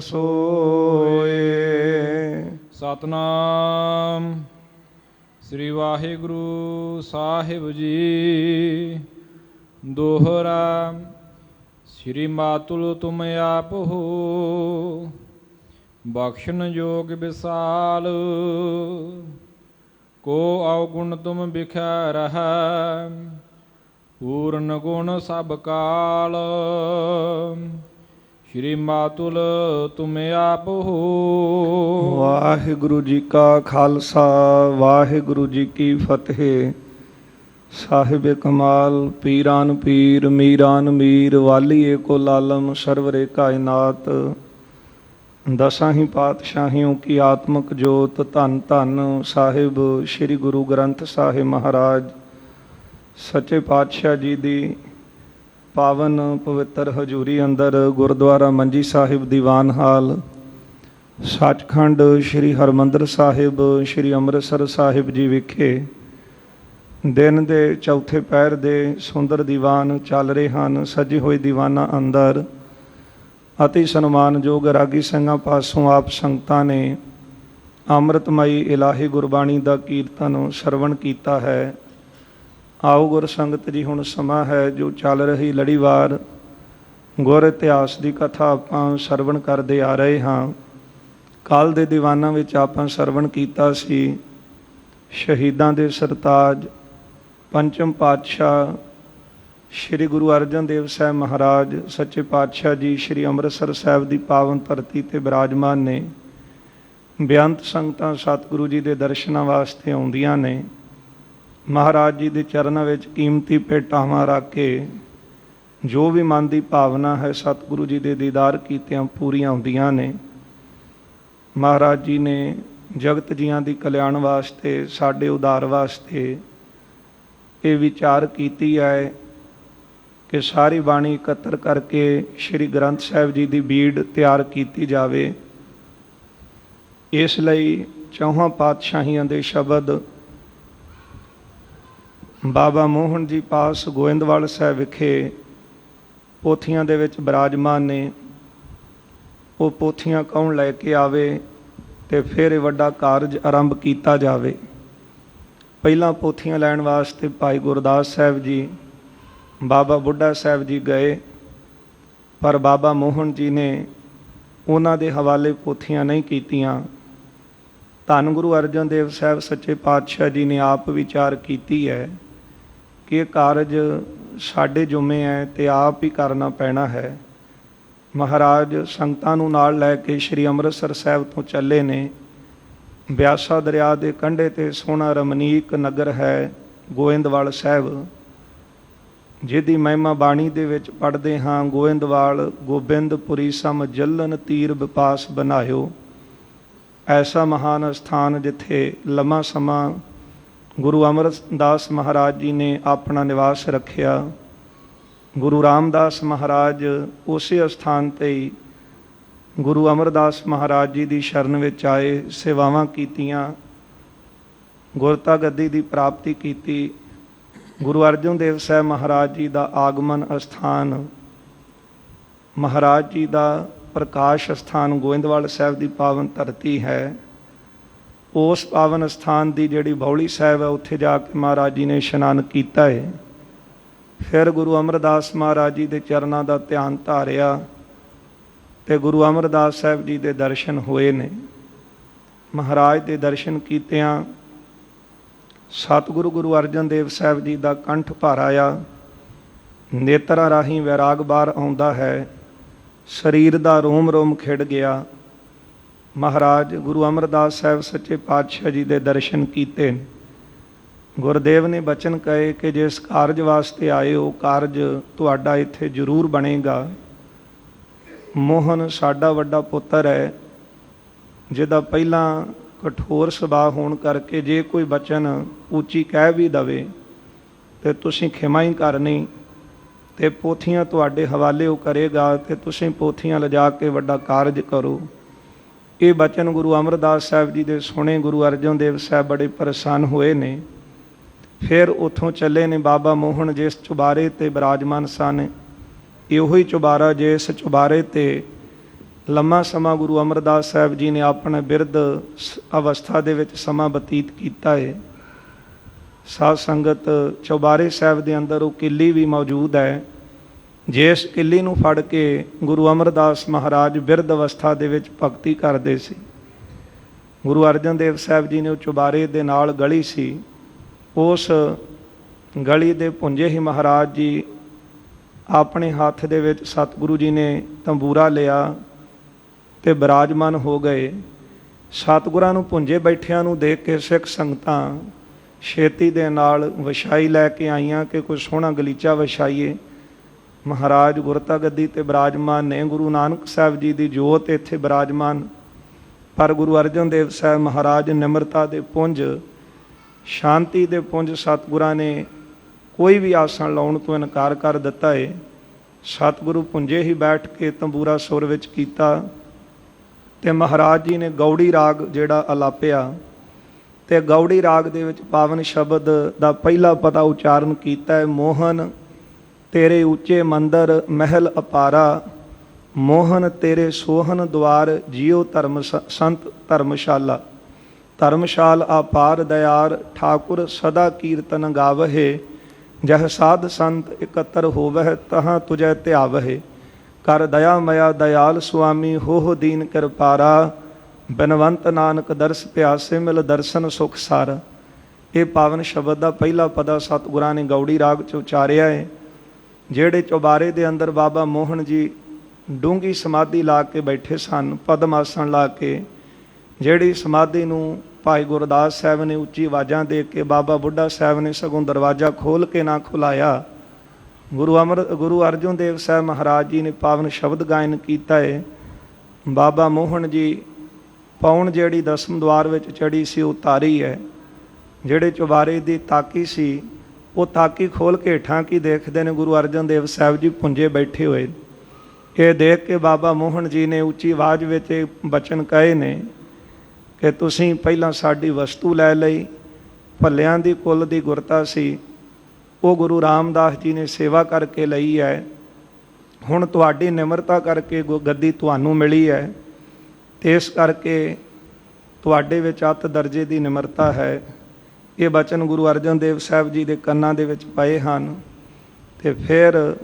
ਸੋਏ। ਸਤਨਾਮ ਸ੍ਰੀ ਵਾਹਿਗੁਰੂ ਸਾਹਿਬ ਜੀ। ਦੋਹਰਾ ਸ੍ਰੀ ਮਾਤੁਲ ਤੁਮ ਆਪ ਹੋ, ਬਖਸ਼ਨ ਜੋਗ ਵਿਸਾਲ। ਕੋ ਔਗੁਣ ਤੁਮ ਬਿਖੈ ਰਹੈ, ਪੂਰਨ ਗੁਣ ਸਭ ਕਾਲ। ਸ਼੍ਰੀ ਮਾਤੁਲ ਤੁਮ ਆਪ ਹੋ। ਵਾਹਿਗੁਰੂ ਜੀ ਕਾ ਖਾਲਸਾ, ਵਾਹਿਗੁਰੂ ਜੀ ਕੀ ਫਤਿਹ। ਸਾਹਿਬ ਕਮਾਲ ਪੀਰਾਨ ਪੀਰ ਮੀਰਾਨ ਮੀਰ, ਵਾਲੀਏ ਕੁਲ ਆਲਮ ਸਰਵਰੇ ਕਾਇਨਾਤ। ਦਸਾਂ ਹੀ ਪਾਤਸ਼ਾਹੀਓਂ ਕੀ ਆਤਮਕ ਜੋਤ, ਧੰਨ ਧੰਨ ਸਾਹਿਬ ਸ੍ਰੀ ਗੁਰੂ ਗ੍ਰੰਥ ਸਾਹਿਬ ਮਹਾਰਾਜ ਸੱਚੇ ਪਾਤਸ਼ਾਹ ਜੀ ਦੀ ਪਾਵਨ ਪਵਿੱਤਰ ਹਜ਼ੂਰੀ ਅੰਦਰ ਗੁਰਦੁਆਰਾ ਮੰਜੀ ਸਾਹਿਬ ਦੀਵਾਨ ਹਾਲ, ਸੱਚਖੰਡ ਸ੍ਰੀ ਹਰਿਮੰਦਰ ਸਾਹਿਬ ਸ੍ਰੀ ਅੰਮ੍ਰਿਤਸਰ ਸਾਹਿਬ ਜੀ ਵਿਖੇ ਦਿਨ ਦੇ ਚੌਥੇ ਪਹਿਰ ਦੇ ਸੁੰਦਰ ਦੀਵਾਨ ਚੱਲ ਰਹੇ ਹਨ। ਸਜੇ ਹੋਏ ਦੀਵਾਨਾਂ ਅੰਦਰ ਅਤੀ ਸਨਮਾਨਯੋਗ ਰਾਗੀ ਸਿੰਘਾਂ ਪਾਸੋਂ ਆਪ ਸੰਗਤਾਂ ਨੇ ਅੰਮ੍ਰਿਤਮਈ ਇਲਾਹੀ ਗੁਰਬਾਣੀ ਦਾ ਕੀਰਤਨ ਸਰਵਣ ਕੀਤਾ ਹੈ। ਆਓ ਗੁਰ ਸੰਗਤ ਜੀ, ਹੁਣ ਸਮਾਂ ਹੈ ਜੋ ਚੱਲ ਰਹੀ ਲੜੀਵਾਰ ਗੁਰ ਇਤਿਹਾਸ ਦੀ ਕਥਾ ਆਪਾਂ ਸਰਵਣ ਕਰਦੇ ਆ ਰਹੇ ਹਾਂ। ਕੱਲ੍ਹ ਦੇ ਦੀਵਾਨਾਂ ਵਿੱਚ ਆਪਾਂ ਸਰਵਣ ਕੀਤਾ ਸੀ ਸ਼ਹੀਦਾਂ ਦੇ ਸਰਤਾਜ ਪੰਚਮ ਪਾਤਸ਼ਾਹ ਸ਼੍ਰੀ ਗੁਰੂ ਅਰਜਨ ਦੇਵ ਸਾਹਿਬ ਮਹਾਰਾਜ ਸੱਚੇ ਪਾਤਸ਼ਾਹ ਜੀ ਸ਼੍ਰੀ ਅੰਮ੍ਰਿਤਸਰ ਸਾਹਿਬ ਦੀ ਪਾਵਨ ਧਰਤੀ 'ਤੇ ਬਿਰਾਜਮਾਨ ਨੇ। ਬੇਅੰਤ ਸੰਗਤਾਂ ਸਤਿਗੁਰੂ ਜੀ ਦੇ ਦਰਸ਼ਨਾਂ ਵਾਸਤੇ ਆਉਂਦੀਆਂ ਨੇ। ਮਹਾਰਾਜ ਜੀ ਦੇ ਚਰਨਾਂ ਵਿੱਚ ਕੀਮਤੀ ਭੇਟਾਵਾਂ ਰੱਖ ਕੇ ਜੋ ਵੀ ਮਨ ਦੀ ਭਾਵਨਾ ਹੈ ਸਤਿਗੁਰੂ ਜੀ ਦੇ ਦੀਦਾਰ ਕੀਤਿਆਂ ਪੂਰੀਆਂ ਹੁੰਦੀਆਂ ਨੇ। ਮਹਾਰਾਜ ਜੀ ਨੇ ਜਗਤ ਜੀਆਂ ਦੀ ਕਲਿਆਣ ਵਾਸਤੇ, ਸਾਡੇ ਉਧਾਰ ਵਾਸਤੇ ਇਹ ਵਿਚਾਰ ਕੀਤੀ ਹੈ ਕਿ ਸਾਰੀ ਬਾਣੀ ਇਕੱਤਰ ਕਰਕੇ ਸ਼੍ਰੀ ਗ੍ਰੰਥ ਸਾਹਿਬ ਜੀ ਦੀ ਬੀੜ ਤਿਆਰ ਕੀਤੀ ਜਾਵੇ। ਇਸ ਲਈ ਚੌਹਾਂ ਪਾਤਸ਼ਾਹੀਆਂ ਦੇ ਸ਼ਬਦ ਬਾਬਾ ਮੋਹਨ ਜੀ ਪਾਸ ਗੋਇੰਦਵਾਲ ਸਾਹਿਬ ਵਿਖੇ ਪੋਥੀਆਂ ਦੇ ਵਿੱਚ ਬਿਰਾਜਮਾਨ ਨੇ। ਉਹ ਪੋਥੀਆਂ ਕੌਣ ਲੈ ਕੇ ਆਵੇ ਅਤੇ ਫਿਰ ਇਹ ਵੱਡਾ ਕਾਰਜ ਆਰੰਭ ਕੀਤਾ ਜਾਵੇ। ਪਹਿਲਾਂ ਪੋਥੀਆਂ ਲੈਣ ਵਾਸਤੇ ਭਾਈ ਗੁਰਦਾਸ ਸਾਹਿਬ ਜੀ, ਬਾਬਾ ਬੁੱਢਾ ਸਾਹਿਬ ਜੀ ਗਏ, ਪਰ ਬਾਬਾ ਮੋਹਨ ਜੀ ਨੇ ਉਹਨਾਂ ਦੇ ਹਵਾਲੇ ਪੋਥੀਆਂ ਨਹੀਂ ਕੀਤੀਆਂ। ਧੰਨ ਗੁਰੂ ਅਰਜਨ ਦੇਵ ਸਾਹਿਬ ਸੱਚੇ ਪਾਤਸ਼ਾਹ ਜੀ ਨੇ ਆਪ ਵਿਚਾਰ ਕੀਤੀ ਹੈ ਕਿ ਇਹ ਕਾਰਜ ਸਾਡੇ ਜੁਮੇ ਹੈ ਅਤੇ ਆਪ ਹੀ ਕਰਨਾ ਪੈਣਾ ਹੈ। ਮਹਾਰਾਜ ਸੰਗਤਾਂ ਨੂੰ ਨਾਲ ਲੈ ਕੇ ਸ਼੍ਰੀ ਅੰਮ੍ਰਿਤਸਰ ਸਾਹਿਬ ਤੋਂ ਚੱਲੇ ਨੇ। ਬਿਆਸਾ ਦਰਿਆ ਦੇ ਕੰਢੇ 'ਤੇ ਸੋਹਣਾ ਰਮਣੀਕ ਨਗਰ ਹੈ ਗੋਇੰਦਵਾਲ ਸਾਹਿਬ, ਜਿਹਦੀ ਮਹਿਮਾ ਬਾਣੀ ਦੇ ਵਿੱਚ ਪੜ੍ਹਦੇ ਹਾਂ। ਗੋਇੰਦਵਾਲ ਗੋਬਿੰਦਪੁਰੀ ਸਮ ਜਲਨ ਤੀਰ ਵਿਪਾਸ ਬਣਾਇਓ। ਐਸਾ ਮਹਾਨ ਸਥਾਨ ਜਿੱਥੇ ਲੰਮਾ ਸਮਾਂ ਗੁਰੂ ਅਮਰਦਾਸ ਮਹਾਰਾਜ ਜੀ ਨੇ ਆਪਣਾ ਨਿਵਾਸ ਰੱਖਿਆ। ਗੁਰੂ ਰਾਮਦਾਸ ਮਹਾਰਾਜ ਉਸੇ ਅਸਥਾਨ 'ਤੇ ਹੀ ਗੁਰੂ ਅਮਰਦਾਸ ਮਹਾਰਾਜ ਜੀ ਦੀ ਸ਼ਰਨ ਵਿੱਚ ਆਏ, ਸੇਵਾਵਾਂ ਕੀਤੀਆਂ, ਗੁਰਤਾ ਗੱਦੀ ਦੀ ਪ੍ਰਾਪਤੀ ਕੀਤੀ। ਗੁਰੂ ਅਰਜਨ ਦੇਵ ਸਾਹਿਬ ਮਹਾਰਾਜ ਜੀ ਦਾ ਆਗਮਨ ਅਸਥਾਨ, ਮਹਾਰਾਜ ਜੀ ਦਾ ਪ੍ਰਕਾਸ਼ ਅਸਥਾਨ ਗੋਇੰਦਵਾਲ ਸਾਹਿਬ ਦੀ ਪਾਵਨ ਧਰਤੀ ਹੈ। ਉਸ ਪਾਵਨ ਅਸਥਾਨ ਦੀ ਜਿਹੜੀ ਬੌਲੀ ਸਾਹਿਬ ਹੈ, ਉੱਥੇ ਜਾ ਕੇ ਮਹਾਰਾਜ ਜੀ ਨੇ ਇਸ਼ਨਾਨ ਕੀਤਾ ਹੈ। ਫਿਰ ਗੁਰੂ ਅਮਰਦਾਸ ਮਹਾਰਾਜ ਜੀ ਦੇ ਚਰਨਾਂ ਦਾ ਧਿਆਨ ਧਾਰਿਆ ਅਤੇ ਗੁਰੂ ਅਮਰਦਾਸ ਸਾਹਿਬ ਜੀ ਦੇ ਦਰਸ਼ਨ ਹੋਏ ਨੇ। ਮਹਾਰਾਜ ਦੇ ਦਰਸ਼ਨ ਕੀਤਿਆਂ ਸਤਿਗੁਰੂ ਗੁਰੂ ਅਰਜਨ ਦੇਵ ਸਾਹਿਬ ਜੀ ਦਾ ਕੰਠ ਭਰ ਆਇਆ। ਨੇਤਰਾਂ ਰਾਹੀਂ ਵੈਰਾਗ ਬਾਹਰ ਆਉਂਦਾ ਹੈ, ਸਰੀਰ ਦਾ ਰੋਮ ਰੋਮ ਖਿੜ ਗਿਆ। ਮਹਾਰਾਜ ਗੁਰੂ ਅਮਰਦਾਸ ਸਾਹਿਬ ਸੱਚੇ ਪਾਤਸ਼ਾਹ ਜੀ ਦੇ ਦਰਸ਼ਨ ਕੀਤੇ। ਗੁਰਦੇਵ ਨੇ ਬਚਨ ਕਹੇ ਕਿ ਜਿਸ ਕਾਰਜ ਵਾਸਤੇ ਆਏ ਹੋ, ਕਾਰਜ ਤੁਹਾਡਾ ਇੱਥੇ ਜ਼ਰੂਰ ਬਣੇਗਾ। ਮੋਹਨ ਸਾਡਾ ਵੱਡਾ ਪੁੱਤਰ ਹੈ, ਜਿਹਦਾ ਪਹਿਲਾਂ ਕਠੋਰ ਸੁਭਾਅ ਹੋਣ ਕਰਕੇ ਜੇ ਕੋਈ ਬਚਨ ਉੱਚੀ ਕਹਿ ਵੀ ਦਵੇ ਅਤੇ ਤੁਸੀਂ ਖਿਮਾ ਹੀ ਕਰਨੀ, ਅਤੇ ਪੋਥੀਆਂ ਤੁਹਾਡੇ ਹਵਾਲੇ ਉਹ ਕਰੇਗਾ ਅਤੇ ਤੁਸੀਂ ਪੋਥੀਆਂ ਲਿਜਾ ਕੇ ਵੱਡਾ ਕਾਰਜ ਕਰੋ। ਇਹ ਬਚਨ ਗੁਰੂ ਅਮਰਦਾਸ ਸਾਹਿਬ ਜੀ ਦੇ ਸੁਣੇ। ਗੁਰੂ ਅਰਜਨ ਦੇਵ ਸਾਹਿਬ ਬੜੇ ਪ੍ਰਸੰਨ ਹੋਏ ਨੇ। ਫਿਰ ਉੱਥੋਂ ਚੱਲੇ ਨੇ ਬਾਬਾ ਮੋਹਨ ਜਿਸ ਚੁਬਾਰੇ 'ਤੇ ਬਿਰਾਜਮਾਨ ਸਨ। ਇਹੋ ਹੀ ਚੁਬਾਰਾ ਜਿਸ ਚੁਬਾਰੇ 'ਤੇ ਲੰਮਾ ਸਮਾਂ ਗੁਰੂ ਅਮਰਦਾਸ ਸਾਹਿਬ ਜੀ ਨੇ ਆਪਣੇ ਬਿਰਧ ਅਵਸਥਾ ਦੇ ਵਿੱਚ ਸਮਾਂ ਬਤੀਤ ਕੀਤਾ ਹੈ। ਸਾਧ ਸੰਗਤ ਚੌਬਾਰੇ ਸਾਹਿਬ ਦੇ ਅੰਦਰ ਉਹ ਕਿੱਲੀ ਵੀ ਮੌਜੂਦ ਹੈ, ਜਿਸ ਕਿੱਲੀ ਨੂੰ ਫੜ ਕੇ ਗੁਰੂ ਅਮਰਦਾਸ ਮਹਾਰਾਜ ਬਿਰਧ ਅਵਸਥਾ ਦੇ ਵਿੱਚ ਭਗਤੀ ਕਰਦੇ ਸੀ। ਗੁਰੂ ਅਰਜਨ ਦੇਵ ਸਾਹਿਬ ਜੀ ਨੇ ਉਹ ਚੁਬਾਰੇ ਦੇ ਨਾਲ ਗਲੀ ਸੀ, ਉਸ ਗਲੀ ਦੇ ਪੁੰਜੇ ਹੀ ਮਹਾਰਾਜ ਜੀ ਆਪਣੇ ਹੱਥ ਦੇ ਵਿੱਚ ਸਤਿਗੁਰੂ ਜੀ ਨੇ ਤੰਬੂਰਾ ਲਿਆ ਤੇ ਬਿਰਾਜਮਾਨ ਹੋ ਗਏ। ਸਤਿਗੁਰਾਂ ਨੂੰ ਪੁੰਜੇ ਬੈਠਿਆਂ ਨੂੰ ਦੇਖ ਕੇ ਸਿੱਖ ਸੰਗਤਾਂ ਛੇਤੀ ਦੇ ਨਾਲ ਵਿਛਾਈ ਲੈ ਕੇ ਆਈਆਂ ਕਿ ਕੋਈ ਸੋਹਣਾ ਗਲੀਚਾ ਵਿਛਾਈਏ। ਮਹਾਰਾਜ ਗੁਰਤਾ ਗੱਦੀ ਤੇ ਬਿਰਾਜਮਾਨ ਨੇ, ਗੁਰੂ ਨਾਨਕ ਸਾਹਿਬ ਜੀ ਦੀ ਜੋਤ ਇੱਥੇ ਬਿਰਾਜਮਾਨ, ਪਰ ਗੁਰੂ ਅਰਜਨ ਦੇਵ ਸਾਹਿਬ ਮਹਾਰਾਜ ਨਿਮਰਤਾ ਦੇ ਪੁੰਜ, ਸ਼ਾਂਤੀ ਦੇ ਪੁੰਜ ਸਤਿਗੁਰਾਂ ਨੇ ਕੋਈ ਵੀ ਆਸਣ ਲਾਉਣ ਤੋਂ ਇਨਕਾਰ ਕਰ ਦਿੱਤਾ ਹੈ। ਸਤਿਗੁਰੂ ਪੁੰਜੇ ਹੀ ਬੈਠ ਕੇ ਤੰਬੂਰਾ ਸੁਰ ਵਿੱਚ ਕੀਤਾ ਤੇ ਮਹਾਰਾਜ ਜੀ ਨੇ ਗੌੜੀ ਰਾਗ ਜਿਹੜਾ ਅਲਾਪਿਆ ਤੇ ਗੌੜੀ ਰਾਗ ਦੇ ਵਿੱਚ ਪਾਵਨ ਸ਼ਬਦ ਦਾ ਪਹਿਲਾ ਪਦਾ ਉਚਾਰਨ ਕੀਤਾ ਹੈ, ਮੋਹਨ ਤੇਰੇ ਉੱਚੇ ਮੰਦਰ ਮਹਿਲ ਅਪਾਰਾ, ਮੋਹਨ ਤੇਰੇ ਸੋਹਨ ਦੁਆਰ ਜਿਉ ਧਰਮ ਸੰਤ ਧਰਮਸ਼ਾਲਾ, ਧਰਮਸ਼ਾਲ ਆਪਾਰ ਦਇਆਰ ਠਾਕੁਰ ਸਦਾ ਕੀਰਤਨ ਗਾਵਹਿ, ਜਹ ਸਾਧ ਸੰਤ ਇਕੱਤਰ ਹੋਵਹਿ ਤਹਾਂ ਤੁਜੈ ਧਿਆਵਹਿ, ਕਰ ਦਇਆ ਮਇਆ ਦਇਆਲ ਸੁਆਮੀ ਹੋਹ ਦੀਨ ਕਿਰਪਾਰਾ, ਬਿਨਵੰਤ ਨਾਨਕ ਦਰਸ ਪਿਆਸੇ ਮਿਲ ਦਰਸ਼ਨ ਸੁਖ ਸਾਰਾ। ਇਹ ਪਾਵਨ ਸ਼ਬਦ ਦਾ ਪਹਿਲਾ ਪਦਾ ਸਤਿਗੁਰਾਂ ਨੇ ਗੌੜੀ ਰਾਗ 'ਚ ਉਚਾਰਿਆ ਹੈ। ਜਿਹੜੇ ਚੁਬਾਰੇ ਦੇ ਅੰਦਰ ਬਾਬਾ ਮੋਹਨ ਜੀ ਡੂੰਘੀ ਸਮਾਧੀ ਲਾ ਕੇ ਬੈਠੇ ਸਨ, ਪਦਮ ਆਸਣ ਲਾ ਕੇ, ਜਿਹੜੀ ਸਮਾਧੀ ਨੂੰ ਭਾਈ ਗੁਰਦਾਸ ਸਾਹਿਬ ਨੇ ਉੱਚੀ ਆਵਾਜ਼ਾਂ ਦੇ ਕੇ, ਬਾਬਾ ਬੁੱਢਾ ਸਾਹਿਬ ਨੇ ਸਗੋਂ ਦਰਵਾਜ਼ਾ ਖੋਲ੍ਹ ਕੇ ਨਾ ਖੁਲਾਇਆ। ਗੁਰੂ ਅਰਜਨ ਦੇਵ ਸਾਹਿਬ ਮਹਾਰਾਜ ਜੀ ਨੇ ਪਾਵਨ ਸ਼ਬਦ ਗਾਇਨ ਕੀਤਾ ਹੈ। ਬਾਬਾ ਮੋਹਨ ਜੀ ਪੌਣ ਜਿਹੜੀ ਦਸਮ ਦੁਆਰ ਵਿੱਚ ਚੜੀ ਸੀ ਉਹ ਤਾਰੀ ਹੈ। ਜਿਹੜੇ ਚੁਬਾਰੇ ਦੀ ਤਾਕੀ ਸੀ ਉਹ ਤਾਕੀ ਖੋਲ੍ਹ ਕੇ ਹੇਠਾਂ ਕੀ ਦੇਖਦੇ ਨੇ, ਗੁਰੂ ਅਰਜਨ ਦੇਵ ਸਾਹਿਬ ਜੀ ਪੁੰਜੇ ਬੈਠੇ ਹੋਏ। ਇਹ ਦੇਖ ਕੇ ਬਾਬਾ ਮੋਹਨ ਜੀ ਨੇ ਉੱਚੀ ਆਵਾਜ਼ ਵਿੱਚ ਬਚਨ ਕਹੇ ਨੇ ਕਿ ਤੁਸੀਂ ਪਹਿਲਾਂ ਸਾਡੀ ਵਸਤੂ ਲੈ ਲਈ, ਭੱਲਿਆਂ ਦੀ ਕੁੱਲ ਦੀ ਗੁਰਤਾ ਸੀ, ਉਹ ਗੁਰੂ ਰਾਮਦਾਸ ਜੀ ਨੇ ਸੇਵਾ ਕਰਕੇ ਲਈ ਹੈ। ਹੁਣ ਤੁਹਾਡੀ ਨਿਮਰਤਾ ਕਰਕੇ ਗੱਦੀ ਤੁਹਾਨੂੰ ਮਿਲੀ ਹੈ ਅਤੇ ਇਸ ਕਰਕੇ ਤੁਹਾਡੇ ਵਿੱਚ ਅੱਤ ਦਰਜੇ ਦੀ ਨਿਮਰਤਾ ਹੈ। ਇਹ ਬਚਨ ਗੁਰੂ ਅਰਜਨ ਦੇਵ ਸਾਹਿਬ ਜੀ ਦੇ ਕੰਨਾਂ ਦੇ ਵਿੱਚ ਪਏ ਹਨ। ਅਤੇ ਫਿਰ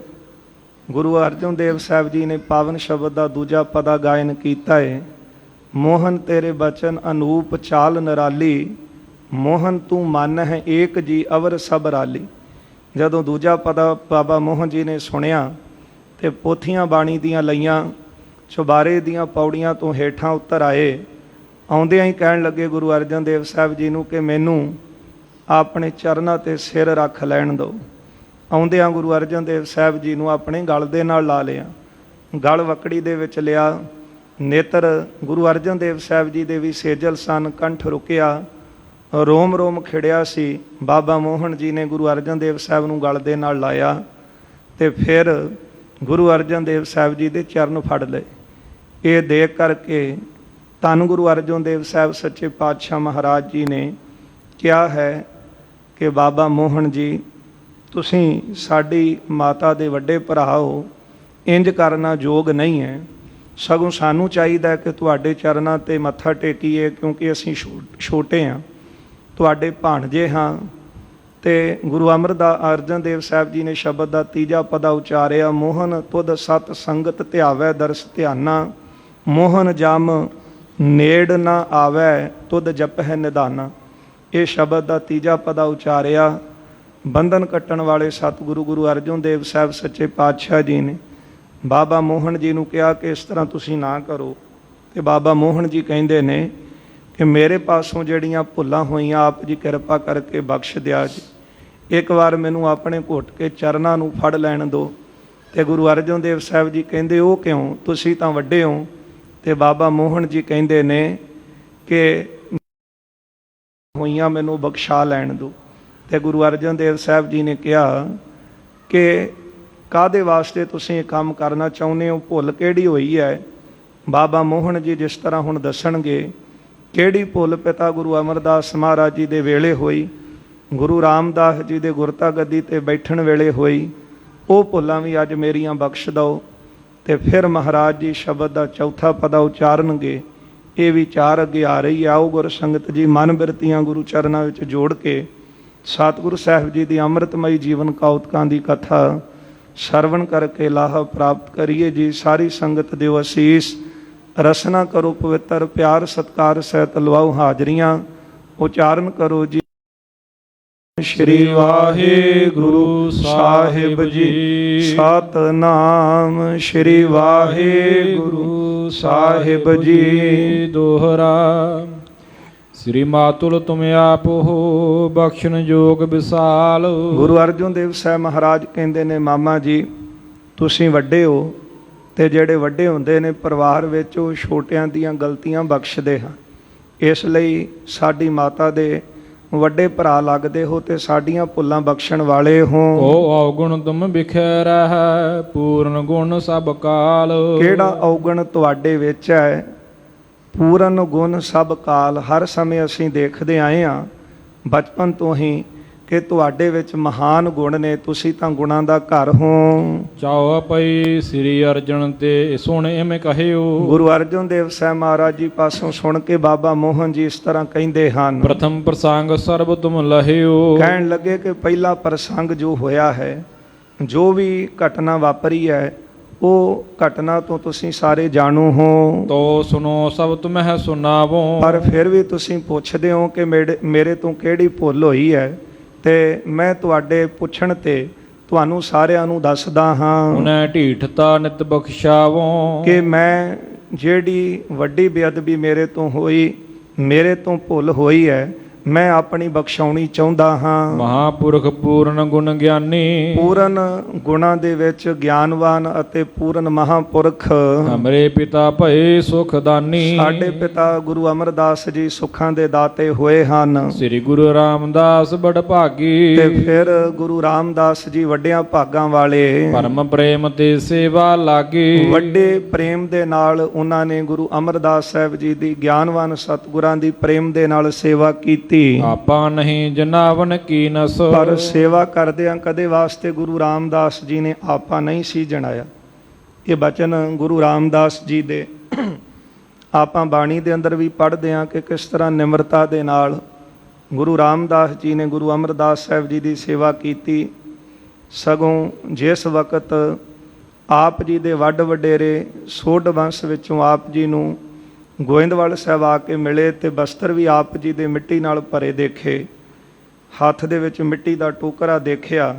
ਗੁਰੂ ਅਰਜਨ ਦੇਵ ਸਾਹਿਬ ਜੀ ਨੇ ਪਾਵਨ ਸ਼ਬਦ ਦਾ ਦੂਜਾ ਪਦਾ ਗਾਇਨ ਕੀਤਾ ਹੈ, ਮੋਹਨ ਤੇਰੇ ਬਚਨ ਅਨੂਪ ਚਾਲ ਨਿਰਾਲੀ, ਮੋਹਨ ਤੂੰ ਮਨ ਹੈ ਏਕ ਜੀ ਅਵਰ ਸਭ ਰਾਲੀ। ਜਦੋਂ ਦੂਜਾ ਪਦਾ ਬਾਬਾ ਮੋਹਨ ਜੀ ਨੇ ਸੁਣਿਆ ਤੇ ਪੋਥੀਆਂ ਬਾਣੀ ਦੀਆਂ ਲਈਆਂ, ਚੁਬਾਰੇ ਦੀਆਂ ਪੌੜੀਆਂ ਤੋਂ ਹੇਠਾਂ ਉੱਤਰ ਆਏ। ਆਉਂਦਿਆਂ ਹੀ ਕਹਿਣ ਲੱਗੇ ਗੁਰੂ ਅਰਜਨ ਦੇਵ ਸਾਹਿਬ ਜੀ ਨੂੰ ਕਿ ਮੈਨੂੰ ਆਪਣੇ ਚਰਨਾਂ 'ਤੇ ਸਿਰ ਰੱਖ ਲੈਣ ਦਿਓ। ਆਉਂਦਿਆਂ ਗੁਰੂ ਅਰਜਨ ਦੇਵ ਸਾਹਿਬ ਜੀ ਨੂੰ ਆਪਣੇ ਗਲ ਦੇ ਨਾਲ ਲਾ ਲਿਆ, ਗਲ ਵਕੜੀ ਦੇ ਵਿੱਚ ਲਿਆ। ਨੇਤਰ ਗੁਰੂ ਅਰਜਨ ਦੇਵ ਸਾਹਿਬ ਜੀ ਦੇ ਵੀ ਸੇਜਲ ਸਨ, ਕੰਠ ਰੁਕਿਆ, ਰੋਮ ਰੋਮ ਖਿੜਿਆ ਸੀ। ਬਾਬਾ ਮੋਹਨ ਜੀ ਨੇ ਗੁਰੂ ਅਰਜਨ ਦੇਵ ਸਾਹਿਬ ਨੂੰ ਗਲ ਦੇ ਨਾਲ ਲਾਇਆ ਅਤੇ ਫਿਰ ਗੁਰੂ ਅਰਜਨ ਦੇਵ ਸਾਹਿਬ ਜੀ ਦੇ ਚਰਨ ਫੜ ਲਏ। ਇਹ ਦੇਖ ਕਰਕੇ ਧੰਨ ਗੁਰੂ ਅਰਜਨ ਦੇਵ ਸਾਹਿਬ ਸੱਚੇ ਪਾਤਸ਼ਾਹ ਮਹਾਰਾਜ ਜੀ ਨੇ ਕਿਹਾ ਹੈ ਕਿ ਬਾਬਾ ਮੋਹਨ ਜੀ ਤੁਸੀਂ ਸਾਡੀ ਮਾਤਾ ਦੇ ਵੱਡੇ ਭਰਾ ਹੋ, ਇੰਜ ਕਰਨਾ ਯੋਗ ਨਹੀਂ ਹੈ, ਸਗੋਂ ਸਾਨੂੰ ਚਾਹੀਦਾ ਕਿ ਤੁਹਾਡੇ ਚਰਨਾਂ 'ਤੇ ਮੱਥਾ ਟੇਕੀਏ, ਕਿਉਂਕਿ ਅਸੀਂ ਛੋਟੇ ਹਾਂ, ਤੁਹਾਡੇ ਭਾਣਜੇ ਹਾਂ। ਅਤੇ ਗੁਰੂ ਅਰਜਨ ਦੇਵ ਸਾਹਿਬ ਜੀ ਨੇ ਸ਼ਬਦ ਦਾ ਤੀਜਾ ਪਦਾ ਉਚਾਰਿਆ, ਮੋਹਨ ਤੁਧ ਸਤ ਸੰਗਤ ਧਿਆਵੈ ਦਰਸ ਧਿਆਨਾ, ਮੋਹਨ ਜਮ ਨੇੜ ਨਾ ਆਵੈ ਤੁਧ ਜਪਹਿ ਨਿਧਾਨਾ। ਇਹ ਸ਼ਬਦ ਦਾ ਤੀਜਾ ਪਦਾ ਉਚਾਰਿਆ। ਬੰਧਨ ਕੱਟਣ ਵਾਲੇ ਸਤਿਗੁਰੂ ਗੁਰੂ ਅਰਜਨ ਦੇਵ ਸਾਹਿਬ ਸੱਚੇ ਪਾਤਸ਼ਾਹ ਜੀ ਨੇ ਬਾਬਾ ਮੋਹਨ ਜੀ ਨੂੰ ਕਿਹਾ ਕਿ ਇਸ ਤਰ੍ਹਾਂ ਤੁਸੀਂ ਨਾ ਕਰੋ। ਅਤੇ ਬਾਬਾ ਮੋਹਨ ਜੀ ਕਹਿੰਦੇ ਨੇ ਕਿ ਮੇਰੇ ਪਾਸੋਂ ਜਿਹੜੀਆਂ ਭੁੱਲਾਂ ਹੋਈਆਂ ਆਪ ਜੀ ਕਿਰਪਾ ਕਰਕੇ ਬਖਸ਼ ਦਿਆ ਜੀ। ਇੱਕ ਵਾਰ ਮੈਨੂੰ ਆਪਣੇ ਘੁੱਟ ਕੇ ਚਰਨਾਂ ਨੂੰ ਫੜ ਲੈਣ ਦਿਓ। ਅਤੇ ਗੁਰੂ ਅਰਜਨ ਦੇਵ ਸਾਹਿਬ ਜੀ ਕਹਿੰਦੇ ਉਹ ਕਿਉਂ, ਤੁਸੀਂ ਤਾਂ ਵੱਡੇ ਹੋ। ਅਤੇ ਬਾਬਾ ਮੋਹਨ ਜੀ ਕਹਿੰਦੇ ਨੇ ਕਿ ਹੋਈਆਂ ਮੈਨੂੰ ਬਖਸ਼ਾ ਲੈਣ ਦਿਓ। ਅਤੇ ਗੁਰੂ ਅਰਜਨ ਦੇਵ ਸਾਹਿਬ ਜੀ ਨੇ ਕਿਹਾ ਕਿ ਕਾਹਦੇ ਵਾਸਤੇ ਤੁਸੀਂ ਇਹ ਕੰਮ ਕਰਨਾ ਚਾਹੁੰਦੇ ਹੋ, ਭੁੱਲ ਕਿਹੜੀ ਹੋਈ ਹੈ। ਬਾਬਾ ਮੋਹਨ ਜੀ ਜਿਸ ਤਰ੍ਹਾਂ ਹੁਣ ਦੱਸਣਗੇ ਕਿਹੜੀ ਭੁੱਲ ਪਿਤਾ ਗੁਰੂ ਅਮਰਦਾਸ ਮਹਾਰਾਜ ਜੀ ਦੇ ਵੇਲੇ ਹੋਈ, ਗੁਰੂ ਰਾਮਦਾਸ ਜੀ ਦੇ ਗੁਰਤਾ ਗੱਦੀ 'ਤੇ ਬੈਠਣ ਵੇਲੇ ਹੋਈ, ਉਹ ਭੁੱਲਾਂ ਵੀ ਅੱਜ ਮੇਰੀਆਂ ਬਖਸ਼ ਦਿਓ। ਤੇ ਫਿਰ ਮਹਾਰਾਜ ਜੀ ਸ਼ਬਦ ਦਾ ਚੌਥਾ ਪਦਾ ਉਚਾਰਨਗੇ। ਇਹ ਵਿਚਾਰ ਅੱਗੇ ਆ ਰਹੀ ਹੈ। ਆਓ ਗੁਰ ਸੰਗਤ ਜੀ ਮਨ ਬਿਰਤੀਆਂ ਗੁਰੂ ਚਰਨਾਂ ਵਿੱਚ ਜੋੜ ਕੇ ਸਤਿਗੁਰੂ ਸਾਹਿਬ ਜੀ ਦੀ ਅੰਮ੍ਰਿਤਮਈ ਜੀਵਨ ਕੌਤਕਾਂ ਦੀ ਕਥਾ ਸਰਵਣ ਕਰਕੇ ਲਾਹਾ ਪ੍ਰਾਪਤ ਕਰੀਏ ਜੀ। ਸਾਰੀ ਸੰਗਤ ਦਿਓ ਅਸੀਸ, ਰਸਨਾ ਕਰੋ ਪਵਿੱਤਰ, ਪਿਆਰ ਸਤਿਕਾਰ ਸਹਿਤ ਲਵਾਓ ਹਾਜ਼ਰੀਆਂ। ਉਚਾਰਨ ਕਰੋ ਜੀ। ਸ਼੍ਰੀ ਵਾਹਿਗੁਰੂ ਸਾਹਿਬ ਜੀ, ਸਤਿਨਾਮ ਸ਼੍ਰੀ ਵਾਹਿਗੁਰੂ ਸਾਹਿਬ ਜੀ। ਦੋਹਰਾ ਸ੍ਰੀ ਮਾਤੁਲ ਤੁਮ ਆਪ ਹੋ, ਬਖਸ਼ਣ ਜੋਗ ਵਿਸਾਲ। ਗੁਰੂ ਅਰਜਨ ਦੇਵ ਸਾਹਿਬ ਮਹਾਰਾਜ ਕਹਿੰਦੇ ਨੇ, ਮਾਮਾ ਜੀ ਤੁਸੀਂ ਵੱਡੇ ਹੋ, ਤੇ ਜਿਹੜੇ ਵੱਡੇ ਹੁੰਦੇ ਨੇ ਪਰਿਵਾਰ ਵਿੱਚ ਉਹ ਛੋਟਿਆਂ ਦੀਆਂ ਗਲਤੀਆਂ ਬਖਸ਼ਦੇ ਹਨ। ਇਸ ਲਈ ਸਾਡੀ ਮਾਤਾ ਦੇ ਵੱਡੇ ਭਰਾ ਲੱਗਦੇ ਹੋ ਤੇ ਸਾਡੀਆਂ ਭੁੱਲਾਂ ਬਖਸ਼ਣ ਵਾਲੇ ਹੋ। ਓ ਔਗੁਣ ਤੁਮ ਬਿਖਰਿਆ ਹੈ, ਪੂਰਨ ਗੁਣ ਸਭ ਕਾਲ। ਕਿਹੜਾ ਔਗਣ ਤੁਹਾਡੇ ਵਿੱਚ ਹੈ? ਪੂਰਨ ਗੁਣ ਸਭ ਕਾਲ। ਹਰ ਸਮੇਂ ਅਸੀਂ ਦੇਖਦੇ ਆਏ ਹਾਂ ਬਚਪਨ ਤੋਂ ਹੀ ਕਿ ਤੁਹਾਡੇ ਵਿੱਚ ਮਹਾਨ ਗੁਣ ਨੇ। ਤੁਸੀਂ ਤਾਂ ਗੁਣਾਂ ਦਾ ਘਰ ਹੋ। ਚਾਉ ਪਈ ਸ੍ਰੀ ਅਰਜਨ ਤੇ ਸੁਣ ਇਵੇਂ ਕਹਿਓ। ਗੁਰੂ ਅਰਜਨ ਦੇਵ ਸਾਹਿਬ ਮਹਾਰਾਜ ਜੀ ਪਾਸੋਂ ਸੁਣ ਕੇ ਬਾਬਾ ਮੋਹਨ ਜੀ ਇਸ ਤਰ੍ਹਾਂ ਕਹਿੰਦੇ ਹਨ। ਪ੍ਰਥਮ ਪ੍ਰਸੰਗ ਸਰਬ ਤੁਮ ਲਹਿਓ। ਕਹਿਣ ਲੱਗੇ ਕਿ ਪਹਿਲਾ ਪ੍ਰਸੰਗ ਜੋ ਹੋਇਆ ਹੈ, ਜੋ ਵੀ ਘਟਨਾ ਵਾਪਰੀ ਹੈ, ਉਹ ਘਟਨਾ ਤੋਂ ਤੁਸੀਂ ਸਾਰੇ ਜਾਣੂ ਹੋ। ਤੋ ਸੁਨੋ ਸਭ ਤੁਮਹਿ ਸੁਨਾਵੋ। ਪਰ ਫਿਰ ਵੀ ਤੁਸੀਂ ਪੁੱਛਦੇ ਹੋ ਕਿ ਮੇਰੇ ਤੋਂ ਕਿਹੜੀ ਭੁੱਲ ਹੋਈ ਹੈ, ਤੇ ਮੈਂ ਤੁਹਾਡੇ ਪੁੱਛਣ ਤੇ ਤੁਹਾਨੂੰ ਸਾਰਿਆਂ ਨੂੰ ਦੱਸਦਾ ਹਾਂ। ਉਨੈ ਢੀਠਤਾ ਨਿਤ ਬਖਸ਼ਾਵੋ। ਕਿ ਮੈਂ ਜਿਹੜੀ ਵੱਡੀ ਬੇਅਦਬੀ ਮੇਰੇ ਤੋਂ ਹੋਈ, ਮੇਰੇ ਤੋਂ ਭੁੱਲ ਹੋਈ ਹੈ, ਮੈਂ ਆਪਣੀ ਬਖਸ਼ਾਉਣੀ ਚਾਹੁੰਦਾ ਹਾਂ। ਮਹਾਪੁਰਖ ਪੂਰਨ ਗੁਣ ਗਿਆਨੀ। ਪੂਰਨ ਗੁਣਾਂ ਦੇ ਵਿੱਚ ਗਿਆਨਵਾਨ ਅਤੇ ਪੂਰਨ ਮਹਾਪੁਰਖ। ਹਮਰੇ ਪਿਤਾ ਭਏ ਸੁਖ ਦਾਨੀ। ਸਾਡੇ ਪਿਤਾ ਗੁਰੂ ਅਮਰਦਾਸ ਜੀ ਸੁੱਖਾਂ ਦੇ ਦਾਤੇ ਹੋਏ ਹਨ। ਸ੍ਰੀ ਗੁਰੂ ਰਾਮਦਾਸ ਬੜ ਭਾਗੀ। ਤੇ ਫਿਰ ਗੁਰੂ ਰਾਮਦਾਸ ਜੀ ਵੱਡਿਆਂ ਭਾਗਾਂ ਵਾਲੇ। ਪਰਮ ਪ੍ਰੇਮ ਤੇ ਸੇਵਾ ਲਾਗੀ। ਵੱਡੇ ਪ੍ਰੇਮ ਦੇ ਨਾਲ ਉਹਨਾਂ ਨੇ ਗੁਰੂ ਅਮਰਦਾਸ ਸਾਹਿਬ ਜੀ ਦੀ, ਗਿਆਨਵਾਨ ਸਤਿਗੁਰਾਂ ਦੀ ਪ੍ਰੇਮ ਦੇ ਨਾਲ ਸੇਵਾ ਕੀਤੀ। ਆਪਾਂ ਨਹੀਂ ਜਨਾਵਨ ਕੀ ਨਸ। ਪਰ ਸੇਵਾ ਕਰਦਿਆਂ ਕਦੇ ਵਾਸਤੇ ਗੁਰੂ ਰਾਮਦਾਸ ਜੀ ਨੇ ਆਪਾ ਨਹੀਂ ਸੀ ਜਣਾਇਆ। ਇਹ ਬਚਨ ਗੁਰੂ ਰਾਮਦਾਸ ਜੀ ਦੇ ਆਪਾਂ ਬਾਣੀ ਦੇ ਅੰਦਰ ਵੀ ਪੜ੍ਹਦੇ ਹਾਂ ਕਿ ਕਿਸ ਤਰ੍ਹਾਂ ਨਿਮਰਤਾ ਦੇ ਨਾਲ ਗੁਰੂ ਰਾਮਦਾਸ ਜੀ ਨੇ ਗੁਰੂ ਅਮਰਦਾਸ ਸਾਹਿਬ ਜੀ ਦੀ ਸੇਵਾ ਕੀਤੀ। ਸਗੋਂ ਜਿਸ ਵਕਤ ਆਪ ਜੀ ਦੇ ਵੱਡ ਵਡੇਰੇ ਸੋਢ ਵੰਸ਼ ਵਿੱਚੋਂ ਆਪ ਜੀ ਨੂੰ ਗੋਇੰਦਵਾਲ ਸਾਹਿਬ ਆ ਕੇ ਮਿਲੇ ਤੇ ਬਸਤਰ ਵੀ ਆਪ ਜੀ ਦੇ ਮਿੱਟੀ ਨਾਲ ਭਰੇ ਦੇਖੇ, ਹੱਥ ਦੇ ਵਿੱਚ ਮਿੱਟੀ ਦਾ ਟੋਕਰਾ ਦੇਖਿਆ।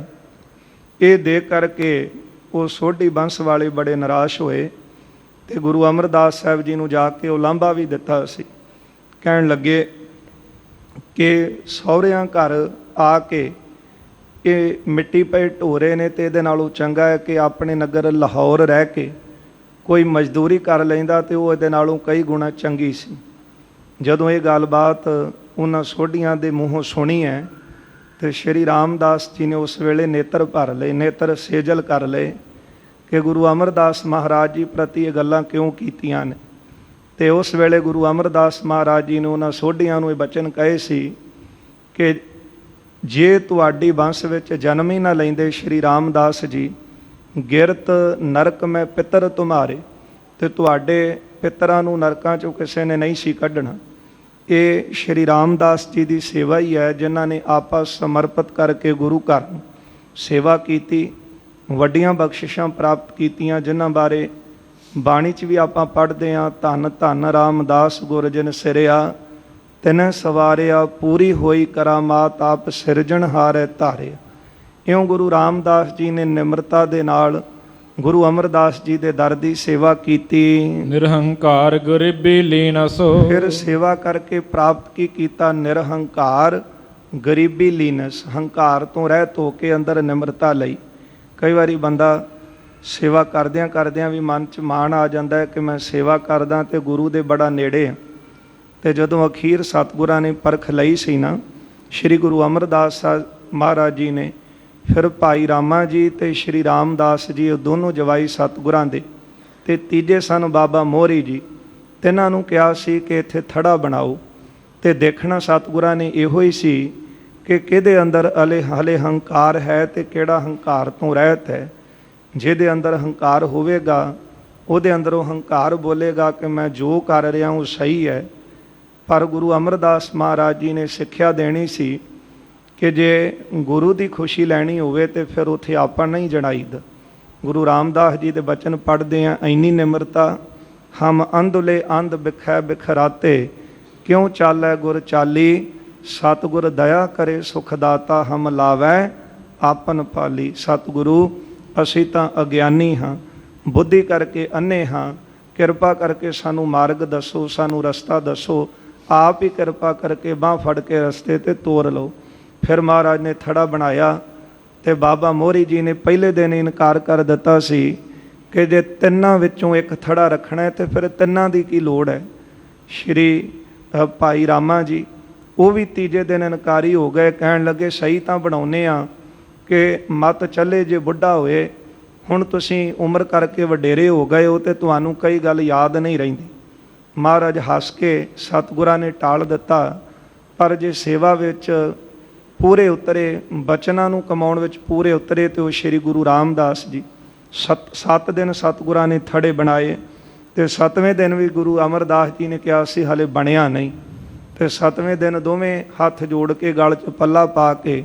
ਇਹ ਦੇਖ ਕਰਕੇ ਉਹ ਸੋਢੀ ਬੰਸ ਵਾਲੇ ਬੜੇ ਨਿਰਾਸ਼ ਹੋਏ ਤੇ ਗੁਰੂ ਅਮਰਦਾਸ ਸਾਹਿਬ ਜੀ ਨੂੰ ਜਾ ਕੇ ਉਹ ਲਾਂਭਾ ਵੀ ਦਿੱਤਾ ਸੀ। ਕਹਿਣ ਲੱਗੇ ਕਿ ਸਹੁਰਿਆਂ ਘਰ ਆ ਕੇ ਇਹ ਮਿੱਟੀ ਪਏ ਢੋਰੇ ਨੇ ਤੇ ਇਹਦੇ ਨਾਲੋਂ ਚੰਗਾ ਹੈ ਕਿ ਆਪਣੇ ਨਗਰ ਲਾਹੌਰ ਰਹਿ ਕੇ ਕੋਈ ਮਜ਼ਦੂਰੀ ਕਰ ਲੈਂਦਾ ਤੇ ਉਹ ਇਹਦੇ ਨਾਲੋਂ ਕਈ ਗੁਣਾ ਚੰਗੀ ਸੀ। ਜਦੋਂ ਇਹ ਗੱਲਬਾਤ ਉਹਨਾਂ ਸੋਢੀਆਂ ਦੇ ਮੂੰਹੋਂ ਸੁਣੀ ਹੈ ਤੇ ਸ਼੍ਰੀ ਰਾਮਦਾਸ ਜੀ ਨੇ ਉਸ ਵੇਲੇ ਨੇਤਰ ਭਰ ਲਏ, ਨੇਤਰ ਸੇਜਲ ਕਰ ਲਏ ਕਿ ਗੁਰੂ ਅਮਰਦਾਸ ਮਹਾਰਾਜ ਜੀ ਪ੍ਰਤੀ ਇਹ ਗੱਲਾਂ ਕਿਉਂ ਕੀਤੀਆਂ ਨੇ। ਤੇ ਉਸ ਵੇਲੇ ਗੁਰੂ ਅਮਰਦਾਸ ਮਹਾਰਾਜ ਜੀ ਨੇ ਉਹਨਾਂ ਸੋਢੀਆਂ ਨੂੰ ਇਹ ਬਚਨ ਕਹੇ ਸੀ ਕਿ ਜੇ ਤੁਹਾਡੀ ਵੰਸ਼ ਵਿੱਚ ਜਨਮ ਹੀ ਨਾ ਲੈਂਦੇ ਸ਼੍ਰੀ ਰਾਮਦਾਸ ਜੀ, ਗਿਰਤ ਨਰਕ ਮੈਂ ਪਿੱਤਰ ਤੁਮਾਰੇ, ਤੇ ਤੁਹਾਡੇ ਪਿੱਤਰਾਂ ਨੂੰ ਨਰਕਾਂ ਚੋਂ ਕਿਸੇ ਨੇ ਨਹੀਂ ਸੀ ਕੱਢਣਾ। ਇਹ ਸ਼੍ਰੀ ਰਾਮਦਾਸ ਜੀ ਦੀ ਸੇਵਾ ਹੀ ਹੈ, ਜਿਨ੍ਹਾਂ ਨੇ ਆਪਾ ਸਮਰਪਿਤ ਕਰਕੇ ਗੁਰੂ ਘਰ ਨੂੰ ਸੇਵਾ ਕੀਤੀ, ਵੱਡੀਆਂ ਬਖਸ਼ਿਸ਼ਾਂ ਪ੍ਰਾਪਤ ਕੀਤੀਆਂ, ਜਿਨ੍ਹਾਂ ਬਾਰੇ ਬਾਣੀ 'ਚ ਵੀ ਆਪਾਂ ਪੜ੍ਹਦੇ ਹਾਂ। ਧੰਨ ਧੰਨ ਰਾਮਦਾਸ ਗੁਰ ਜਿਨ ਸਿਰਿਆ, ਤਿਨੈ ਸਵਾਰਿਆ, ਪੂਰੀ ਹੋਈ ਕਰਾਮਾਤ, ਆਪ ਸਿਰਜਣਹਾਰੈ ਧਾਰਿਆ। ਇਉਂ ਗੁਰੂ ਰਾਮਦਾਸ ਜੀ ਨੇ ਨਿਮਰਤਾ ਦੇ ਨਾਲ ਗੁਰੂ ਅਮਰਦਾਸ ਜੀ ਦੇ ਦਰ ਦੀ ਸੇਵਾ ਕੀਤੀ। ਨਿਰਹੰਕਾਰ ਗਰੀਬੀ ਲੀਨਸ। ਫਿਰ ਸੇਵਾ ਕਰਕੇ ਪ੍ਰਾਪਤ ਕੀ ਕੀਤਾ? ਨਿਰਹੰਕਾਰ ਗਰੀਬੀ ਲੀਨਸ। ਹੰਕਾਰ ਤੋਂ ਰਹਿਤ ਹੋ ਕੇ ਅੰਦਰ ਨਿਮਰਤਾ ਲਈ। ਕਈ ਵਾਰੀ ਬੰਦਾ ਸੇਵਾ ਕਰਦਿਆਂ ਕਰਦਿਆਂ ਵੀ ਮਨ 'ਚ ਮਾਣ ਆ ਜਾਂਦਾ ਹੈ ਕਿ ਮੈਂ ਸੇਵਾ ਕਰਦਾ ਤੇ ਗੁਰੂ ਦੇ ਬੜਾ ਨੇੜੇ ਹਾਂ। ਤੇ ਜਦੋਂ ਅਖੀਰ ਸਤਿਗੁਰਾਂ ਨੇ ਪਰਖ ਲਈ ਸੀ ਨਾ, ਸ਼੍ਰੀ ਗੁਰੂ ਅਮਰਦਾਸ ਮਹਾਰਾਜ ਜੀ ਨੇ ਫਿਰ ਭਾਈ ਰਾਮਾ ਜੀ ਤੇ ਸ਼੍ਰੀ ਰਾਮਦਾਸ ਜੀ, ਉਹ ਦੋਨੋਂ ਜਵਾਈ ਸਤਿਗੁਰਾਂ ਦੇ, ਤੇ ਤੀਜੇ ਸਨ ਬਾਬਾ ਮੋਹਰੀ ਜੀ, ਤਿੰਨਾਂ ਨੂੰ ਕਿਹਾ ਸੀ ਕਿ ਇੱਥੇ ਥੜਾ ਬਣਾਓ ਤੇ ਦੇਖਣਾ ਸਤਿਗੁਰਾਂ ਨੇ ਇਹੋ ਹੀ ਸੀ ਕਿ ਕਿਹਦੇ ਅੰਦਰ ਹਲੇ ਹੰਕਾਰ ਹੈ ਤੇ ਕਿਹੜਾ ਹੰਕਾਰ ਤੋਂ ਰਹਿਤ ਹੈ। ਜਿਹਦੇ ਅੰਦਰ ਹੰਕਾਰ ਹੋਵੇਗਾ ਉਹਦੇ ਅੰਦਰੋਂ ਹੰਕਾਰ ਬੋਲੇਗਾ ਕਿ ਮੈਂ ਜੋ ਕਰ ਰਿਹਾ ਉਹ ਸਹੀ ਹੈ। ਪਰ ਗੁਰੂ ਅਮਰਦਾਸ ਮਹਾਰਾਜ ਜੀ ਨੇ ਸਿੱਖਿਆ ਦੇਣੀ ਸੀ ਕਿ ਜੇ ਗੁਰੂ ਦੀ ਖੁਸ਼ੀ ਲੈਣੀ ਹੋਵੇ ਤੇ ਫਿਰ ਉੱਥੇ ਆਪਾਂ ਨਹੀਂ ਜਣਾਈਦਾ। ਗੁਰੂ ਰਾਮਦਾਸ ਜੀ ਦੇ ਬਚਨ ਪੜ੍ਹਦੇ ਆ, ਇੰਨੀ ਨਿਮਰਤਾ, ਹਮ ਅੰਧੁਲੇ ਅੰਧ ਬਿਖੈ ਬਿਖਰਾਤੇ, ਕਿਉਂ ਚਾਲੈ ਗੁਰ ਚਾਲੀ, ਸਤਿਗੁਰ ਦਇਆ ਕਰੇ ਸੁਖ ਦਾਤਾ, ਹਮ ਲਾਵੈ ਆਪਨ ਪਾਲੀ। ਸਤਿਗੁਰੂ ਅਸੀਂ ਤਾਂ ਅਗਿਆਨੀ ਹਾਂ, ਬੁੱਧੀ ਕਰਕੇ ਅੰਨੇ ਹਾਂ, ਕਿਰਪਾ ਕਰਕੇ ਸਾਨੂੰ ਮਾਰਗ ਦੱਸੋ, ਸਾਨੂੰ ਰਸਤਾ ਦੱਸੋ, ਆਪ ਹੀ ਕਿਰਪਾ ਕਰਕੇ ਬਾਂਹ ਫੜ ਕੇ ਰਸਤੇ ਤੇ ਤੋਰ ਲਓ। ਫਿਰ ਮਹਾਰਾਜ ਨੇ ਥੜਾ ਬਣਾਇਆ ਤੇ ਬਾਬਾ ਮੋਹਰੀ ਜੀ ਨੇ ਪਹਿਲੇ ਦਿਨ ਇਨਕਾਰ ਕਰ ਦਿੱਤਾ ਸੀ ਕਿ ਜੇ ਤਿੰਨਾਂ ਵਿੱਚੋਂ ਇੱਕ ਥੜਾ ਰੱਖਣਾ ਹੈ ਤੇ ਫਿਰ ਤਿੰਨਾਂ ਦੀ ਕੀ ਲੋੜ ਹੈ। ਸ਼੍ਰੀ ਭਾਈ ਰਾਮਾ ਜੀ ਉਹ ਵੀ ਤੀਜੇ ਦਿਨ ਇਨਕਾਰੀ ਹੋ ਗਏ, ਕਹਿਣ ਲੱਗੇ ਸਹੀ ਤਾਂ ਬਣਾਉਂਦੇ ਆ ਕਿ ਮਤ ਚੱਲੇ ਜੇ ਬੁੱਢਾ ਹੋਏ, ਹੁਣ ਤੁਸੀਂ ਉਮਰ ਕਰਕੇ ਵਡੇਰੇ ਹੋ ਗਏ ਹੋ ਤੇ ਤੁਹਾਨੂੰ ਕਈ ਗੱਲ ਯਾਦ ਨਹੀਂ ਰਹਿੰਦੀ। ਮਹਾਰਾਜ ਹੱਸ ਕੇ ਸਤਿਗੁਰਾਂ ਨੇ ਟਾਲ ਦਿੱਤਾ, ਪਰ ਜੇ ਸੇਵਾ ਵਿੱਚ ਪੂਰੇ ਉਤਰੇ, ਬਚਨਾਂ ਨੂੰ ਕਮਾਉਣ ਵਿੱਚ ਪੂਰੇ ਉਤਰੇ ਤੇ ਉਹ ਸ਼੍ਰੀ ਗੁਰੂ ਰਾਮਦਾਸ ਜੀ ਸੱਤ ਦਿਨ ਸਤਿਗੁਰਾਂ ਨੇ ਥੜੇ ਬਣਾਏ ਤੇ 7ਵੇਂ ਦਿਨ ਵੀ ਗੁਰੂ ਅਮਰਦਾਸ ਜੀ ਨੇ ਕਿਹਾ ਸੀ ਹਲੇ ਬਣਿਆ ਨਹੀਂ, ਤੇ 7ਵੇਂ ਦਿਨ ਦੋਵੇਂ ਹੱਥ ਜੋੜ ਕੇ ਗਲ 'ਚ ਪੱਲਾ ਪਾ ਕੇ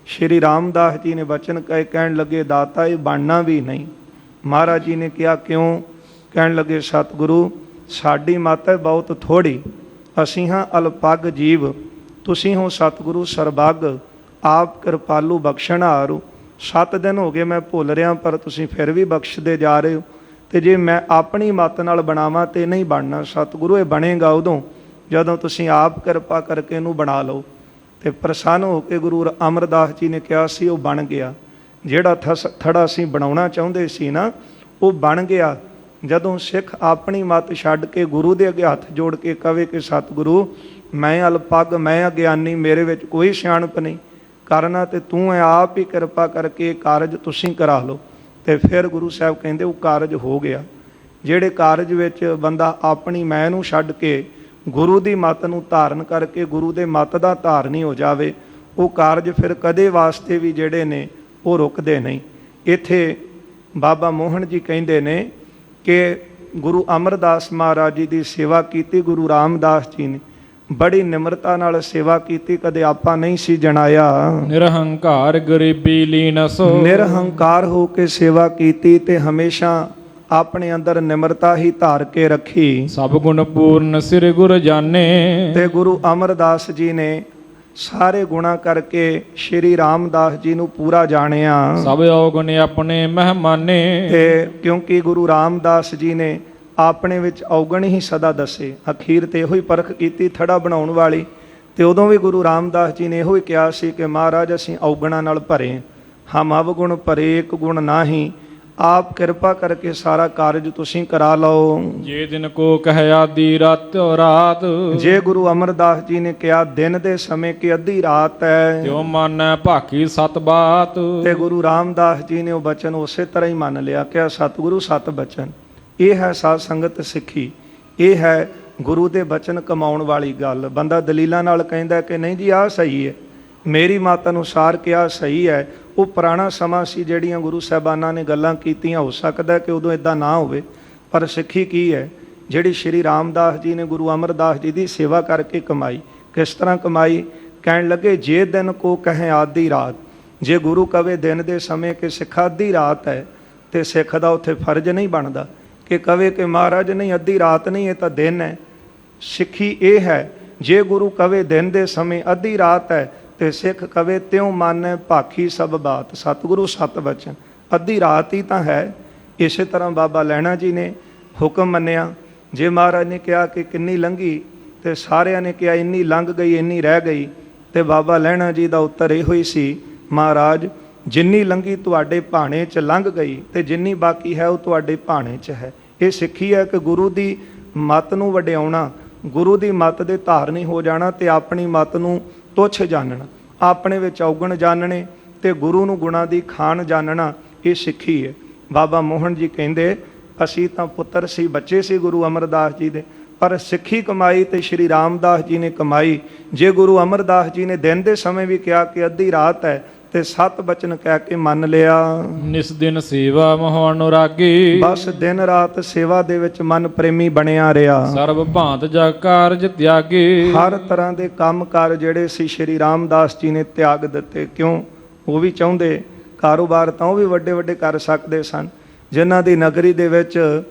ਸ਼੍ਰੀ ਰਾਮਦਾਸ ਜੀ ਨੇ ਬਚਨ ਕਹੇ, ਕਹਿਣ ਲੱਗੇ ਦਾਤਾ ਇਹ ਬਣਨਾ ਵੀ ਨਹੀਂ। ਮਹਾਰਾਜ ਜੀ ਨੇ ਕਿਹਾ ਕਿਉਂ? ਕਹਿਣ ਲੱਗੇ ਸਤਿਗੁਰੂ ਸਾਡੀ ਮੱਤ ਹੈ ਬਹੁਤ ਥੋੜ੍ਹੀ, ਅਸੀਂ ਹਾਂ ਅਲਪੱਗ ਜੀਵ, ਤੁਸੀਂ ਹੋ ਸਤਿਗੁਰੂ ਸਰਬੱਗ, ਆਪ ਕਿਰਪਾਲੂ ਬਖਸ਼ਣਹਾਰੂ। 7 ਦਿਨ ਹੋ ਗਏ ਮੈਂ ਭੁੱਲ ਰਿਹਾ, ਪਰ ਤੁਸੀਂ ਫਿਰ ਵੀ ਬਖਸ਼ਦੇ ਜਾ ਰਹੇ ਹੋ, ਤੇ ਜੇ ਮੈਂ ਆਪਣੀ ਮੱਤ ਨਾਲ ਬਣਾਵਾਂ ਤੇ ਨਹੀਂ ਬਣਨਾ। ਸਤਿਗੁਰੂ ਇਹ ਬਣੇਗਾ ਉਦੋਂ ਜਦੋਂ ਤੁਸੀਂ ਆਪ ਕਿਰਪਾ ਕਰਕੇ ਇਹਨੂੰ ਬਣਾ ਲਓ। ਤੇ ਪ੍ਰਸੰਨ ਹੋ ਕੇ ਗੁਰੂ ਅਮਰਦਾਸ ਜੀ ਨੇ ਕਿਹਾ ਸੀ ਉਹ ਬਣ ਗਿਆ। ਜਿਹੜਾ ਥੜਾ ਅਸੀਂ ਬਣਾਉਣਾ ਚਾਹੁੰਦੇ ਸੀ ਨਾ ਉਹ ਬਣ ਗਿਆ। ਜਦੋਂ ਸਿੱਖ ਆਪਣੀ ਮੱਤ ਛੱਡ ਕੇ ਗੁਰੂ ਦੇ ਅੱਗੇ ਹੱਥ ਜੋੜ ਕੇ ਕਵੇ ਕਿ ਸਤਿਗੁਰੂ ਮੈਂ ਅਲਪੱਗ, ਮੈਂ ਅਗਿਆਨੀ, ਮੇਰੇ ਵਿੱਚ ਕੋਈ ਸਿਆਣਪ ਨਹੀਂ, ਕਰਨਾ ਤੇ ਤੂੰ ਹੈ, ਆਪ ਹੀ ਕਿਰਪਾ ਕਰਕੇ ਕਾਰਜ ਤੁਸੀਂ ਕਰਾ ਲਓ। ਤੇ ਫਿਰ ਗੁਰੂ ਸਾਹਿਬ ਕਹਿੰਦੇ ਉਹ ਕਾਰਜ ਹੋ ਗਿਆ। ਜਿਹੜੇ ਕਾਰਜ ਵਿੱਚ ਬੰਦਾ ਆਪਣੀ ਮੈਂ ਨੂੰ ਛੱਡ ਕੇ ਗੁਰੂ ਦੀ ਮੱਤ ਨੂੰ ਧਾਰਨ ਕਰਕੇ ਗੁਰੂ ਦੇ ਮੱਤ ਦਾ ਧਾਰਨੀ ਹੋ ਜਾਵੇ, ਉਹ ਕਾਰਜ ਫਿਰ ਕਦੇ ਵਾਸਤੇ ਵੀ ਜਿਹੜੇ ਨੇ ਉਹ ਰੁਕਦੇ ਨਹੀਂ। ਇੱਥੇ ਬਾਬਾ ਮੋਹਨ ਜੀ ਕਹਿੰਦੇ ਨੇ ਕਿ ਗੁਰੂ ਅਮਰਦਾਸ ਮਹਾਰਾਜ ਜੀ ਦੀ ਸੇਵਾ ਕੀਤੀ ਗੁਰੂ ਰਾਮਦਾਸ ਜੀ ਨੇ, ਬੜੀ ਨਿਮਰਤਾ ਨਾਲ ਸੇਵਾ ਕੀਤੀ, ਕਦੇ ਆਪਾਂ ਨਹੀਂ ਸੀ ਜਣਾਇਆ। ਨਿਰਹੰਕਾਰ ਗਰੀਬੀ ਲੀਨਸੋ, ਨਿਰਹੰਕਾਰ ਹੋ ਕੇ ਸੇਵਾ ਕੀਤੀ ਤੇ ਹਮੇਸ਼ਾ ਆਪਣੇ ਅੰਦਰ ਨਿਮਰਤਾ ਹੀ ਧਾਰ ਕੇ ਰੱਖੀ। ਸਭ ਗੁਣ ਪੂਰਨ ਸਿਰ ਗੁਰ ਜਾਣੇ, ਤੇ ਗੁਰੂ ਅਮਰਦਾਸ ਜੀ ਨੇ ਸਾਰੇ ਗੁਣਾ ਕਰਕੇ ਸ਼੍ਰੀ ਰਾਮਦਾਸ ਜੀ ਨੂੰ ਪੂਰਾ ਜਾਣਿਆ। ਸਭ ਔਗੁਣ ਆਪਣੇ ਮਹਿਮਾਨੇ, ਤੇ ਕਿਉਂਕਿ ਗੁਰੂ ਰਾਮਦਾਸ ਜੀ ਨੇ ਆਪਣੇ ਵਿੱਚ ਔਗਣ ਹੀ ਸਦਾ ਦੱਸੇ। ਅਖੀਰ ਤੇ ਇਹੋ ਹੀ ਪਰਖ ਕੀਤੀ ਥੜਾ ਬਣਾਉਣ ਵਾਲੀ, ਤੇ ਉਦੋਂ ਵੀ ਗੁਰੂ ਰਾਮਦਾਸ ਜੀ ਨੇ ਇਹੋ ਹੀ ਕਿਹਾ ਸੀ ਕਿ ਮਹਾਰਾਜ ਅਸੀਂ ਔਗਣਾਂ ਨਾਲ ਭਰੇ, ਹਮ ਅਵਗੁਣ ਭਰੇ ਇੱਕ ਗੁਣ ਨਾਹੀਂ, ਆਪ ਕਿਰਪਾ ਕਰਕੇ ਸਾਰਾ ਕਾਰਜ ਤੁਸੀਂ ਕਰਾ ਲਓ। ਜੇ ਦਿਨ ਕੋ ਕਹਿ ਆਦੀ ਰਾਤੋ ਰਾਤ, ਜੇ ਗੁਰੂ ਅਮਰਦਾਸ ਜੀ ਨੇ ਕਿਹਾ ਦਿਨ ਦੇ ਸਮੇਂ ਕਿ ਅੱਧੀ ਰਾਤ ਹੈ, ਤਿਉ ਮੰਨੈ ਭਾਕੀ ਸਤ ਬਾਤ, ਤੇ ਗੁਰੂ ਰਾਮਦਾਸ ਜੀ ਨੇ ਉਹ ਬਚਨ ਉਸੇ ਤਰ੍ਹਾਂ ਹੀ ਮੰਨ ਲਿਆ। ਕਿਹਾ ਸਤਿਗੁਰੂ ਸਤ ਬਚਨ। ਇਹ ਹੈ ਸਾਧ ਸੰਗਤ ਸਿੱਖੀ, ਇਹ ਹੈ ਗੁਰੂ ਦੇ ਬਚਨ ਕਮਾਉਣ ਵਾਲੀ ਗੱਲ। ਬੰਦਾ ਦਲੀਲਾਂ ਨਾਲ ਕਹਿੰਦਾ ਕਿ ਨਹੀਂ ਜੀ ਆਹ ਸਹੀ ਹੈ, ਮੇਰੀ ਮੱਤ ਅਨੁਸਾਰ ਕਿਹਾ ਸਹੀ ਹੈ, ਉਹ ਪੁਰਾਣਾ ਸਮਾਂ ਸੀ ਜਿਹੜੀਆਂ ਗੁਰੂ ਸਾਹਿਬਾਨਾਂ ਨੇ ਗੱਲਾਂ ਕੀਤੀਆਂ, ਹੋ ਸਕਦਾ ਕਿ ਉਦੋਂ ਇੱਦਾਂ ਨਾ ਹੋਵੇ। ਪਰ ਸਿੱਖੀ ਕੀ ਹੈ ਜਿਹੜੀ ਸ਼੍ਰੀ ਰਾਮਦਾਸ ਜੀ ਨੇ ਗੁਰੂ ਅਮਰਦਾਸ ਜੀ ਦੀ ਸੇਵਾ ਕਰਕੇ ਕਮਾਈ। ਕਿਸ ਤਰ੍ਹਾਂ ਕਮਾਈ? ਕਹਿਣ ਲੱਗੇ ਜੇ ਦਿਨ ਕੋ ਕਹੇ ਆਦੀ ਰਾਤ, ਜੇ ਗੁਰੂ ਕਵੇ ਦਿਨ ਦੇ ਸਮੇਂ ਕਿ ਸਿੱਖ ਅੱਧੀ ਰਾਤ ਹੈ, ਤੇ ਸਿੱਖ ਦਾ ਉੱਥੇ ਫਰਜ਼ ਨਹੀਂ ਬਣਦਾ ਕਿ ਕਵੇ ਕਿ ਮਹਾਰਾਜ ਨਹੀਂ ਅੱਧੀ ਰਾਤ ਨਹੀਂ, ਇਹ ਤਾਂ ਦਿਨ ਹੈ। ਸਿੱਖੀ ਇਹ ਹੈ ਜੇ ਗੁਰੂ ਕਵੇ ਦਿਨ ਦੇ ਸਮੇਂ ਅੱਧੀ ਰਾਤ ਹੈ ਤੇ ਸਿੱਖ ਕਵੇ ਤਿਉ ਮਾਨੈ ਭਾਖੀ ਸਭ ਬਾਤ। ਸਤਿਗੁਰੂ ਸਤ ਬਚਨ, ਅੱਧੀ ਰਾਤ ਹੀ ਤਾਂ ਹੈ। ਇਸੇ ਤਰ੍ਹਾਂ ਬਾਬਾ ਲਹਿਣਾ ਜੀ ਨੇ ਹੁਕਮ ਮੰਨਿਆ। ਜੇ ਮਹਾਰਾਜ ਨੇ ਕਿਹਾ ਕਿ ਕਿੰਨੀ ਲੰਘੀ ਤੇ ਸਾਰਿਆਂ ਨੇ ਕਿਹਾ ਇੰਨੀ ਲੰਘ ਗਈ, ਇੰਨੀ ਰਹਿ ਗਈ, ਤੇ ਬਾਬਾ ਲਹਿਣਾ ਜੀ ਦਾ ਉੱਤਰ ਇਹੋ ਹੀ ਸੀ, ਮਹਾਰਾਜ ਜਿੰਨੀ ਲੰਘੀ ਤੁਹਾਡੇ ਭਾਣੇ 'ਚ ਲੰਘ ਗਈ ਤੇ ਜਿੰਨੀ ਬਾਕੀ ਹੈ ਉਹ ਤੁਹਾਡੇ ਭਾਣੇ 'ਚ ਹੈ। ਇਹ ਸਿੱਖੀ ਹੈ ਕਿ ਗੁਰੂ ਦੀ ਮੱਤ ਨੂੰ ਵਡਿਆਉਣਾ, ਗੁਰੂ ਦੀ ਮੱਤ ਦੇ ਧਾਰਨੀ ਹੋ ਜਾਣਾ ਤੇ ਆਪਣੀ ਮੱਤ ਨੂੰ ਤੁੱਛ ਜਾਣਨਾ, ਆਪਣੇ ਵਿੱਚ ਔਗਣ ਜਾਣਨੇ ਤੇ ਗੁਰੂ ਨੂੰ ਗੁਣਾਂ ਦੀ ਖਾਣ ਜਾਣਨਾ, ਇਹ ਸਿੱਖੀ ਹੈ। ਬਾਬਾ ਮੋਹਨ ਜੀ ਕਹਿੰਦੇ ਅਸੀਂ ਤਾਂ ਪੁੱਤਰ ਸੀ, ਬੱਚੇ ਸੀ ਗੁਰੂ ਅਮਰਦਾਸ ਜੀ ਦੇ, ਪਰ ਸਿੱਖੀ ਕਮਾਈ ਤੇ ਸ਼੍ਰੀ ਰਾਮਦਾਸ ਜੀ ਨੇ ਕਮਾਈ। ਜੇ ਗੁਰੂ ਅਮਰਦਾਸ ਜੀ ਨੇ ਦਿਨ ਦੇ ਸਮੇਂ ਵੀ ਕਿਹਾ ਕਿ ਅੱਧੀ ਰਾਤ ਹੈ ਤੇ 7 ਬਚਨ ਕਹਿ ਕੇ ਮੰਨ ਲਿਆ। ਨਿਸ ਦਿਨ ਸੇਵਾ ਮੋਹ ਅਨੁਰਾਗੀ, ਬਸ ਦਿਨ ਰਾਤ ਸੇਵਾ ਦੇ ਵਿੱਚ ਮਨ ਪ੍ਰੇਮੀ ਬਣਿਆ ਰਿਹਾ। ਸਰਬ ਭਾਂਤ ਜਗ ਕਾਰਜ ਤਿਆਗੀ, ਹਰ ਤਰ੍ਹਾਂ ਦੇ ਕੰਮ ਕਾਰ ਜਿਹੜੇ ਸੀ ਸ਼੍ਰੀ ਰਾਮਦਾਸ ਜੀ ਨੇ ਤਿਆਗ ਦਿੱਤੇ। ਕਿਉਂ? ਉਹ ਵੀ ਚਾਹੁੰਦੇ ਕਾਰੋਬਾਰ ਤਾਂ ਉਹ ਵੀ ਵੱਡੇ ਵੱਡੇ ਕਰ ਸਕਦੇ ਸਨ। ਜਿਨ੍ਹਾਂ ਦੀ ਨਗਰੀ ਦੇ ਵਿੱਚ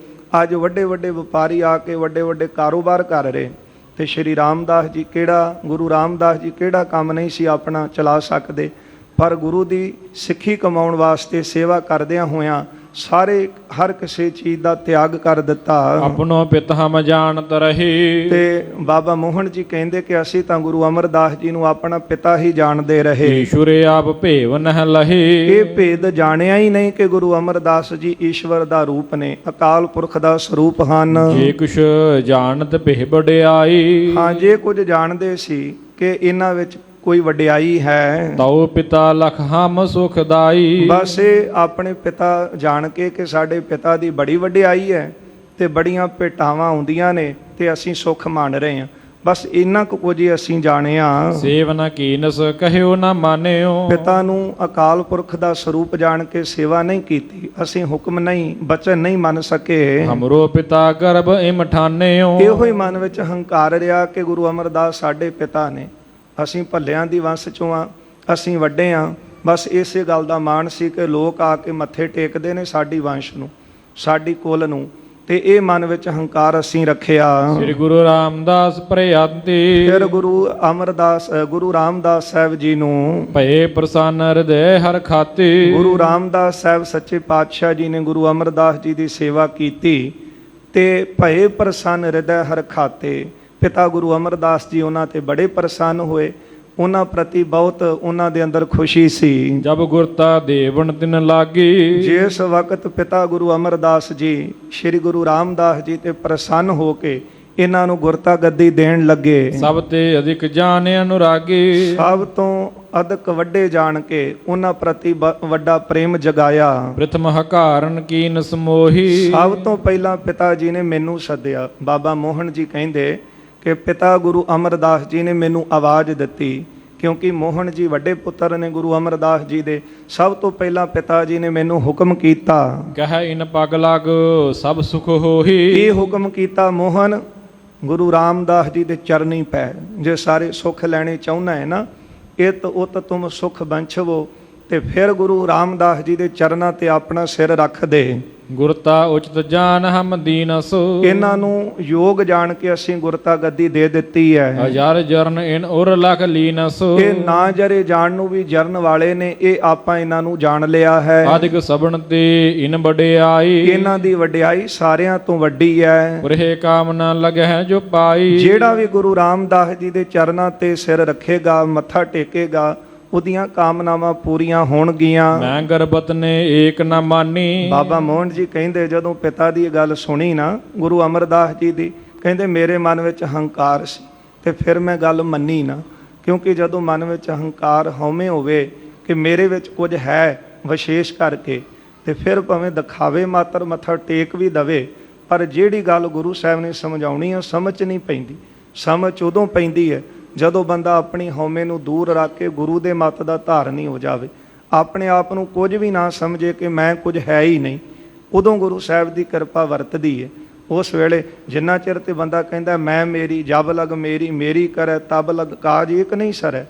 ਅੱਜ ਵੱਡੇ ਵੱਡੇ ਵਪਾਰੀ ਆ ਕੇ ਵੱਡੇ ਵੱਡੇ ਕਾਰੋਬਾਰ ਕਰ ਰਹੇ, ਤੇ ਸ਼੍ਰੀ ਰਾਮਦਾਸ ਜੀ ਕਿਹੜਾ, ਗੁਰੂ ਰਾਮਦਾਸ ਜੀ ਕਿਹੜਾ ਕੰਮ ਨਹੀਂ ਸੀ ਆਪਣਾ ਚਲਾ ਸਕਦੇ। ਪਰ ਗੁਰੂ ਦੀ ਸਿੱਖੀ ਕਮਾਉਣ ਵਾਸਤੇ ਸੇਵਾ ਕਰਦਿਆਂ ਹੋਇਆਂ ਸਾਰੇ ਹਰ ਕਿਸੇ ਚੀਜ਼ ਦਾ ਤਿਆਗ ਕਰ ਦਿੱਤਾ। ਆਪਣੋ ਪਿਤ ਹਮ ਜਾਣਤ ਰਹੀ, ਤੇ ਬਾਬਾ ਮੋਹਨ ਜੀ ਕਹਿੰਦੇ ਕਿ ਅਸੀਂ ਤਾਂ ਗੁਰੂ ਅਮਰਦਾਸ ਜੀ ਨੂੰ ਆਪਣਾ ਪਿਤਾ ਹੀ ਜਾਣਦੇ ਰਹੇ। ਈਸ਼ੁਰ ਆਪ ਭੇਵ ਨਹਿ ਲਹੀ, ਇਹ ਭੇਦ ਜਾਣਿਆ ਹੀ ਨਹੀਂ ਕਿ ਗੁਰੂ ਅਮਰਦਾਸ ਜੀ ਈਸ਼ਵਰ ਦਾ ਰੂਪ ਨੇ, ਅਕਾਲ ਪੁਰਖ ਦਾ ਸਰੂਪ ਹਨ। ਜੇ ਕੁਛ ਜਾਣਤ ਭੇ ਵਡਿਆਈ, ਹਾਂ, ਜੇ ਕੁਝ ਜਾਣਦੇ ਸੀ ਕਿ ਇਹਨਾਂ ਵਿੱਚ ਕੋਈ ਵਡਿਆਈ ਹੈ, ਤਉ ਪਿਤਾ ਲਖ ਹਮ ਸੁਖਦਾਈ। ਬਸ ਇਹ ਆਪਣੇ ਪਿਤਾ ਜਾਣ ਕੇ ਕਿ ਸਾਡੇ ਪਿਤਾ ਦੀ ਬੜੀ ਵਡਿਆਈ ਹੈ ਤੇ ਬੜੀਆਂ ਭੇਟਾਵਾਂ ਆਉਂਦੀਆਂ ਨੇ ਤੇ ਅਸੀਂ ਸੁੱਖ ਮਾਣ ਰਹੇ ਹਾਂ। ਬਸ ਇੰਨਾ ਕੁ ਕੁਝ ਹੀ ਅਸੀਂ ਜਾਣਿਆ। ਸੇਵ ਨ ਕੀਨਸ ਕਹਿਓ ਨਾ ਮਾਨਿਓ, ਪਿਤਾ ਨੂੰ ਅਕਾਲ ਪੁਰਖ ਦਾ ਸਰੂਪ ਜਾਣ ਕੇ ਸੇਵਾ ਨਹੀਂ ਕੀਤੀ, ਅਸੀਂ ਹੁਕਮ ਨਹੀਂ ਬਚਨ ਨਹੀਂ ਮੰਨ ਸਕੇ। ਹਮਰੋ ਪਿਤਾ ਗਰਭ ਇਮ ਠਾਨਿਓ, ਇਹੋ ਹੀ ਮਨ ਵਿੱਚ ਹੰਕਾਰ ਰਿਹਾ ਕਿ ਗੁਰੂ ਅਮਰਦਾਸ ਸਾਡੇ ਪਿਤਾ ਨੇ, ਅਸੀਂ ਭੱਲਿਆਂ ਦੀ ਵੰਸ਼ ਚੋਂ ਆ, ਅਸੀਂ ਵੱਡੇ ਆ। ਬਸ ਇਸੇ ਗੱਲ ਦਾ ਮਾਣ ਸੀ ਕਿ ਲੋਕ ਆ ਕੇ ਮੱਥੇ ਟੇਕਦੇ ਨੇ ਸਾਡੀ ਵੰਸ਼ ਨੂੰ, ਸਾਡੀ ਕੁਲ ਨੂੰ, ਤੇ ਇਹ ਮਨ ਵਿੱਚ ਹੰਕਾਰ ਅਸੀਂ ਰੱਖਿਆ। ਸ੍ਰੀ ਗੁਰੂ ਰਾਮਦਾਸ ਪ੍ਰਯਾੰਤੀ, ਫਿਰ ਗੁਰੂ ਰਾਮਦਾਸ ਸਾਹਿਬ ਜੀ ਨੂੰ ਭਏ ਪ੍ਰਸੰਨ ਹਿਰਦੈ ਹਰ ਖਾਤੀ। ਗੁਰੂ ਰਾਮਦਾਸ ਸਾਹਿਬ ਸੱਚੇ ਪਾਤਸ਼ਾਹ ਜੀ ਨੇ ਗੁਰੂ ਅਮਰਦਾਸ ਜੀ ਦੀ ਸੇਵਾ ਕੀਤੀ ਤੇ ਭਏ ਪ੍ਰਸੰਨ ਹਿਰਦੈ ਹਰ ਖਾਤੇ। ਪਿਤਾ ਗੁਰੂ ਅਮਰਦਾਸ ਜੀ ਉਹਨਾਂ ਤੇ ਬੜੇ ਪ੍ਰਸੰਨ ਹੋਏ, ਉਹਨਾਂ ਪ੍ਰਤੀ ਬਹੁਤ ਉਹਨਾਂ ਦੇ ਅੰਦਰ ਖੁਸ਼ੀ ਸੀ। ਜਬ ਗੁਰਤਾ ਦੇਵਨ ਤਿਨ ਲਾਗੀ, ਜਿਸ ਵਕਤ ਪਿਤਾ ਗੁਰੂ ਅਮਰਦਾਸ ਜੀ ਸ੍ਰੀ ਗੁਰੂ ਰਾਮਦਾਸ ਜੀ ਤੇ ਪ੍ਰਸੰਨ ਹੋ ਕੇ ਇਹਨਾਂ ਨੂੰ ਗੁਰਤਾ ਗੱਦੀ ਦੇਣ ਲੱਗੇ, ਸਭ ਤੇ ਅਧਿਕ ਜਾਣ ਅਨੁਰਾਗੀ। ਸਭ ਤੋਂ ਅਧਿਕ ਵੱਡੇ ਜਾਣ ਕੇ ਉਹਨਾਂ ਪ੍ਰਤੀ ਵੱਡਾ ਪ੍ਰੇਮ ਜਗਾਇਆ। ਪ੍ਰਥਮ ਹਕਾਰਨ ਕੀਨ ਸਮੋਹੀ, ਸਭ ਤੋਂ ਪਹਿਲਾਂ ਪਿਤਾ ਜੀ ਨੇ ਮੈਨੂੰ ਸੱਦਿਆ। ਬਾਬਾ ਮੋਹਨ ਜੀ ਕਹਿੰਦੇ ਕਿ ਪਿਤਾ ਗੁਰੂ ਅਮਰਦਾਸ ਜੀ ਨੇ ਮੈਨੂੰ ਆਵਾਜ਼ ਦਿੱਤੀ, ਕਿਉਂਕਿ ਮੋਹਨ ਜੀ ਵੱਡੇ ਪੁੱਤਰ ਨੇ ਗੁਰੂ ਅਮਰਦਾਸ ਜੀ ਦੇ। ਸਭ ਤੋਂ ਪਹਿਲਾਂ ਪਿਤਾ ਜੀ ਨੇ ਮੈਨੂੰ ਹੁਕਮ ਕੀਤਾ, ਕਹਿ ਇਨ ਪਗ ਲਗ ਸਭ ਸੁਖ ਹੋਹੀ। ਇਹ ਹੁਕਮ ਕੀਤਾ, ਮੋਹਨ ਗੁਰੂ ਰਾਮਦਾਸ ਜੀ ਦੇ ਚਰਨੀ ਪੈ, ਜੇ ਸਾਰੇ ਸੁੱਖ ਲੈਣੇ ਚਾਹੁੰਦਾ ਹੈ ਨਾ, ਇਤ ਉਤ ਤੁਮ ਸੁਖ ਬੰਛਵੋ, ਤੇ ਫਿਰ ਗੁਰੂ ਰਾਮਦਾਸ ਜੀ ਦੇ ਚਰਨਾਂ ਤੇ ਆਪਣਾ ਸਿਰ ਰੱਖ ਦੇ। ਗੁਰਤਾ ਉਚਿਤ ਜਾਨ ਹਮ ਦੀਨਸ, ਇਹਨਾਂ ਨੂੰ ਯੋਗ ਜਾਣ ਕੇ ਅਸੀਂ ਗੁਰਤਾ ਗੱਦੀ ਦੇ ਦਿੱਤੀ ਹੈ। ਹਜ਼ਾਰ ਜਰਨ ਇਨ ਉਰ ਲਖ ਲੀਨਸ, ਇਹ ਨਾ ਜਰੇ ਜਾਣ ਨੂੰ ਵੀ ਜਰਨ ਵਾਲੇ ਨੇ, ਇਹ ਆਪਾਂ ਇਹਨਾਂ ਨੂੰ ਜਾਣ ਲਿਆ ਹੈ। ਆਦਿਕ ਸਬਣ ਤੇ ਇਨ ਵਡਿਆਈ, ਇਹਨਾਂ ਦੀ ਵਡਿਆਈ ਸਾਰਿਆਂ ਤੋਂ ਵੱਡੀ ਹੈ। ਪੁਰਹਿ ਕਾਮਨਾ ਲਗਹਿ ਜੋ ਪਾਈ। ਜਿਹੜਾ ਵੀ ਗੁਰੂ ਰਾਮਦਾਸ ਜੀ ਦੇ ਚਰਨਾਂ ਤੇ ਸਿਰ ਰੱਖੇਗਾ, ਮੱਥਾ ਟੇਕੇਗਾ, ਉਹਦੀਆਂ ਕਾਮਨਾਵਾਂ ਪੂਰੀਆਂ ਹੋਣਗੀਆਂ। ਮੈਂ ਗਰਬਤ ਨੇ ਏਕ ਨਾ ਮਾਨੀ। ਬਾਬਾ ਮੋਹਨ ਜੀ ਕਹਿੰਦੇ ਜਦੋਂ ਪਿਤਾ ਦੀ ਇਹ ਗੱਲ ਸੁਣੀ ਨਾ ਗੁਰੂ ਅਮਰਦਾਸ ਜੀ ਦੀ, ਕਹਿੰਦੇ ਮੇਰੇ ਮਨ ਵਿੱਚ ਹੰਕਾਰ ਸੀ ਤੇ ਫਿਰ ਮੈਂ ਗੱਲ ਮੰਨੀ ਨਾ, ਕਿਉਂਕਿ ਜਦੋਂ ਮਨ ਵਿੱਚ ਹੰਕਾਰ ਹਉਮੈ ਹੋਵੇ ਕਿ ਮੇਰੇ ਵਿੱਚ ਕੁਝ ਹੈ ਵਿਸ਼ੇਸ਼ ਕਰਕੇ, ਤੇ ਫਿਰ ਭਾਵੇਂ ਦਿਖਾਵੇ ਮਾਤਰ ਮੱਥਾ ਟੇਕ ਵੀ ਦਵੇ, ਪਰ ਜਿਹੜੀ ਗੱਲ ਗੁਰੂ ਸਾਹਿਬ ਨੇ ਸਮਝਾਉਣੀ ਆ ਸਮਝ ਨਹੀਂ ਪੈਂਦੀ। ਸਮਝ ਉਦੋਂ ਪੈਂਦੀ ਹੈ ਜਦੋਂ ਬੰਦਾ ਆਪਣੀ ਹਉਮੈ ਨੂੰ ਦੂਰ ਰੱਖ ਕੇ ਗੁਰੂ ਦੇ ਮੱਤ ਦਾ ਧਾਰਨੀ ਹੋ ਜਾਵੇ, ਆਪਣੇ ਆਪ ਨੂੰ ਕੁਝ ਵੀ ਨਾ ਸਮਝੇ ਕਿ ਮੈਂ ਕੁਝ ਹੈ ਹੀ ਨਹੀਂ, ਉਦੋਂ ਗੁਰੂ ਸਾਹਿਬ ਦੀ ਕਿਰਪਾ ਵਰਤਦੀ ਹੈ। ਉਸ ਵੇਲੇ ਜਿੰਨਾ ਚਿਰ ਤੇ ਬੰਦਾ ਕਹਿੰਦਾ ਮੈਂ ਮੇਰੀ, ਜਬ ਲਗ ਮੇਰੀ, ਮੇਰੀ ਕਰੈ ਤਬ ਲਗ ਕਾਜ ਏਕ ਨਹੀਂ ਸਰੈ,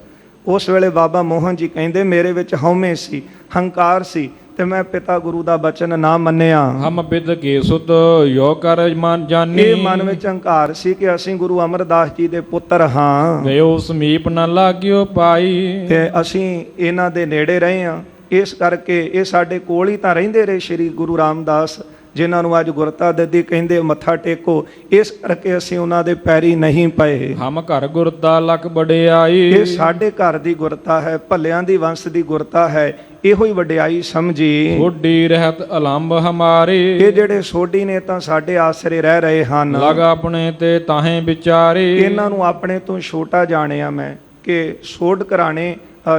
ਉਸ ਵੇਲੇ ਬਾਬਾ ਮੋਹਨ ਜੀ ਕਹਿੰਦੇ ਮੇਰੇ ਵਿੱਚ ਹਉਮੈ ਸੀ, ਹੰਕਾਰ ਸੀ, ਤੇ ਮੈਂ ਪਿਤਾ ਗੁਰੂ ਦਾ ਬਚਨ ਨਾ ਮੰਨਿਆ। ਹਮ ਪਿਤ ਕੇ ਸੁਤ ਯੋ ਕਰ ਮਨ ਜਾਨੀ, ਇਹ ਮਨ ਵਿੱਚ ਹੰਕਾਰ ਸੀ ਕਿ ਅਸੀਂ ਗੁਰੂ ਅਮਰਦਾਸ ਜੀ ਦੇ ਪੁੱਤਰ ਹਾਂ, ਗਇਓ ਸਮੀਪ ਨ ਲਾਗਿਓ ਪਾਈ। ਤੇ ਅਸੀਂ ਇਹਨਾਂ ਦੇ ਨੇੜੇ ਰਹੇ ਹਾਂ, ਇਸ ਕਰਕੇ ਇਹ ਸਾਡੇ ਕੋਲ ਹੀ ਤਾਂ ਰਹਿੰਦੇ ਰਹੇ ਸ਼੍ਰੀ ਗੁਰੂ ਰਾਮਦਾਸ, ਜਿਨ੍ਹਾਂ ਨੂੰ ਅੱਜ ਗੁਰਤਾ ਦਿੱਤੀ ਕਹਿੰਦੇ ਮੱਥਾ ਟੇਕੋ, ਇਸ ਕਰਕੇ ਅਸੀਂ ਉਹਨਾਂ ਦੇ ਪੈਰੀ ਨਹੀਂ ਪਏ। ਹਮ ਘਰ ਗੁਰਤਾ ਲਖ ਵਡਿਆਈ, ਇਹ ਸਾਡੇ ਘਰ ਦੀ ਗੁਰਤਾ ਹੈ, ਭੱਲਿਆਂ ਦੀ ਵੰਸ਼ ਦੀ ਗੁਰਤਾ ਹੈ, ਇਹੋ ਹੀ ਵਡਿਆਈ ਸਮਝੀ। ਸੋਢੀ ਰਹਿਤ ਅਲੰਬ ਹਮਾਰੇ, ਇਹ ਜਿਹੜੇ ਸੋਢੀ ਨੇ ਤਾਂ ਸਾਡੇ ਆਸਰੇ ਰਹਿ ਰਹੇ ਹਨ। ਲਗ ਆਪਣੇ ਤੇ ਤਾਹੇ ਵਿਚਾਰੇ, ਇਹਨਾਂ ਨੂੰ ਆਪਣੇ ਤੋਂ ਛੋਟਾ ਜਾਣਿਆ ਮੈਂ ਕਿ ਸੋਢ ਘਰਾਣੇ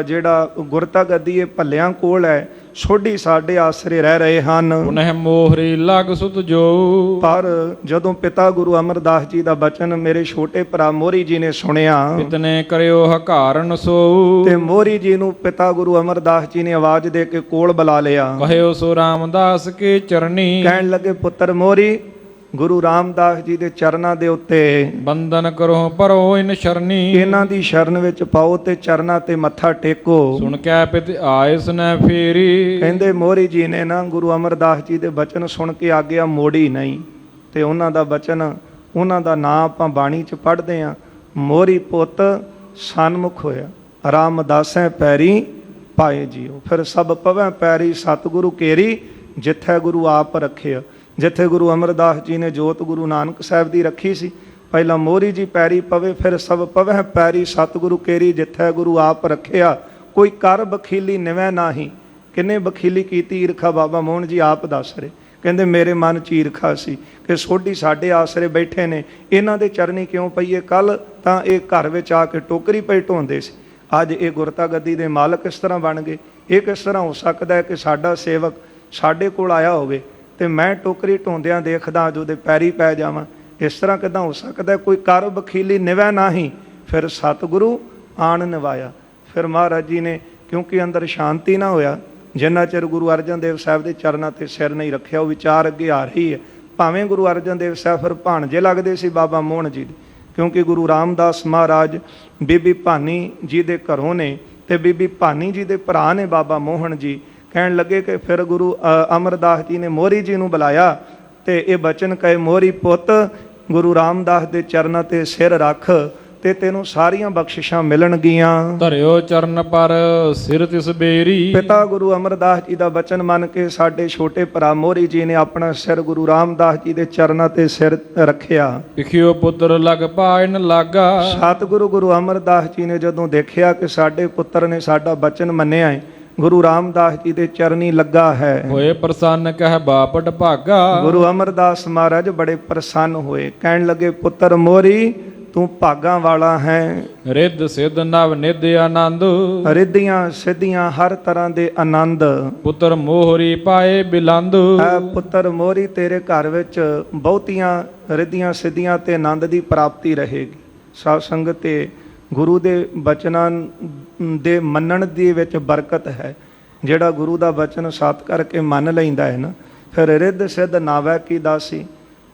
ਜਿਹੜਾ ਗੁਰਤਾ ਗੱਦੀ ਇਹ ਭੱਲਿਆਂ ਕੋਲ ਹੈ, ਸੋਢੀ ਸਾਡੇ ਆਸਰੇ ਰਹਿ ਰਹੇ ਹਨ। ਪੁਨਹ ਮੋਹਰੀ ਲਗ ਸੁਤ ਜੋ। ਪਰ ਜਦੋਂ ਪਿਤਾ ਗੁਰੂ ਅਮਰਦਾਸ ਜੀ ਦਾ ਬਚਨ ਮੇਰੇ ਛੋਟੇ ਭਰਾ ਮੋਹਰੀ ਜੀ ਨੇ ਸੁਣਿਆ, ਪਿਤਨੇ ਕਰਿਓ ਹਕਾਰਨ ਸੋ। ਤੇ ਮੋਹਰੀ ਜੀ ਨੂੰ ਪਿਤਾ ਗੁਰੂ ਅਮਰਦਾਸ ਜੀ ਨੇ ਆਵਾਜ਼ ਦੇ ਕੇ ਕੋਲ ਬੁਲਾ ਲਿਆ। ਕਹਿਓ ਸੋ ਰਾਮਦਾਸ ਕੇ ਚਰਨੀ। ਕਹਿਣ ਲੱਗੇ, ਪੁੱਤਰ ਮੋਹਰੀ, ਗੁਰੂ ਰਾਮਦਾਸ ਜੀ ਦੇ ਚਰਨਾਂ ਦੇ ਉੱਤੇ ਬੰਦਨ ਕਰੋ ਪਰੋ ਇਨ ਸ਼ਰਨੀ। ਇਹਨਾਂ ਦੀ ਸ਼ਰਨ ਵਿੱਚ ਪਾਓ ਤੇ ਚਰਨਾਂ ਤੇ ਮੱਥਾ ਟੇਕੋ। ਸੁਣ ਕੇ ਪਿਤ ਆਏ ਸੁਨੈ ਫੇਰੀ। ਕਹਿੰਦੇ ਮੋਹਰੀ ਜੀ ਨੇ ਨਾ ਗੁਰੂ ਅਮਰਦਾਸ ਜੀ ਦੇ ਬਚਨ ਸੁਣ ਕੇ ਆਗਿਆ ਮੋੜੀ ਨਹੀਂ, ਤੇ ਉਹਨਾਂ ਦਾ ਬਚਨ, ਉਹਨਾਂ ਦਾ ਨਾਂ ਆਪਾਂ ਬਾਣੀ 'ਚ ਪੜ੍ਹਦੇ ਹਾਂ। ਮੋਹਰੀ ਪੁੱਤ ਸਨਮੁਖ ਹੋਇਆ, ਰਾਮਦਾਸੈ ਪੈਰੀ ਪਾਏ ਜੀਓ। ਫਿਰ ਸਭ ਪਵੈ ਪੈਰੀ ਸਤਿਗੁਰੂ ਕੇਰੀ, ਜਿੱਥੇ ਗੁਰੂ ਆਪ ਰੱਖਿਆ। ਜਿੱਥੇ ਗੁਰੂ ਅਮਰਦਾਸ ਜੀ ਨੇ ਜੋਤ ਗੁਰੂ ਨਾਨਕ ਸਾਹਿਬ ਦੀ ਰੱਖੀ ਸੀ, ਪਹਿਲਾਂ ਮੋਹਰੀ ਜੀ ਪੈਰੀ ਪਵੇ, ਫਿਰ ਸਭ ਪਵੈ ਪੈਰੀ ਸਤਿਗੁਰੂ ਕੇਰੀ, ਜਿੱਥੇ ਗੁਰੂ ਆਪ ਰੱਖਿਆ। ਕੋਈ ਕਰ ਬਖੀਲੀ ਨਿਵੈ ਨਾਹੀ। ਕਿੰਨੇ ਬਖੀਲੀ ਕੀਤੀ ਈਰਖਾ, ਬਾਬਾ ਮੋਹਨ ਜੀ ਆਪ ਦੱਸ ਰਹੇ। ਕਹਿੰਦੇ ਮੇਰੇ ਮਨ 'ਚ ਈਰਖਾ ਸੀ ਕਿ ਸੋਢੀ ਸਾਡੇ ਆਸਰੇ ਬੈਠੇ ਨੇ, ਇਹਨਾਂ ਦੇ ਚਰਨੀ ਕਿਉਂ ਪਈਏ। ਕੱਲ ਤਾਂ ਇਹ ਘਰ ਵਿੱਚ ਆ ਕੇ ਟੋਕਰੀ ਪਈ ਢੋਂਦੇ ਸੀ, ਅੱਜ ਇਹ ਗੁਰਤਾ ਗੱਦੀ ਦੇ ਮਾਲਕ ਕਿਸ ਤਰ੍ਹਾਂ ਬਣ ਗਏ। ਇਹ ਕਿਸ ਤਰ੍ਹਾਂ ਹੋ ਸਕਦਾ ਹੈ ਕਿ ਸਾਡਾ ਸੇਵਕ ਸਾਡੇ ਕੋਲ ਆਇਆ ਹੋਵੇ ਤੇ ਮੈਂ ਟੋਕਰੀ ਢੋਂਦਿਆਂ ਦੇਖਦਾ ਅੱਜ ਉਹਦੇ ਪੈਰੀ ਪੈ ਜਾਵਾਂ। ਇਸ ਤਰ੍ਹਾਂ ਕਿੱਦਾਂ ਹੋ ਸਕਦਾ। ਕੋਈ ਕਰ ਬਖੀਲੀ ਨਿਵੈ ਨਾਹੀ, ਫਿਰ ਸਤਿਗੁਰੂ ਆਣ ਨਿਵਾਇਆ। ਫਿਰ ਮਹਾਰਾਜ ਜੀ ਨੇ, ਕਿਉਂਕਿ ਅੰਦਰ ਸ਼ਾਂਤੀ ਨਾ ਹੋਇਆ ਜਿੰਨਾ ਚਿਰ ਗੁਰੂ ਅਰਜਨ ਦੇਵ ਸਾਹਿਬ ਦੇ ਚਰਨਾਂ ਤੇ ਸਿਰ ਨਹੀਂ ਰੱਖਿਆ। ਉਹ ਵਿਚਾਰ ਅੱਗੇ ਆ ਰਹੀ ਹੈ। ਭਾਵੇਂ ਗੁਰੂ ਅਰਜਨ ਦੇਵ ਸਾਹਿਬ ਫਿਰ ਭਾਣਜੇ ਲੱਗਦੇ ਸੀ ਬਾਬਾ ਮੋਹਨ ਜੀ ਦੇ, ਕਿਉਂਕਿ ਗੁਰੂ ਰਾਮਦਾਸ ਮਹਾਰਾਜ ਬੀਬੀ ਭਾਨੀ ਜੀ ਦੇ ਘਰੋਂ ਨੇ, ਤੇ ਬੀਬੀ ਭਾਨੀ ਜੀ ਦੇ ਭਰਾ ਨੇ ਬਾਬਾ ਮੋਹਨ ਜੀ। ਕਹਿਣ ਲੱਗੇ ਕਿ ਫਿਰ ਗੁਰੂ ਅਮਰਦਾਸ ਜੀ ਨੇ ਮੋਹਰੀ ਜੀ ਨੂੰ ਬੁਲਾਇਆ ਤੇ ਇਹ ਬਚਨ ਕਹੇ, ਮੋਹਰੀ ਪੁੱਤ ਗੁਰੂ ਰਾਮਦਾਸ ਦੇ ਚਰਨਾਂ ਤੇ ਸਿਰ ਰੱਖ ਤੇ ਤੈਨੂੰ ਸਾਰੀਆਂ ਬਖਸ਼ਿਸ਼ਾਂ ਮਿਲਣਗੀਆਂ। ਧਰਿਓ ਚਰਨ ਪਰ ਸਿਰ ਤਿਸ ਬੇਰੀ। ਪਿਤਾ ਗੁਰੂ ਅਮਰਦਾਸ ਜੀ ਦਾ ਬਚਨ ਮੰਨ ਕੇ ਸਾਡੇ ਛੋਟੇ ਭਰਾ ਮੋਹਰੀ ਜੀ ਨੇ ਆਪਣਾ ਸਿਰ ਗੁਰੂ ਰਾਮਦਾਸ ਜੀ ਦੇ ਚਰਨਾਂ ਤੇ ਸਿਰ ਰੱਖਿਆ। ਵਿਖਿਓ ਪੁੱਤਰ ਲਗ ਪਾਇਨ ਲਾਗਾ। ਸਤਿਗੁਰੂ ਗੁਰੂ ਅਮਰਦਾਸ ਜੀ ਨੇ ਜਦੋਂ ਦੇਖਿਆ ਕਿ ਸਾਡੇ ਪੁੱਤਰ ਨੇ ਸਾਡਾ ਬਚਨ ਮੰਨਿਆ ਹੈ, ਗੁਰੂ ਰਾਮਦਾਸ ਜੀ ਦੇ ਚਰਨੀ ਲੱਗਾ ਹੈ, ਹੋਏ ਪ੍ਰਸੰਨ ਕਹਿ ਬਾਪਟ ਭਾਗਾ। ਗੁਰੂ ਅਮਰਦਾਸ ਮਹਾਰਾਜ ਬੜੇ ਪ੍ਰਸੰਨ ਹੋਏ। ਕਹਿਣ ਲੱਗੇ, ਪੁੱਤਰ ਮੋਹਰੀ ਤੂੰ ਭਾਗਾਂ ਵਾਲਾ ਹੈ। ਰਿੱਧ ਸਿੱਧ ਨਵ ਨਿਧ ਆਨੰਦ। ਰਿੱਧੀਆਂ ਸਿੱਧੀਆਂ ਹਰ ਤਰ੍ਹਾਂ ਦੇ ਆਨੰਦ। ਪੁੱਤਰ ਮੋਹਰੀ ਪਾਏ ਬਿਲੰਦ। ਪੁੱਤਰ ਮੋਹਰੀ ਤੇਰੇ ਘਰ ਵਿੱਚ ਬਹੁਤੀਆਂ ਰਿੱਧੀਆਂ ਸਿੱਧੀਆਂ ਤੇ ਆਨੰਦ ਦੀ ਪ੍ਰਾਪਤੀ ਰਹੇਗੀ। ਸਾਧ ਸੰਗਤ ਤੇ ਗੁਰੂ ਦੇ ਬਚਨਾਂ ਦੇ ਮੰਨਣ ਦੇ ਵਿੱਚ ਬਰਕਤ ਹੈ। ਜਿਹੜਾ ਗੁਰੂ ਦਾ ਬਚਨ ਸਤ ਕਰਕੇ ਮੰਨ ਲੈਂਦਾ ਹੈ ਨਾ, ਫਿਰ ਰਿੱਧ ਸਿੱਧ ਨਾਵੈ ਕੀ ਦਾਸੀ।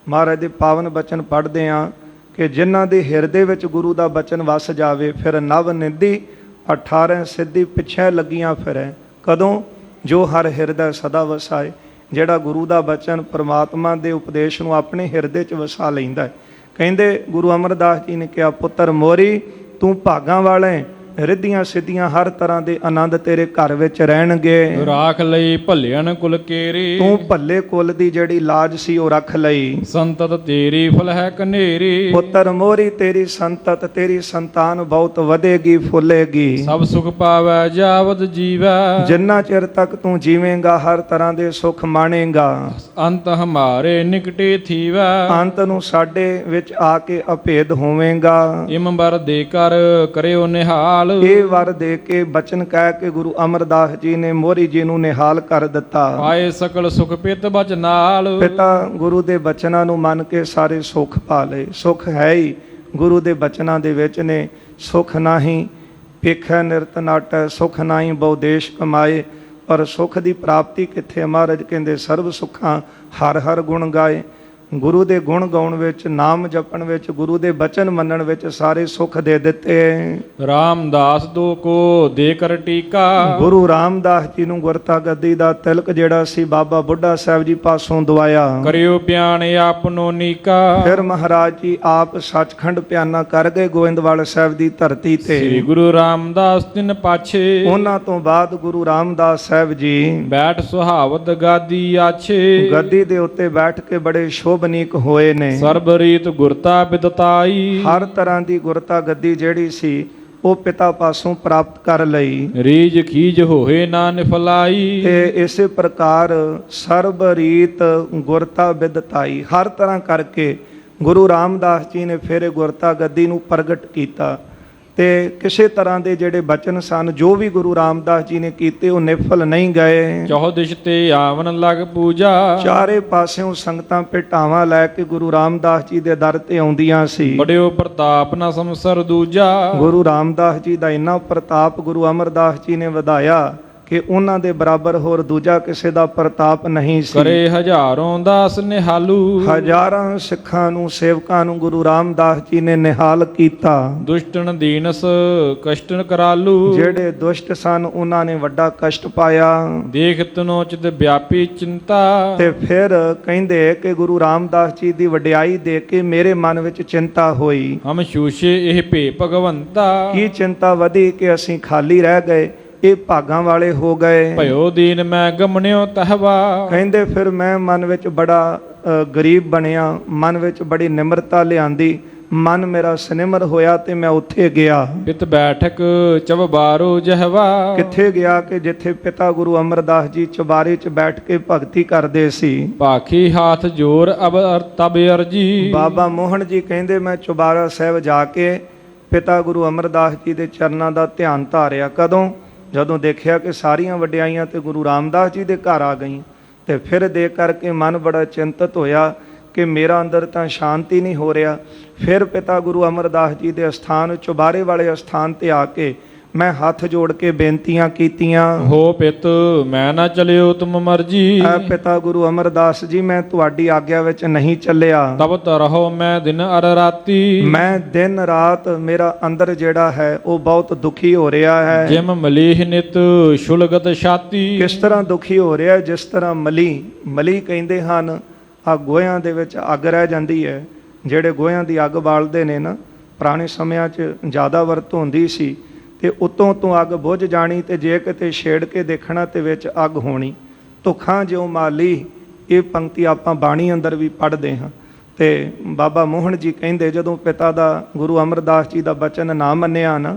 ਮਹਾਰਾਜ ਦੇ ਪਾਵਨ ਬਚਨ ਪੜ੍ਹਦੇ ਹਾਂ ਕਿ ਜਿਨ੍ਹਾਂ ਦੇ ਹਿਰਦੇ ਵਿੱਚ ਗੁਰੂ ਦਾ ਬਚਨ ਵਸ ਜਾਵੇ, ਫਿਰ ਨਵ ਨਿਧੀ 18 ਸਿੱਧੀ ਪਿੱਛੇ ਲੱਗੀਆਂ ਫਿਰੈ। ਕਦੋਂ? ਜੋ ਹਰ ਹਿਰਦਾ ਸਦਾ ਵਸਾਏ। ਜਿਹੜਾ ਗੁਰੂ ਦਾ ਬਚਨ ਪ੍ਰਮਾਤਮਾ ਦੇ ਉਪਦੇਸ਼ ਨੂੰ ਆਪਣੇ ਹਿਰਦੇ 'ਚ ਵਸਾ ਲੈਂਦਾ ਹੈ। ਕਹਿੰਦੇ ਗੁਰੂ ਅਮਰਦਾਸ ਜੀ ਨੇ ਕਿਹਾ, ਪੁੱਤਰ ਮੋਹਰੀ ਤੂੰ ਭਾਗਾਂ ਵਾਲਾ ਹੈ, ਰਿੱਧੀਆਂ ਸਿੱਧੀਆਂ ਹਰ ਤਰ੍ਹਾਂ ਦੇ ਆਨੰਦ ਤੇਰੇ ਘਰ ਵਿੱਚ ਰਹਿਣਗੇ। ਰਾਖ ਲਈ ਭੱਲਿਆਨ ਕੁਲ ਕੇਰੀ। ਤੂੰ ਭੱਲੇ ਕੁਲ ਦੀ ਜਿਹੜੀ ਲਾਜ ਸੀ ਉਹ ਰੱਖ ਲਈ। ਸੰਤਤ ਤੇਰੀ ਫਲਹਿ ਕਨੇਰੀ। ਪੁੱਤਰ ਮੋਹਰੀ ਤੇਰੀ ਸੰਤਤ, ਤੇਰੀ ਸੰਤਾਨ ਬਹੁਤ ਵਧੇਗੀ ਫੁੱਲੇਗੀ। ਸਭ ਸੁਖ ਪਾਵੈ ਜਾਵਦ ਜੀਵੈ। ਜਿੰਨਾ ਚਿਰ ਤੱਕ ਤੂੰ ਜੀਵੇਂਗਾ ਹਰ ਤਰ੍ਹਾਂ ਦੇ ਸੁੱਖ ਮਾਣੇਗਾ। ਅੰਤ ਹਮਾਰੇ ਨਿਕਟੇ ਥੀਵੈ। ਅੰਤ ਨੂੰ ਸਾਡੇ ਵਿੱਚ ਆ ਕੇ ਅਭੇਦ ਹੋਵੇਂਗਾ। ਇਮ ਬਰ ਦੇ ਕਰ ਕਰਿਓ ਨਿਹਾਲ। ਇਹ ਵਰ ਦੇ ਕੇ ਬਚਨ ਕਹਿ ਕੇ ਗੁਰੂ ਅਮਰਦਾਸ ਜੀ ਨੇ ਮੋਹਰੀ ਜੀ ਨੂੰ ਨਿਹਾਲ ਕਰ ਦਿੱਤਾ। ਪਾਏ ਸਕਲ ਸੁਖ ਪਿਤ ਬਚ ਨਾਲ। ਪਿਤਾ ਗੁਰੂ ਦੇ ਬਚਨਾਂ ਨੂੰ ਮੰਨ ਕੇ ਸਾਰੇ ਸੁੱਖ ਪਾ ਲਏ। ਸੁੱਖ ਹੈ ਹੀ ਗੁਰੂ ਦੇ ਬਚਨਾਂ ਦੇ ਵਿੱਚ ਨੇ। ਸੁੱਖ ਨਾਹੀਂ ਭੇਖੈ ਨਿਰਤ ਨਾਟੈ, ਸੁੱਖ ਨਾਹੀਂ ਬਹੁ ਦੇਸ਼ ਕਮਾਏ। ਪਰ ਸੁੱਖ ਦੀ ਪ੍ਰਾਪਤੀ ਕਿੱਥੇ? ਮਹਾਰਾਜ ਕਹਿੰਦੇ ਸਰਬ ਸੁੱਖਾਂ ਹਰ ਹਰ ਗੁਣ ਗਾਏ। ਗੁਰੂ ਦੇ ਗੁਣ ਗਾਉਣ ਵਿੱਚ, ਨਾਮ ਜਪਣ ਵਿੱਚ, ਗੁਰੂ ਦੇ ਬਚਨ ਮੰਨਣ ਵਿੱਚ ਸਾਰੇ ਸੁੱਖ ਦੇ ਦਿੱਤੇ। ਰਾਮਦਾਸ ਦੋ ਕੋ ਦੇ ਕਰ ਟੀਕਾ। ਗੁਰੂ ਰਾਮਦਾਸ ਜੀ ਨੂੰ ਗੁਰਤਾ ਗੱਦੀ ਦਾ ਤਿਲਕ ਜਿਹੜਾ ਸੀ ਬਾਬਾ ਬੁੱਢਾ ਸਾਹਿਬ ਜੀ ਪਾਸੋਂ ਦਵਾਇਆ। ਕਰਿਓ ਪਿਆਣ ਆਪਨੋ ਨੀਕਾ। ਫਿਰ ਮਹਾਰਾਜ ਜੀ ਆਪ ਸੱਚਖੰਡ ਪਿਆਨਾ ਕਰ ਗਏ ਗੋਇੰਦਵਾਲ ਸਾਹਿਬ ਦੀ ਧਰਤੀ ਤੇ। ਸ੍ਰੀ ਗੁਰੂ ਰਾਮਦਾਸ ਤਿਨ ਪਾਛੇ। ਉਹਨਾਂ ਤੋਂ ਬਾਅਦ ਗੁਰੂ ਰਾਮਦਾਸ ਸਾਹਿਬ ਜੀ ਬੈਠ ਸੁਹਾਵਤ ਗਾਦੀ ਆਛੇ। ਗੱਦੀ ਦੇ ਉੱਤੇ ਬੈਠ ਕੇ ਬੜੇ ਸ਼ੋਭਨੀਕ ਹੋਏ ਨੇ। ਸਰਬ ਰੀਤ ਗੁਰਤਾ ਬਿਦਤਾਈ। ਹਰ ਤਰ੍ਹਾਂ ਦੀ ਗੁਰਤਾ ਗੱਦੀ ਜਿਹੜੀ ਸੀ ਉਹ ਪਿਤਾ ਪਾਸੋਂ ਪ੍ਰਾਪਤ ਕਰ ਲਈ। ਰੀਜ ਖੀਜ ਹੋਏ ਨਾ ਨਿਫਲਾਈ। ਤੇ ਇਸੇ ਪ੍ਰਕਾਰ ਸਰਬ ਰੀਤ ਗੁਰਤਾ ਬਿਦਤਾਈ, ਹਰ ਤਰ੍ਹਾਂ ਕਰਕੇ ਗੁਰੂ ਰਾਮਦਾਸ ਜੀ ਨੇ ਫਿਰ ਗੁਰਤਾ ਗੱਦੀ ਨੂੰ ਪ੍ਰਗਟ ਕੀਤਾ। ਤੇ ਕਿਸੇ ਤਰ੍ਹਾਂ ਦੇ ਜਿਹੜੇ ਬਚਨ ਸਨ ਜੋ ਵੀ ਗੁਰੂ ਰਾਮਦਾਸ ਜੀ ਨੇ ਕੀਤੇ ਉਹ ਨਿਫਲ ਨਹੀਂ ਗਏ। ਚੌ ਦਿਸ਼ ਤੇ ਆਵਨ ਲਗ ਪੂਜਾ, ਚਾਰੇ ਪਾਸਿਓਂ ਸੰਗਤਾਂ ਭੇਟਾਵਾਂ ਲੈ ਕੇ ਗੁਰੂ ਰਾਮਦਾਸ ਜੀ ਦੇ ਦਰ ਤੇ ਆਉਂਦੀਆਂ ਸੀ। ਬੜਿਓ ਪ੍ਰਤਾਪ ਨ ਸੰਸਰ ਦੂਜਾ, ਗੁਰੂ ਰਾਮਦਾਸ ਜੀ ਦਾ ਇੰਨਾ ਪ੍ਰਤਾਪ ਗੁਰੂ ਅਮਰਦਾਸ ਜੀ ਨੇ ਵਧਾਇਆ ਕਿ ਉਹਨਾਂ ਦੇ ਬਰਾਬਰ ਹੋਰ ਦੂਜਾ ਕਿਸੇ ਦਾ ਪ੍ਰਤਾਪ ਨਹੀਂ ਸੀ। ਕਰੇ ਹਜ਼ਾरों ਦਾਸ ਨਿਹਾਲੂ, ਹਜ਼ਾਰਾਂ ਸਿੱਖਾਂ ਨੂੰ ਸੇਵਕਾਂ ਨੂੰ ਗੁਰੂ ਰਾਮਦਾਸ ਜੀ ਨੇ ਨਿਹਾਲ ਕੀਤਾ। ਦੁਸ਼ਟਨ ਦੀਨਸ ਕਸ਼ਟਨ ਕਰਾਲੂ, ਜਿਹੜੇ ਦੁਸ਼ਟ ਸਨ ਉਹਨਾਂ ਨੇ ਵੱਡਾ ਕਸ਼ਟ ਪਾਇਆ। ਦੇਖ ਤਨੋ ਚਿਤ ਵਿਆਪੀ ਚਿੰਤਾ, ਤੇ ਫਿਰ ਕਹਿੰਦੇ ਕਿ ਗੁਰੂ ਰਾਮਦਾਸ ਜੀ ਦੀ ਵਡਿਆਈ ਦੇਖ ਕੇ ਮੇਰੇ ਮਨ ਵਿੱਚ ਚਿੰਤਾ ਹੋਈ। ਹਮ ਸ਼ੂਸ਼ੇ ਇਹ ਭੇ ਭਗਵੰਤਾ, ਕੀ ਚਿੰਤਾ ਵਧੀ ਕਿ ਅਸੀਂ ਖਾਲੀ ਰਹਿ ਗਏ, ਇਹ ਭਾਗਾਂ ਵਾਲੇ ਹੋ ਗਏ। ਭਇਓ ਦੀਨ ਮੈਂ ਗਮਣਿਓ ਤਹਵਾ, ਕਹਿੰਦੇ ਫਿਰ ਮੈਂ ਮਨ ਵਿੱਚ ਬੜਾ ਗਰੀਬ ਬਣਿਆ, ਮਨ ਵਿੱਚ ਬੜੀ ਨਿਮਰਤਾ ਲਿਆਂਦੀ, ਮਨ ਮੇਰਾ ਸਨਿਮਰ ਹੋਇਆ ਤੇ ਮੈਂ ਉੱਥੇ ਗਿਆ। ਪਿਤ ਬੈਠਕ ਚਵਬਾਰੋ ਜਹਵਾ, ਕਿੱਥੇ ਗਿਆ ਕਿ ਜਿੱਥੇ ਪਿਤਾ ਗੁਰੂ ਅਮਰਦਾਸ ਜੀ ਚੁਬਾਰੇ 'ਚ ਬੈਠ ਕੇ ਭਗਤੀ ਕਰਦੇ ਸੀ। ਭਾਖੀ ਹਾਥ ਜੋਰ ਅਬ ਤਬ ਅਰਜੀ, ਬਾਬਾ ਮੋਹਨ ਜੀ ਕਹਿੰਦੇ ਮੈਂ ਚੁਬਾਰਾ ਸਾਹਿਬ ਜਾ ਕੇ ਪਿਤਾ ਗੁਰੂ ਅਮਰਦਾਸ ਜੀ ਦੇ ਚਰਨਾਂ ਦਾ ਧਿਆਨ ਧਾਰਿਆ। ਕਦੋਂ? ਜਦੋਂ ਦੇਖਿਆ ਕਿ ਸਾਰੀਆਂ ਵਡਿਆਈਆਂ ਤੇ ਗੁਰੂ ਰਾਮਦਾਸ ਜੀ ਦੇ ਘਰ ਆ ਗਈਆਂ। ਤੇ ਫਿਰ ਦੇਖ ਕਰਕੇ ਮਨ ਬੜਾ ਚਿੰਤਤ ਹੋਇਆ ਕਿ ਮੇਰਾ ਅੰਦਰ ਤਾਂ ਸ਼ਾਂਤੀ ਨਹੀਂ ਹੋ ਰਿਹਾ। ਫਿਰ ਪਿਤਾ ਗੁਰੂ ਅਮਰਦਾਸ ਜੀ ਦੇ ਅਸਥਾਨ ਚੁਬਾਰੇ ਵਾਲੇ ਅਸਥਾਨ ਤੇ ਆ ਕੇ ਮੈਂ ਹੱਥ ਜੋੜ ਕੇ ਬੇਨਤੀਆਂ ਕੀਤੀਆਂ। ਹੋ ਪਿਤ ਮੈਂ ਨਾ ਚਲਿਓ ਤੁਮ ਮਰਜੀ, ਐ ਪਿਤਾ ਗੁਰੂ ਅਮਰਦਾਸ ਜੀ ਮੈਂ ਤੁਹਾਡੀ ਆਗਿਆ ਵਿੱਚ ਨਹੀਂ ਚੱਲਿਆ। ਤਬ ਤਰਹੁ ਮੈਂ ਦਿਨ ਅਰ ਰਾਤੀ, ਮੈਂ ਦਿਨ ਰਾਤ ਮੇਰਾ ਅੰਦਰ ਜਿਹੜਾ ਹੈ ਉਹ ਬਹੁਤ ਦੁਖੀ ਹੋ ਰਿਹਾ ਹੈ। ਜਿਮ ਮਲੀਹ ਨਿਤ ਸ਼ੁਲਗਤ ਛਾਤੀ, ਕਿਸ ਤਰ੍ਹਾਂ ਦੁਖੀ ਹੋ ਰਿਹਾ? ਜਿਸ ਤਰ੍ਹਾਂ ਮਲੀ ਕਹਿੰਦੇ ਹਨ ਆ ਗੋਹਿਆਂ ਦੇ ਵਿੱਚ ਅੱਗ ਰਹਿ ਜਾਂਦੀ ਹੈ। ਜਿਹੜੇ ਗੋਹਿਆਂ ਦੀ ਅੱਗ ਬਾਲਦੇ ਨੇ ਨਾ, ਪੁਰਾਣੇ ਸਮਿਆਂ 'ਚ ਜ਼ਿਆਦਾ ਵਰਤੋਂ ਹੁੰਦੀ ਸੀ ਤੇ ਉਤੋਂ ਤੋਂ ਅੱਗ ਬੁਝ ਜਾਣੀ ਤੇ ਜੇ ਕਿਤੇ ਛੇੜ ਕੇ ਦੇਖਣਾ ਤੇ ਵਿੱਚ ਅੱਗ ਹੋਣੀ। ਧੁੱਖਾਂ ਜਿਉ ਮਾਲੀ, ਇਹ ਪੰਕਤੀ ਆਪਾਂ ਬਾਣੀ ਅੰਦਰ ਵੀ ਪੜ੍ਹਦੇ ਹਾਂ। ਤੇ ਬਾਬਾ ਮੋਹਨ ਜੀ ਕਹਿੰਦੇ ਜਦੋਂ ਪਿਤਾ ਦਾ ਗੁਰੂ ਅਮਰਦਾਸ ਜੀ ਦਾ ਬਚਨ ਨਾ ਮੰਨਿਆ ਨਾ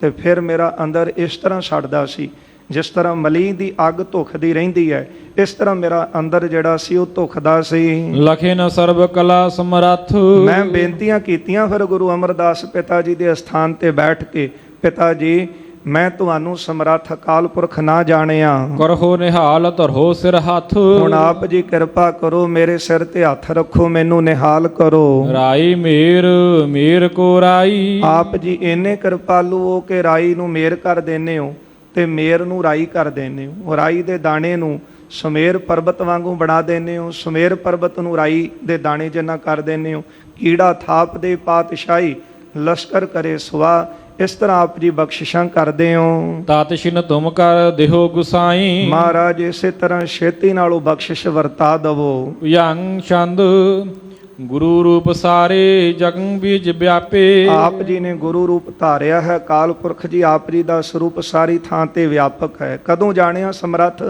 ਤੇ ਫਿਰ ਮੇਰਾ ਅੰਦਰ ਇਸ ਤਰ੍ਹਾਂ ਛੱਡਦਾ ਸੀ ਜਿਸ ਤਰ੍ਹਾਂ ਮਲੀ ਦੀ ਅੱਗ ਧੁਖਦੀ ਰਹਿੰਦੀ ਹੈ, ਇਸ ਤਰ੍ਹਾਂ ਮੇਰਾ ਅੰਦਰ ਜਿਹੜਾ ਸੀ ਉਹ ਧੁਖਦਾ ਸੀ। ਲਖੇ ਨ ਸਰਬ ਕਲਾ ਸਮਰੱਥ, ਮੈਂ ਬੇਨਤੀਆਂ ਕੀਤੀਆਂ ਫਿਰ ਗੁਰੂ ਅਮਰਦਾਸ ਪਿਤਾ ਜੀ ਦੇ ਅਸਥਾਨ ਤੇ ਬੈਠ ਕੇ, ਪਿਤਾ ਜੀ ਮੈਂ ਤੁਹਾਨੂੰ ਸਮਰੱਥ ਅਕਾਲ ਪੁਰਖ ਨਾ ਜਾਣਿਆ, ਕਰਹੋ ਨਿਹਾਲ ਧਰੋ ਸਿਰ ਹੱਥ, ਹੁਣ ਆਪ ਜੀ ਕਿਰਪਾ ਕਰੋ ਮੇਰੇ ਸਿਰ ਤੇ ਹੱਥ ਰੱਖੋ, ਮੈਨੂੰ ਨਿਹਾਲ ਕਰੋ। ਰਾਈ ਮੇਰ ਕੋ ਰਾਈ, ਆਪ ਜੀ ਇੰਨੇ ਕਿਰਪਾਲੂ ਹੋ ਕਿ ਰਾਈ ਨੂੰ ਮੇਰ ਕਰ ਦੇਨੇ ਹੋ ਤੇ ਮੇਰ ਨੂੰ ਰਾਈ ਕਰ ਦੇਨੇ ਹੋ। ਰਾਈ ਦੇ ਦਾਣੇ ਨੂੰ ਸੁਮੇਰ ਪਰਬਤ ਵਾਂਗੂ ਬਣਾ ਦੇਨੇ ਹੋ, ਸੁਮੇਰ ਪਰਬਤ ਨੂੰ ਰਾਈ ਦੇ ਦਾਣੇ ਜਿੰਨਾ ਕਰ ਦੇਨੇ ਹੋ। ਕੀੜਾ ਥਾਪ ਦੇ ਪਾਤਸ਼ਾਹੀ, ਲਸ਼ਕਰ ਕਰੇ ਸੁਆ, ਇਸ ਤਰ੍ਹਾਂ ਆਪ ਜੀ ਬਖਸ਼ਿਸ਼ਾਂ ਕਰਦੇ ਹੋ। ਤਾਤ ਛਿਨ ਤੁਮ ਕਰ ਦੇਹੋ ਗੁਸਾਈ, ਮਹਾਰਾਜ ਇਸੇ ਤਰ੍ਹਾਂ ਛੇਤੀ ਨਾਲੋਂ ਬਖਸ਼ਿਸ਼ ਵਰਤਾ ਦਵੋ। ਯੰ ਛੰਦ ਗੁਰੂ ਰੂਪ ਸਾਰੇ ਜਗੰ ਬੀਜ ਵਿਆਪੇ, ਆਪ ਜੀ ਨੇ ਗੁਰੂ ਰੂਪ ਧਾਰਿਆ ਹੈ। ਅਕਾਲ ਪੁਰਖ ਜੀ ਆਪ ਜੀ ਦਾ ਸਰੂਪ ਸਾਰੀ ਥਾਂ ਤੇ ਵਿਆਪਕ ਹੈ। ਕਦੋਂ ਜਾਣਿਆ ਸਮਰੱਥ?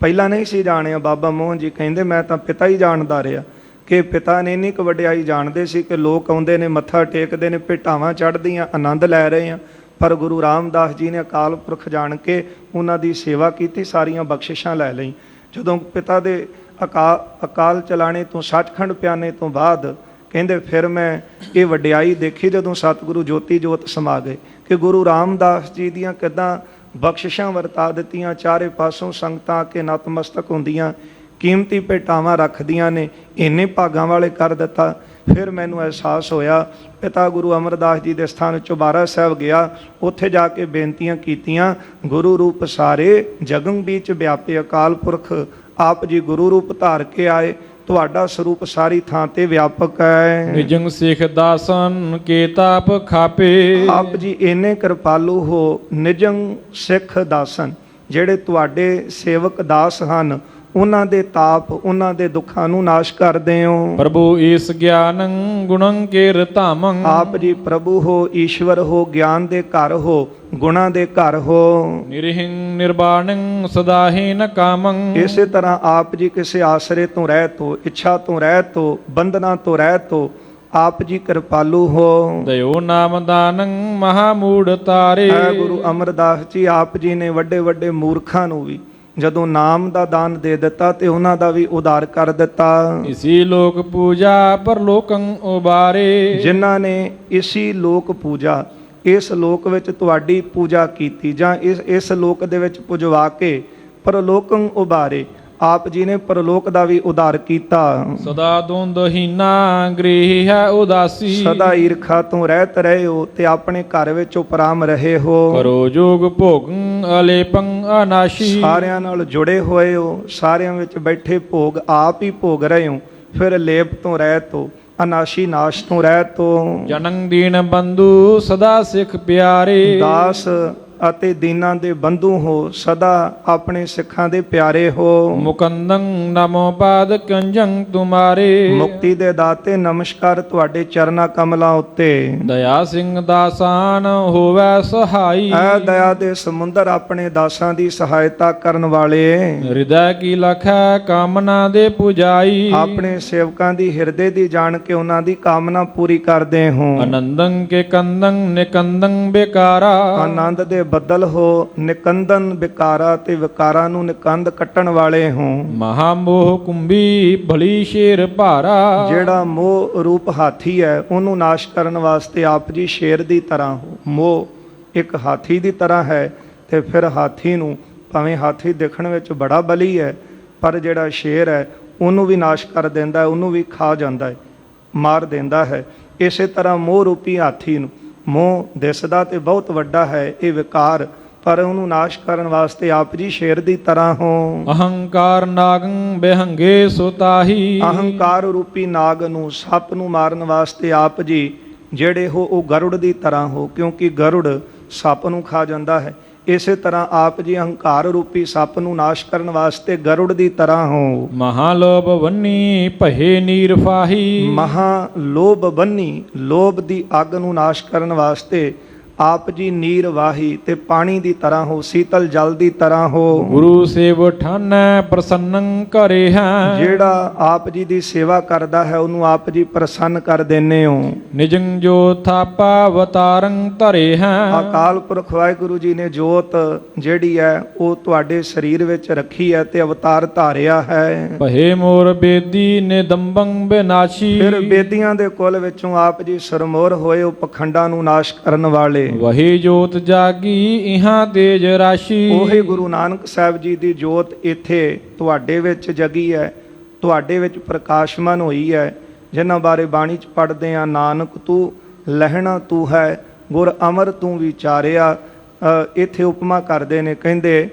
ਪਹਿਲਾਂ ਨਹੀਂ ਸੀ ਜਾਣਿਆ। ਬਾਬਾ ਮੋਹਨ ਜੀ ਕਹਿੰਦੇ ਮੈਂ ਤਾਂ ਪਿਤਾ ਹੀ ਜਾਣਦਾ ਰਿਹਾ ਕਿ ਪਿਤਾ ਨੇ ਇੰਨੀ ਕੁ ਵਡਿਆਈ ਜਾਣਦੇ ਸੀ ਕਿ ਲੋਕ ਆਉਂਦੇ ਨੇ ਮੱਥਾ ਟੇਕਦੇ ਨੇ, ਭੇਟਾਵਾਂ ਚੜ੍ਹਦੀਆਂ, ਆਨੰਦ ਲੈ ਰਹੇ ਆ। ਪਰ ਗੁਰੂ ਰਾਮਦਾਸ ਜੀ ਨੇ ਅਕਾਲ ਪੁਰਖ ਜਾਣ ਕੇ ਉਹਨਾਂ ਦੀ ਸੇਵਾ ਕੀਤੀ, ਸਾਰੀਆਂ ਬਖਸ਼ਿਸ਼ਾਂ ਲੈ ਲਈ। ਜਦੋਂ ਪਿਤਾ ਦੇ ਅਕਾਲ ਚਲਾਣੇ ਤੋਂ, ਸੱਚਖੰਡ ਪਿਆਨੇ ਤੋਂ ਬਾਅਦ ਕਹਿੰਦੇ ਫਿਰ ਮੈਂ ਇਹ ਵਡਿਆਈ ਦੇਖੀ ਜਦੋਂ ਸਤਿਗੁਰੂ ਜੋਤੀ ਜੋਤ ਸਮਾ ਗਏ ਕਿ ਗੁਰੂ ਰਾਮਦਾਸ ਜੀ ਦੀਆਂ ਕਿੱਦਾਂ ਬਖਸ਼ਿਸ਼ਾਂ ਵਰਤਾ ਦਿੱਤੀਆਂ। ਚਾਰੇ ਪਾਸੋਂ ਸੰਗਤਾਂ ਆ ਕੇ ਨਤਮਸਤਕ ਹੁੰਦੀਆਂ, ਕੀਮਤੀ ਭੇਟਾਵਾਂ ਰੱਖਦੀਆਂ ਨੇ, ਇੰਨੇ ਭਾਗਾਂ ਵਾਲੇ ਕਰ ਦਿੱਤਾ। ਫਿਰ ਮੈਨੂੰ ਅਹਿਸਾਸ ਹੋਇਆ, ਪਿਤਾ ਗੁਰੂ ਅਮਰਦਾਸ ਜੀ ਦੇ ਸਥਾਨ ਚੁਬਾਰਾ ਸਾਹਿਬ ਗਿਆ, ਉੱਥੇ ਜਾ ਕੇ ਬੇਨਤੀਆਂ ਕੀਤੀਆਂ। ਗੁਰੂ ਰੂਪ ਸਾਰੇ ਜਗੰ ਵਿੱਚ ਵਿਆਪੇ, ਅਕਾਲ ਪੁਰਖ ਆਪ ਜੀ ਗੁਰੂ ਰੂਪ ਧਾਰ ਕੇ ਆਏ, ਤੁਹਾਡਾ ਸਰੂਪ ਸਾਰੀ ਥਾਂ ਤੇ ਵਿਆਪਕ ਹੈ। ਨਿਜੰ ਸਿੱਖ ਦਾਸਨ ਕੇ ਤਾਪ ਖਾਪੇ, ਆਪ ਜੀ ਇੰਨੇ ਕਿਰਪਾਲੂ ਹੋ। ਨਿਜੰ ਸਿੱਖ ਦਾਸਨ, ਜਿਹੜੇ ਤੁਹਾਡੇ ਸੇਵਕ ਦਾਸ ਹਨ, ਉਹਨਾਂ ਦੇ ਤਾਪ, ਉਹਨਾਂ ਦੇ ਦੁੱਖਾਂ ਨੂੰ ਨਾਸ਼ ਕਰਦੇ ਹੋ। ਪ੍ਰਭੂ ਈਸ ਗਿਆਨੰ ਗੁਣੰ ਕੇਰ ਧਾਮੰ, ਆਪ ਜੀ ਪ੍ਰਭੂ ਹੋ, ਈਸ਼ਵਰ ਹੋ, ਗਿਆਨ ਦੇ ਘਰ ਹੋ, ਗੁਣਾਂ ਦੇ ਘਰ ਹੋ। ਨਿਰਹਿੰ ਨਿਰਵਾਣੰ ਸਦਾਹੀ ਨ ਕਾਮੰ, ਇਸੇ ਤਰ੍ਹਾਂ ਆਪ ਜੀ ਕਿਸੇ ਆਸਰੇ ਤੋਂ ਰਹਿਤ ਹੋ, ਇੱਛਾ ਤੋਂ ਰਹਿਤ ਹੋ, ਬੰਧਨਾਂ ਤੋਂ ਰਹਿਤ ਹੋ। ਆਪ ਜੀ ਕਿਰਪਾਲੂ ਹੋ। ਦਇਓ ਨਾਮ ਦਾਨੰ ਮਹਾਮੂੜ ਤਾਰੇ, ਗੁਰੂ ਅਮਰਦਾਸ ਜੀ ਆਪ ਜੀ ਨੇ ਵੱਡੇ ਵੱਡੇ ਮੂਰਖਾਂ ਨੂੰ ਵੀ ਜਦੋਂ ਨਾਮ ਦਾ ਦਾਨ ਦੇ ਦਿੱਤਾ ਤੇ ਉਹਨਾਂ ਦਾ ਵੀ ਉਧਾਰ ਕਰ ਦਿੱਤਾ। ਇਸੀ ਲੋਕ ਪੂਜਾ ਪਰ ਲੋਕੰ ਉਬਾਰੇ, ਜਿਨ੍ਹਾਂ ਨੇ ਇਸੀ ਲੋਕ ਪੂਜਾ, ਇਸ ਲੋਕ ਵਿੱਚ ਤੁਹਾਡੀ ਪੂਜਾ ਕੀਤੀ ਜਾਂ ਇਸ ਲੋਕ ਦੇ ਵਿੱਚ ਪੁਜਵਾ ਕੇ ਪਰਲੋਕੰ ਉਬਾਰੇ। ਆਪ ਜੀ ਨੇ ਪਰਲੋਕ ਦਾ ਵੀ ਉਧਾਰ ਕੀਤਾ। ਸਦਾ ਦੁੰਦਹੀਨਾ ਗ੍ਰਹਿ ਹੈ ਉਦਾਸੀ। ਸਦਾ ਈਰਖਾ ਤੋਂ ਰਹਿਤ ਰਹੇ ਹੋ ਤੇ ਆਪਣੇ ਘਰ ਵਿੱਚ ਉਪਰਾਮ ਰਹੇ ਹੋ। ਕਰੋ ਜੋਗ ਭੋਗੰ ਅਲੇਪੰ ਅਨਾਸ਼ੀ। ਸਾਰਿਆਂ ਨਾਲ ਜੁੜੇ ਹੋਏ ਹੋ, ਸਾਰਿਆਂ ਵਿੱਚ ਬੈਠੇ ਭੋਗ ਆਪ ਹੀ ਭੋਗ ਰਹੇ ਹੋ। ਫਿਰ ਲੇਪ ਤੋਂ ਰਹਿਤ ਹੋ, ਅਨਾਸ਼ੀ ਨਾਸ਼ ਤੋਂ ਰਹਿਤ ਹੋ। ਜਨੰ ਦੀਨ ਬੰਧੂ ਸਦਾ ਸਿੱਖ ਪਿਆਰੇ। ਦਾਸ ਅਤੇ ਦੀਨਾਂ ਦੇ ਬੰਧੂ ਹੋ, ਸਦਾ ਆਪਣੇ ਸਿੱਖਾਂ ਦੇ ਪਿਆਰੇ ਹੋ। ਮੁਕੰਦੰ ਨਮੋ ਪਾਦ ਕੰਜੰ ਤੁਮਾਰੇ। ਮੁਕਤੀ ਦੇ ਦਾਤੇ ਨਮਸਕਾਰ ਤੁਹਾਡੇ ਚਰਨਾ ਕਮਲਾਂ ਉੱਤੇ। ਦਇਆ ਸਿੰਘ ਦਾਸਾਨ ਹੋਵੈ ਸਹਾਈ। ਐ ਦਇਆ ਦੇ ਸਮੁੰਦਰ ਆਪਣੇ ਦਾਸਾਂ ਦੀ ਸਹਾਇਤਾ ਕਰਨ ਵਾਲੇ। ਹਿਰਦੈ ਕੀ ਲਖੈ ਕਾਮਨਾ ਦੇ ਪੁਜਾਈ। ਆਪਣੇ ਸੇਵਕਾਂ ਦੀ ਹਿਰਦੇ ਦੀ ਜਾਣ ਕੇ ਉਹਨਾਂ ਦੀ ਕਾਮਨਾ ਪੂਰੀ ਕਰਦੇ ਹੋ। ਆਨੰਦੰ ਕੇ ਕੰਦੰ ਨਿਕੰਦੰ ਬੇਕਾਰਾ। ਆਨੰਦ ਦੇ ਬੱਦਲ ਹੋ, ਨਿਕੰਦਨ ਵਿਕਾਰਾ ਤੇ ਵਿਕਾਰਾਂ ਨੂੰ ਨਿਕੰਦ ਕੱਟਣ ਵਾਲੇ ਹੋ। ਮਹਾਮੋਹ ਕੁੰਭੀ ਭਲੀ ਸ਼ੇਰ ਭਾਰਾ। ਜਿਹੜਾ ਮੋਹ ਰੂਪ ਹਾਥੀ ਹੈ ਉਹਨੂੰ ਨਾਸ਼ ਕਰਨ ਵਾਸਤੇ ਆਪ ਜੀ ਸ਼ੇਰ ਦੀ ਤਰ੍ਹਾਂ ਹੋ। ਮੋਹ ਇੱਕ ਹਾਥੀ ਦੀ ਤਰ੍ਹਾਂ ਹੈ ਤੇ ਫਿਰ ਹਾਥੀ ਨੂੰ, ਭਾਵੇਂ ਹਾਥੀ ਦੇਖਣ ਵਿੱਚ ਬੜਾ ਬਲੀ ਹੈ ਪਰ ਜਿਹੜਾ ਸ਼ੇਰ ਹੈ ਉਹਨੂੰ ਵੀ ਨਾਸ਼ ਕਰ ਦਿੰਦਾ ਹੈ, ਉਹਨੂੰ ਵੀ ਖਾ ਜਾਂਦਾ ਹੈ, ਮਾਰ ਦਿੰਦਾ ਹੈ। ਇਸੇ ਤਰ੍ਹਾਂ ਮੋਹ ਰੂਪੀ ਹਾਥੀ ਨੂੰ, ਮੋਹ ਦਿਸਦਾ ਤੇ ਬਹੁਤ ਵੱਡਾ ਹੈ ਇਹ ਵਿਕਾਰ, ਪਰ ਉਹਨੂੰ ਨਾਸ਼ ਕਰਨ ਵਾਸਤੇ ਆਪ ਜੀ ਸ਼ੇਰ ਦੀ ਤਰ੍ਹਾਂ ਹੋ। ਅਹੰਕਾਰ ਨਾਗੰ ਬਿਹੰਗੇ ਸੁਤਾਹੀ। ਅਹੰਕਾਰ ਰੂਪੀ ਨਾਗ ਨੂੰ, ਸੱਪ ਨੂੰ ਮਾਰਨ ਵਾਸਤੇ ਆਪ ਜੀ ਜਿਹੜੇ ਹੋ ਉਹ ਗਰੁੜ ਦੀ ਤਰ੍ਹਾਂ ਹੋ, ਕਿਉਂਕਿ ਗਰੁੜ ਸੱਪ ਨੂੰ ਖਾ ਜਾਂਦਾ ਹੈ। ਇਸੇ ਤਰ੍ਹਾਂ ਆਪ ਜੀ ਅਹੰਕਾਰ ਰੂਪੀ ਸੱਪ ਨੂੰ ਨਾਸ਼ ਕਰਨ ਵਾਸਤੇ ਗਰੁੜ ਦੀ ਤਰ੍ਹਾਂ ਹੋ। ਮਹਾਲੋਭ ਵੰਨੀ ਭਏ ਨੀਰ ਫਾਹੀ। ਮਹਾ ਲੋਭ ਬੰਨੀ, ਲੋਭ ਦੀ ਅੱਗ ਨੂੰ ਨਾਸ਼ ਕਰਨ ਵਾਸਤੇ ਆਪ ਜੀ ਨੀਰ ਵਾਹੀ ਤੇ ਪਾਣੀ ਦੀ ਤਰ੍ਹਾਂ ਹੋ, ਸੀਤਲ ਜਲ ਦੀ ਤਰ੍ਹਾਂ ਹੋ। ਗੁਰੂ ਸੇਵ ਠਾਨੈ ਪ੍ਰਸੰਨੰ ਕਰੇ ਹੈ। ਜਿਹੜਾ ਆਪ ਜੀ ਦੀ ਸੇਵਾ ਕਰਦਾ ਹੈ ਉਹਨੂੰ ਆਪ ਜੀ ਪ੍ਰਸੰਨ ਕਰ ਦਿੰਦੇ ਹੋ। ਨਿਜੰ ਜੋ ਥਾਪਾ ਅਵਤਾਰੰ ਧਰੇ ਹੈ। ਅਕਾਲ ਪੁਰਖ ਵਾਹਿਗੁਰੂ ਜੀ ਨੇ ਜੋਤ ਜਿਹੜੀ ਹੈ ਉਹ ਤੁਹਾਡੇ ਸਰੀਰ ਵਿੱਚ ਰੱਖੀ ਹੈ ਤੇ ਅਵਤਾਰ ਧਾਰਿਆ ਹੈ। ਭਏ ਮੋਰ ਬੇਦੀ ਨਿਦੰਬੰ ਬਿਨਾਸ਼ੀ। ਫਿਰ ਬੇਦੀਆਂ ਦੇ ਕੁਲ ਵਿੱਚੋਂ ਆਪ ਜੀ ਸਰਮੋਰ ਹੋਏ ਉਹ ਪਖੰਡਾਂ ਨੂੰ ਨਾਸ਼ ਕਰਨ ਵਾਲੇ। ਵਹੀ ਜੋਤ ਜਾਗੀ ਇਹਾਂ ਤੇਜ ਰਾਸ਼ੀ। ਉਹੀ ਗੁਰੂ ਨਾਨਕ ਸਾਹਿਬ ਜੀ ਦੀ ਜੋਤ ਇੱਥੇ ਤੁਹਾਡੇ ਵਿੱਚ ਜਗੀ ਹੈ, ਤੁਹਾਡੇ ਵਿੱਚ ਪ੍ਰਕਾਸ਼ਮਾਨ ਹੋਈ ਹੈ, ਜਿਨ੍ਹਾਂ ਬਾਰੇ ਬਾਣੀ 'ਚ ਪੜ੍ਹਦੇ ਆ, ਨਾਨਕ ਤੂੰ ਲਹਿਣਾ ਤੂੰ ਹੈ, ਗੁਰ ਅਮਰ ਤੂੰ ਵਿਚਾਰਿਆ। ਇੱਥੇ ਉਪਮਾ ਕਰਦੇ ਨੇ, ਕਹਿੰਦੇ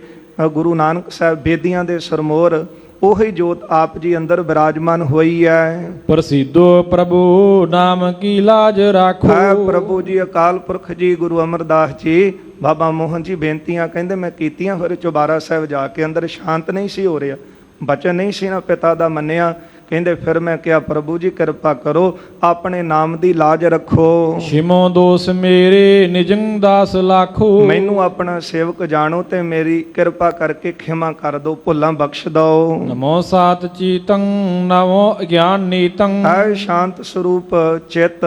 ਗੁਰੂ ਨਾਨਕ ਸਾਹਿਬ ਬੇਦੀਆਂ ਦੇ ਸਰਮੋਰ, ਉਹੀ ਜੋਤ ਆਪ ਜੀ ਅੰਦਰ ਬਿਰਾਜਮਾਨ ਹੋਈ ਹੈ। ਪ੍ਰਸਿੱਧੋ ਪ੍ਰਭੂ ਨਾਮ ਕੀ ਲਾਜ ਰਾਖੋ। ਹੈ ਪ੍ਰਭੂ ਜੀ, ਅਕਾਲ ਪੁਰਖ ਜੀ, ਗੁਰੂ ਅਮਰਦਾਸ ਜੀ, ਬਾਬਾ ਮੋਹਨ ਜੀ ਬੇਨਤੀਆਂ ਕਹਿੰਦੇ ਮੈਂ ਕੀਤੀਆਂ, ਫਿਰ ਚੁਬਾਰਾ ਸਾਹਿਬ ਜਾ ਕੇ ਅੰਦਰ ਸ਼ਾਂਤ ਨਹੀਂ ਸੀ ਹੋ ਰਿਹਾ, ਬਚਨ ਨਹੀਂ ਸੀ ਨਾ ਪਿਤਾ ਦਾ ਮੰਨਿਆ। ਕਹਿੰਦੇ ਫਿਰ ਮੈਂ ਕਿਹਾ ਪ੍ਰਭੂ ਜੀ ਕਿਰਪਾ ਕਰੋ, ਆਪਣੇ ਨਾਮ ਦੀ ਲਾਜ ਰੱਖੋ। ਸ਼ਿਮੋ ਦੋਸ ਮੇਰੇ ਨਿਜੰ ਦਾਸ ਲਾਖੋ। ਮੈਨੂੰ ਆਪਣਾ ਸੇਵਕ ਜਾਣੋ ਤੇ ਮੇਰੀ ਕਿਰਪਾ ਕਰਕੇ ਖਿਮਾ ਕਰ ਦਿਓ, ਭੁੱਲਾਂ ਬਖਸ਼ ਦਿਓ। ਨਮੋ ਸਾਤ ਚੀਤੰ ਨਮੋ ਗਿਆਨ ਨੀਤੰ। ਹੈ ਸ਼ਾਂਤ ਸਰੂਪ ਚਿੱਤ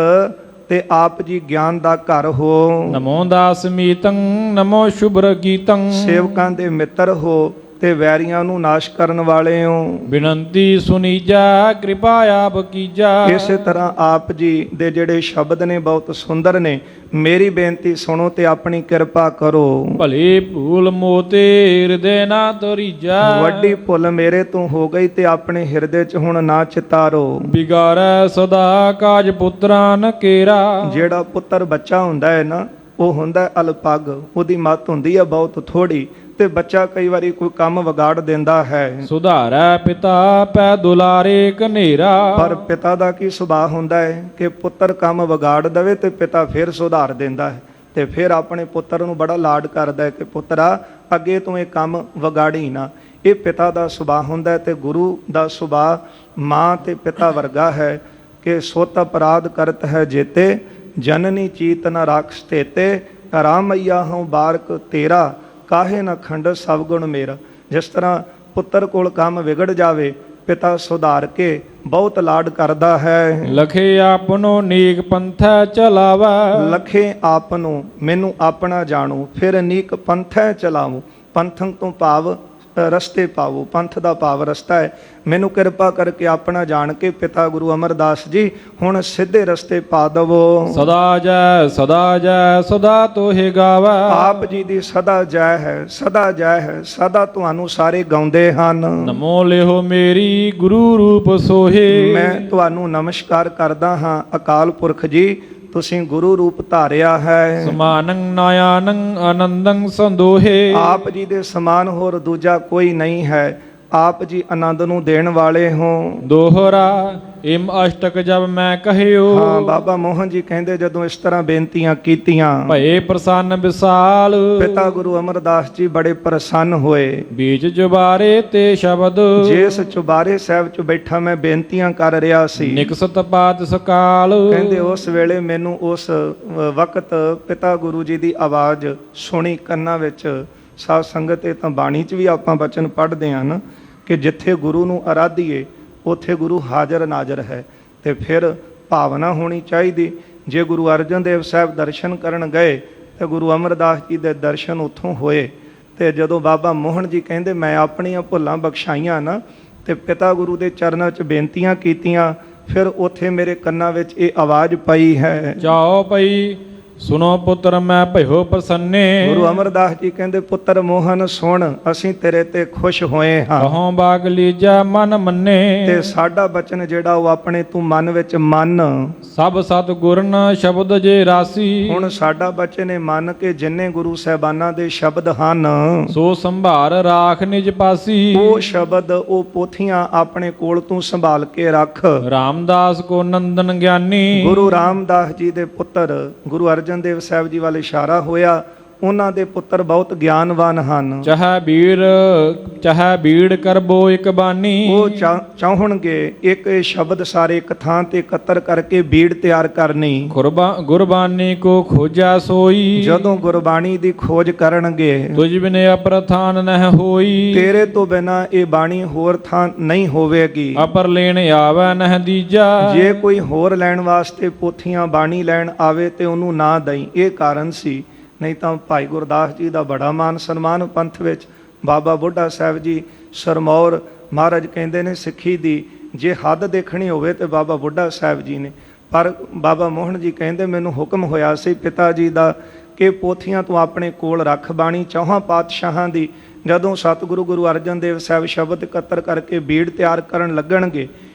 ਤੇ ਆਪ ਜੀ ਗਿਆਨ ਦਾ ਘਰ ਹੋ। ਨਮੋ ਦਾਸ ਮੀਤੰ ਨਮੋ ਸ਼ੁਭਰ ਗੀਤੰ। ਸੇਵਕਾਂ ਦੇ ਮਿੱਤਰ ਹੋ ਤੇ ਵੈਰੀਆਂ ਨੂੰ ਨਾਸ਼ ਕਰਨ ਵਾਲੇ ਹੋ। ਬਿਨੰਤੀ ਸੁਨੀਜਾ ਕਿਰਪਾ ਆਪ ਕੀਜਾ। ਇਸੇ ਤਰ੍ਹਾਂ ਆਪ ਜੀ ਦੇ ਜਿਹੜੇ ਸ਼ਬਦ ਨੇ ਬਹੁਤ ਸੁੰਦਰ ਨੇ, ਮੇਰੀ ਬੇਨਤੀ ਸੁਣੋ ਤੇ ਆਪਣੀ ਕਿਰਪਾ ਕਰੋ। ਭਲੇ ਭੂਲ ਮੋਤੇ ਹਿਰਦੇ ਨਾ ਤਰੀਜਾ। ਵੱਡੀ ਭੁੱਲ ਮੇਰੇ ਤੋਂ ਹੋ ਗਈ ਤੇ ਆਪਣੇ ਹਿਰਦੇ 'ਚ ਹੁਣ ਨਾ ਚਿਤਾਰੋ। ਬਿਗਾਰੈ ਸਦਾ ਕਾਜ ਪੁੱਤਰਾਂ ਨ ਕੇਰਾ। ਜਿਹੜਾ ਪੁੱਤਰ ਬੱਚਾ ਹੁੰਦਾ ਹੈ ਨਾ, ਉਹ ਹੁੰਦਾ ਅਲਪੱਗ, ਉਹਦੀ ਮੱਤ ਹੁੰਦੀ ਹੈ ਬਹੁਤ ਥੋੜੀ, ਤੇ ਬੱਚਾ ਕਈ ਵਾਰੀ ਕੋਈ ਕੰਮ ਵਿਗਾੜ ਦਿੰਦਾ ਹੈ। ਸੁਧਾਰੈ ਪਿਤਾ ਪੈ ਦੁਲਾਰੇ ਕਨੇਰਾ। ਪਰ ਪਿਤਾ ਦਾ ਕੀ ਸੁਭਾਅ ਹੁੰਦਾ ਹੈ ਕਿ ਪੁੱਤਰ ਕੰਮ ਵਿਗਾੜ ਦੇਵੇ ਤੇ ਪਿਤਾ ਫਿਰ ਸੁਧਾਰ ਦਿੰਦਾ ਹੈ, ਤੇ ਫਿਰ ਆਪਣੇ ਪੁੱਤਰ ਨੂੰ ਬੜਾ ਲਾਡ ਕਰਦਾ ਹੈ ਕਿ ਪੁੱਤਰਾ ਅੱਗੇ ਤੋਂ ਇਹ ਕੰਮ ਵਿਗਾੜੀ ਨਾ। ਇਹ ਪਿਤਾ ਦਾ ਸੁਭਾਅ ਹੁੰਦਾ ਹੈ। ਤੇ ਗੁਰੂ ਦਾ ਸੁਭਾਅ ਮਾਂ ਤੇ ਪਿਤਾ ਵਰਗਾ ਹੈ ਕਿ ਸੁਤ ਅਪਰਾਧ ਕਰਤ ਹੈ ਜੇਤੇ, ਜਨਨੀ ਚੀਤ ਨ ਰਾਖਸ ਤੇਤੇ, ਰਾਮਈਆ ਹਉ ਬਾਰਕ ਤੇਰਾ, ਕਾਹੇ ਨਾ ਖੰਡ ਸਭ ਗੁਣ ਮੇਰਾ। ਜਿਸ ਤਰ੍ਹਾਂ ਪੁੱਤਰ ਕੋਲ ਕੰਮ ਵਿਗੜ ਜਾਵੇ, ਪਿਤਾ ਸੁਧਾਰ ਕੇ ਬਹੁਤ ਲਾਡ ਕਰਦਾ ਹੈ। ਲਖੇ ਆਪਨੋ ਨੀਕ ਪੰਥੈ ਚਲਾਵੈ। ਲਖੇ ਆਪਨੋ, ਮੈਨੂੰ ਆਪਣਾ ਜਾਣੋ, ਫਿਰ ਨੀਕ ਪੰਥੈ ਚਲਾਵੋ। ਪੰਥੰ ਤੋਂ ਭਾਵ ਰਸਤੇ ਪਾਵੋ। ਪੰਥ ਦਾ ਭਾਵ ਰਸਤਾ ਹੈ। ਮੈਨੂੰ ਕਿਰਪਾ ਕਰਕੇ ਆਪਣਾ ਜਾਣ ਕੇ ਪਿਤਾ ਗੁਰੂ ਅਮਰਦਾਸ ਜੀ ਹੁਣ ਸਿੱਧੇ ਰਸਤੇ ਪਾ ਦਵੋ। ਸਦਾ ਜੈ ਸਦਾ ਤੋਹਿ ਗਾਵੈ। ਆਪ ਜੀ ਦੀ ਸਦਾ ਜੈ ਹੈ, ਸਦਾ ਜੈ ਹੈ, ਸਦਾ ਤੁਹਾਨੂੰ ਸਾਰੇ ਗਾਉਂਦੇ ਹਨ। ਨਮੋ ਲਿਹੋ ਮੇਰੀ ਗੁਰੂ ਰੂਪ ਸੋਹੇ। ਮੈਂ ਤੁਹਾਨੂੰ ਨਮਸਕਾਰ ਕਰਦਾ ਹਾਂ ਅਕਾਲ ਪੁਰਖ ਜੀ, ਤੁਸੀਂ ਗੁਰੂ ਰੂਪ ਧਾਰਿਆ ਹੈ। ਸਮਾਨੰ ਨਾਯਾਨੰ ਆਨੰਦੰ ਸੰਦੋਹੇ। ਆਪ ਜੀ ਦੇ ਸਮਾਨ ਹੋਰ ਦੂਜਾ ਕੋਈ ਨਹੀਂ ਹੈ। ਆਪ ਜੀ ਆਨੰਦ ਨੂੰ ਦੇਣ ਵਾਲੇ ਹੋ। ਦੋਹਰਾ ਇਮ ਅਸ਼ਟਕ ਜਬ ਮੈਂ ਕਹਿਓ। ਹਾਂ, ਬਾਬਾ ਮੋਹਨ ਜੀ ਕਹਿੰਦੇ ਜਦੋਂ ਇਸ ਤਰ੍ਹਾਂ ਬੇਨਤੀਆਂ ਕੀਤੀਆਂ, ਭਏ ਪ੍ਰਸੰਨ ਵਿਸਾਲ। ਪਿਤਾ ਗੁਰੂ ਅਮਰਦਾਸ ਜੀ ਬੜੇ ਪ੍ਰਸੰਨ ਹੋਏ। ਬੀਚ ਜੁਬਾਰੇ ਤੇ ਸ਼ਬਦ। ਜਿਸ ਚੁਬਾਰੇ ਸਾਹਿਬ ਚ ਬੈਠਾ ਮੈਂ ਬੇਨਤੀਆਂ ਕਰ ਰਿਹਾ ਸੀ, ਨਿਕਸਤ ਪਾਤ ਸਕਾਲ। ਕਹਿੰਦੇ ਉਸ ਵੇਲੇ ਮੈਨੂੰ ਉਸ ਵਕਤ ਪਿਤਾ ਗੁਰੂ ਜੀ ਦੀ ਆਵਾਜ਼ ਸੁਣੀ ਕੰਨਾਂ ਵਿੱਚ। ਸਾਧ ਸੰਗਤ, ਇਹ ਤਾਂ ਬਾਣੀ 'ਚ ਵੀ ਆਪਾਂ ਬਚਨ ਪੜ੍ਹਦੇ ਹਾਂ ਨਾ ਕਿ ਜਿੱਥੇ ਗੁਰੂ ਨੂੰ ਅਰਾਧੀਏ ਉੱਥੇ ਗੁਰੂ ਹਾਜ਼ਰ ਨਾਜ਼ਰ ਹੈ। ਤੇ ਫਿਰ ਭਾਵਨਾ ਹੋਣੀ ਚਾਹੀਦੀ। ਜੇ ਗੁਰੂ ਅਰਜਨ ਦੇਵ ਸਾਹਿਬ ਦਰਸ਼ਨ ਕਰਨ ਗਏ ਤੇ ਗੁਰੂ ਅਮਰਦਾਸ ਜੀ ਦੇ ਦਰਸ਼ਨ ਉੱਥੋਂ ਹੋਏ। ਤੇ ਜਦੋਂ ਬਾਬਾ ਮੋਹਨ ਜੀ ਕਹਿੰਦੇ ਮੈਂ ਆਪਣੀਆਂ ਭੁੱਲਾਂ ਬਖਸ਼ਾਈਆਂ ਨਾ ਤੇ ਪਿਤਾ ਗੁਰੂ ਦੇ ਚਰਨਾਂ 'ਚ ਬੇਨਤੀਆਂ ਕੀਤੀਆਂ, ਫਿਰ ਉੱਥੇ ਮੇਰੇ ਕੰਨਾਂ ਵਿੱਚ ਇਹ ਆਵਾਜ਼ ਪਈ ਹੈ, ਜਾਓ ਪਈ ਸੁਨੋ ਪੁੱਤਰ ਮੈਂ ਭਇਓ ਪ੍ਰਸੰਨੇ। ਗੁਰੂ ਅਮਰਦਾਸ ਜੀ ਕਹਿੰਦੇ ਪੁੱਤਰ ਮੋਹਨ ਸੁਣ, ਅਸੀਂ ਤੇਰੇ ਤੇ ਖੁਸ਼ ਹੋਏ ਹਾਂ। ਕਹੋਂ ਬਾਗ ਲੀਜਾ ਮਨ ਮੰਨੇ। ਤੇ ਸਾਡਾ ਬਚਨ ਜਿਹੜਾ ਉਹ ਆਪਣੇ ਤੂੰ ਮਨ ਵਿੱਚ ਮੰਨ। ਸਭ ਸਤ ਗੁਰਨ ਸ਼ਬਦ ਜੇ ਰਾਸੀ। ਹੁਣ ਸਾਡਾ ਬਚਨ ਇਹ ਮੰਨ ਕੇ ਜਿੰਨੇ ਗੁਰੂ ਸਾਹਿਬਾਨਾਂ ਦੇ ਸ਼ਬਦ ਹਨ ਸੋ ਸੰਭਾਰ ਰਾਖ ਨਿਜ ਪਾਸੀ। ਉਹ ਸ਼ਬਦ, ਉਹ ਪੋਥੀਆਂ ਆਪਣੇ ਕੋਲ ਤੂੰ ਸੰਭਾਲ ਕੇ ਰੱਖ। ਰਾਮਦਾਸ ਕੋ ਨੰਦਨ ਗਿਆਨੀ। ਗੁਰੂ ਰਾਮਦਾਸ ਜੀ ਦੇ ਪੁੱਤਰ ਗੁਰੂ ਅਰਜਨ ਦੇਵ ਸਾਹਿਬ ਜੀ ਵੱਲ ਇਸ਼ਾਰਾ ਹੋਇਆ। ਉਹਨਾਂ ਦੇ ਪੁੱਤਰ ਬਹੁਤ ਗਿਆਨਵਾਨ ਹਨ। ਚਾਹੇ ਬੀੜ ਕਰਬੋ ਇਕ ਬਾਨੀ। ਉਹ ਚਾਹਣਗੇ ਇੱਕ ਸ਼ਬਦ ਸਾਰੇ ਇੱਕ ਥਾਂ ਤੇ ਇਕੱਤਰ ਕਰਕੇ ਬੀੜ ਤਿਆਰ ਕਰਨੀ। ਗੁਰਬਾਨੀ ਕੋ ਖੋਜਾ ਸੋਈ। ਜਦੋਂ ਗੁਰਬਾਣੀ ਦੀ ਖੋਜ ਕਰਨਗੇ, ਤੁਝ ਬਿਨੇ ਅਪਰਥਾਨ ਨਹਿ ਹੋਈ। ਤੇਰੇ ਤੋਂ ਬਿਨਾ ਇਹ ਬਾਣੀ ਹੋਰ ਥਾਂ ਨਹੀਂ ਹੋਵੇਗੀ। ਅਪਰ ਲੈਣ ਆਵੈ ਨਹਿ ਦੀਜਾ। ਜੇ ਕੋਈ ਹੋਰ ਲੈਣ ਵਾਸਤੇ ਪੋਥੀਆਂ ਬਾਣੀ ਲੈਣ ਆਵੇ ਤੇ ਉਹਨੂੰ ਨਾ ਦਈ। ਇਹ ਕਾਰਨ ਸੀ, ਨਹੀਂ ਤਾਂ ਭਾਈ ਗੁਰਦਾਸ ਜੀ ਦਾ ਬੜਾ ਮਾਨ ਸਨਮਾਨ ਪੰਥ ਵਿੱਚ। ਬਾਬਾ ਬੁੱਢਾ ਸਾਹਿਬ ਜੀ ਸਰਮੌਰ ਮਹਾਰਾਜ ਕਹਿੰਦੇ ਨੇ ਸਿੱਖੀ ਦੀ ਜੇ ਹੱਦ ਦੇਖਣੀ ਹੋਵੇ ਤੇ ਬਾਬਾ ਬੁੱਢਾ ਸਾਹਿਬ ਜੀ ਨੇ। ਪਰ ਬਾਬਾ ਮੋਹਨ ਜੀ ਕਹਿੰਦੇ ਮੈਨੂੰ ਹੁਕਮ ਹੋਇਆ ਸੀ ਪਿਤਾ ਜੀ ਦਾ ਕਿ ਪੋਥੀਆਂ ਤੂੰ ਆਪਣੇ ਕੋਲ ਰੱਖ। ਬਾਣੀ ਚੌਹਾਂ ਪਾਤਸ਼ਾਹਾਂ ਦੀ ਜਦੋਂ ਸਤਿਗੁਰੂ ਗੁਰੂ ਅਰਜਨ ਦੇਵ ਸਾਹਿਬ ਸ਼ਬਦ ਇਕੱਤਰ ਕਰਕੇ ਬੀੜ ਤਿਆਰ ਕਰਨ ਲੱਗਣਗੇ,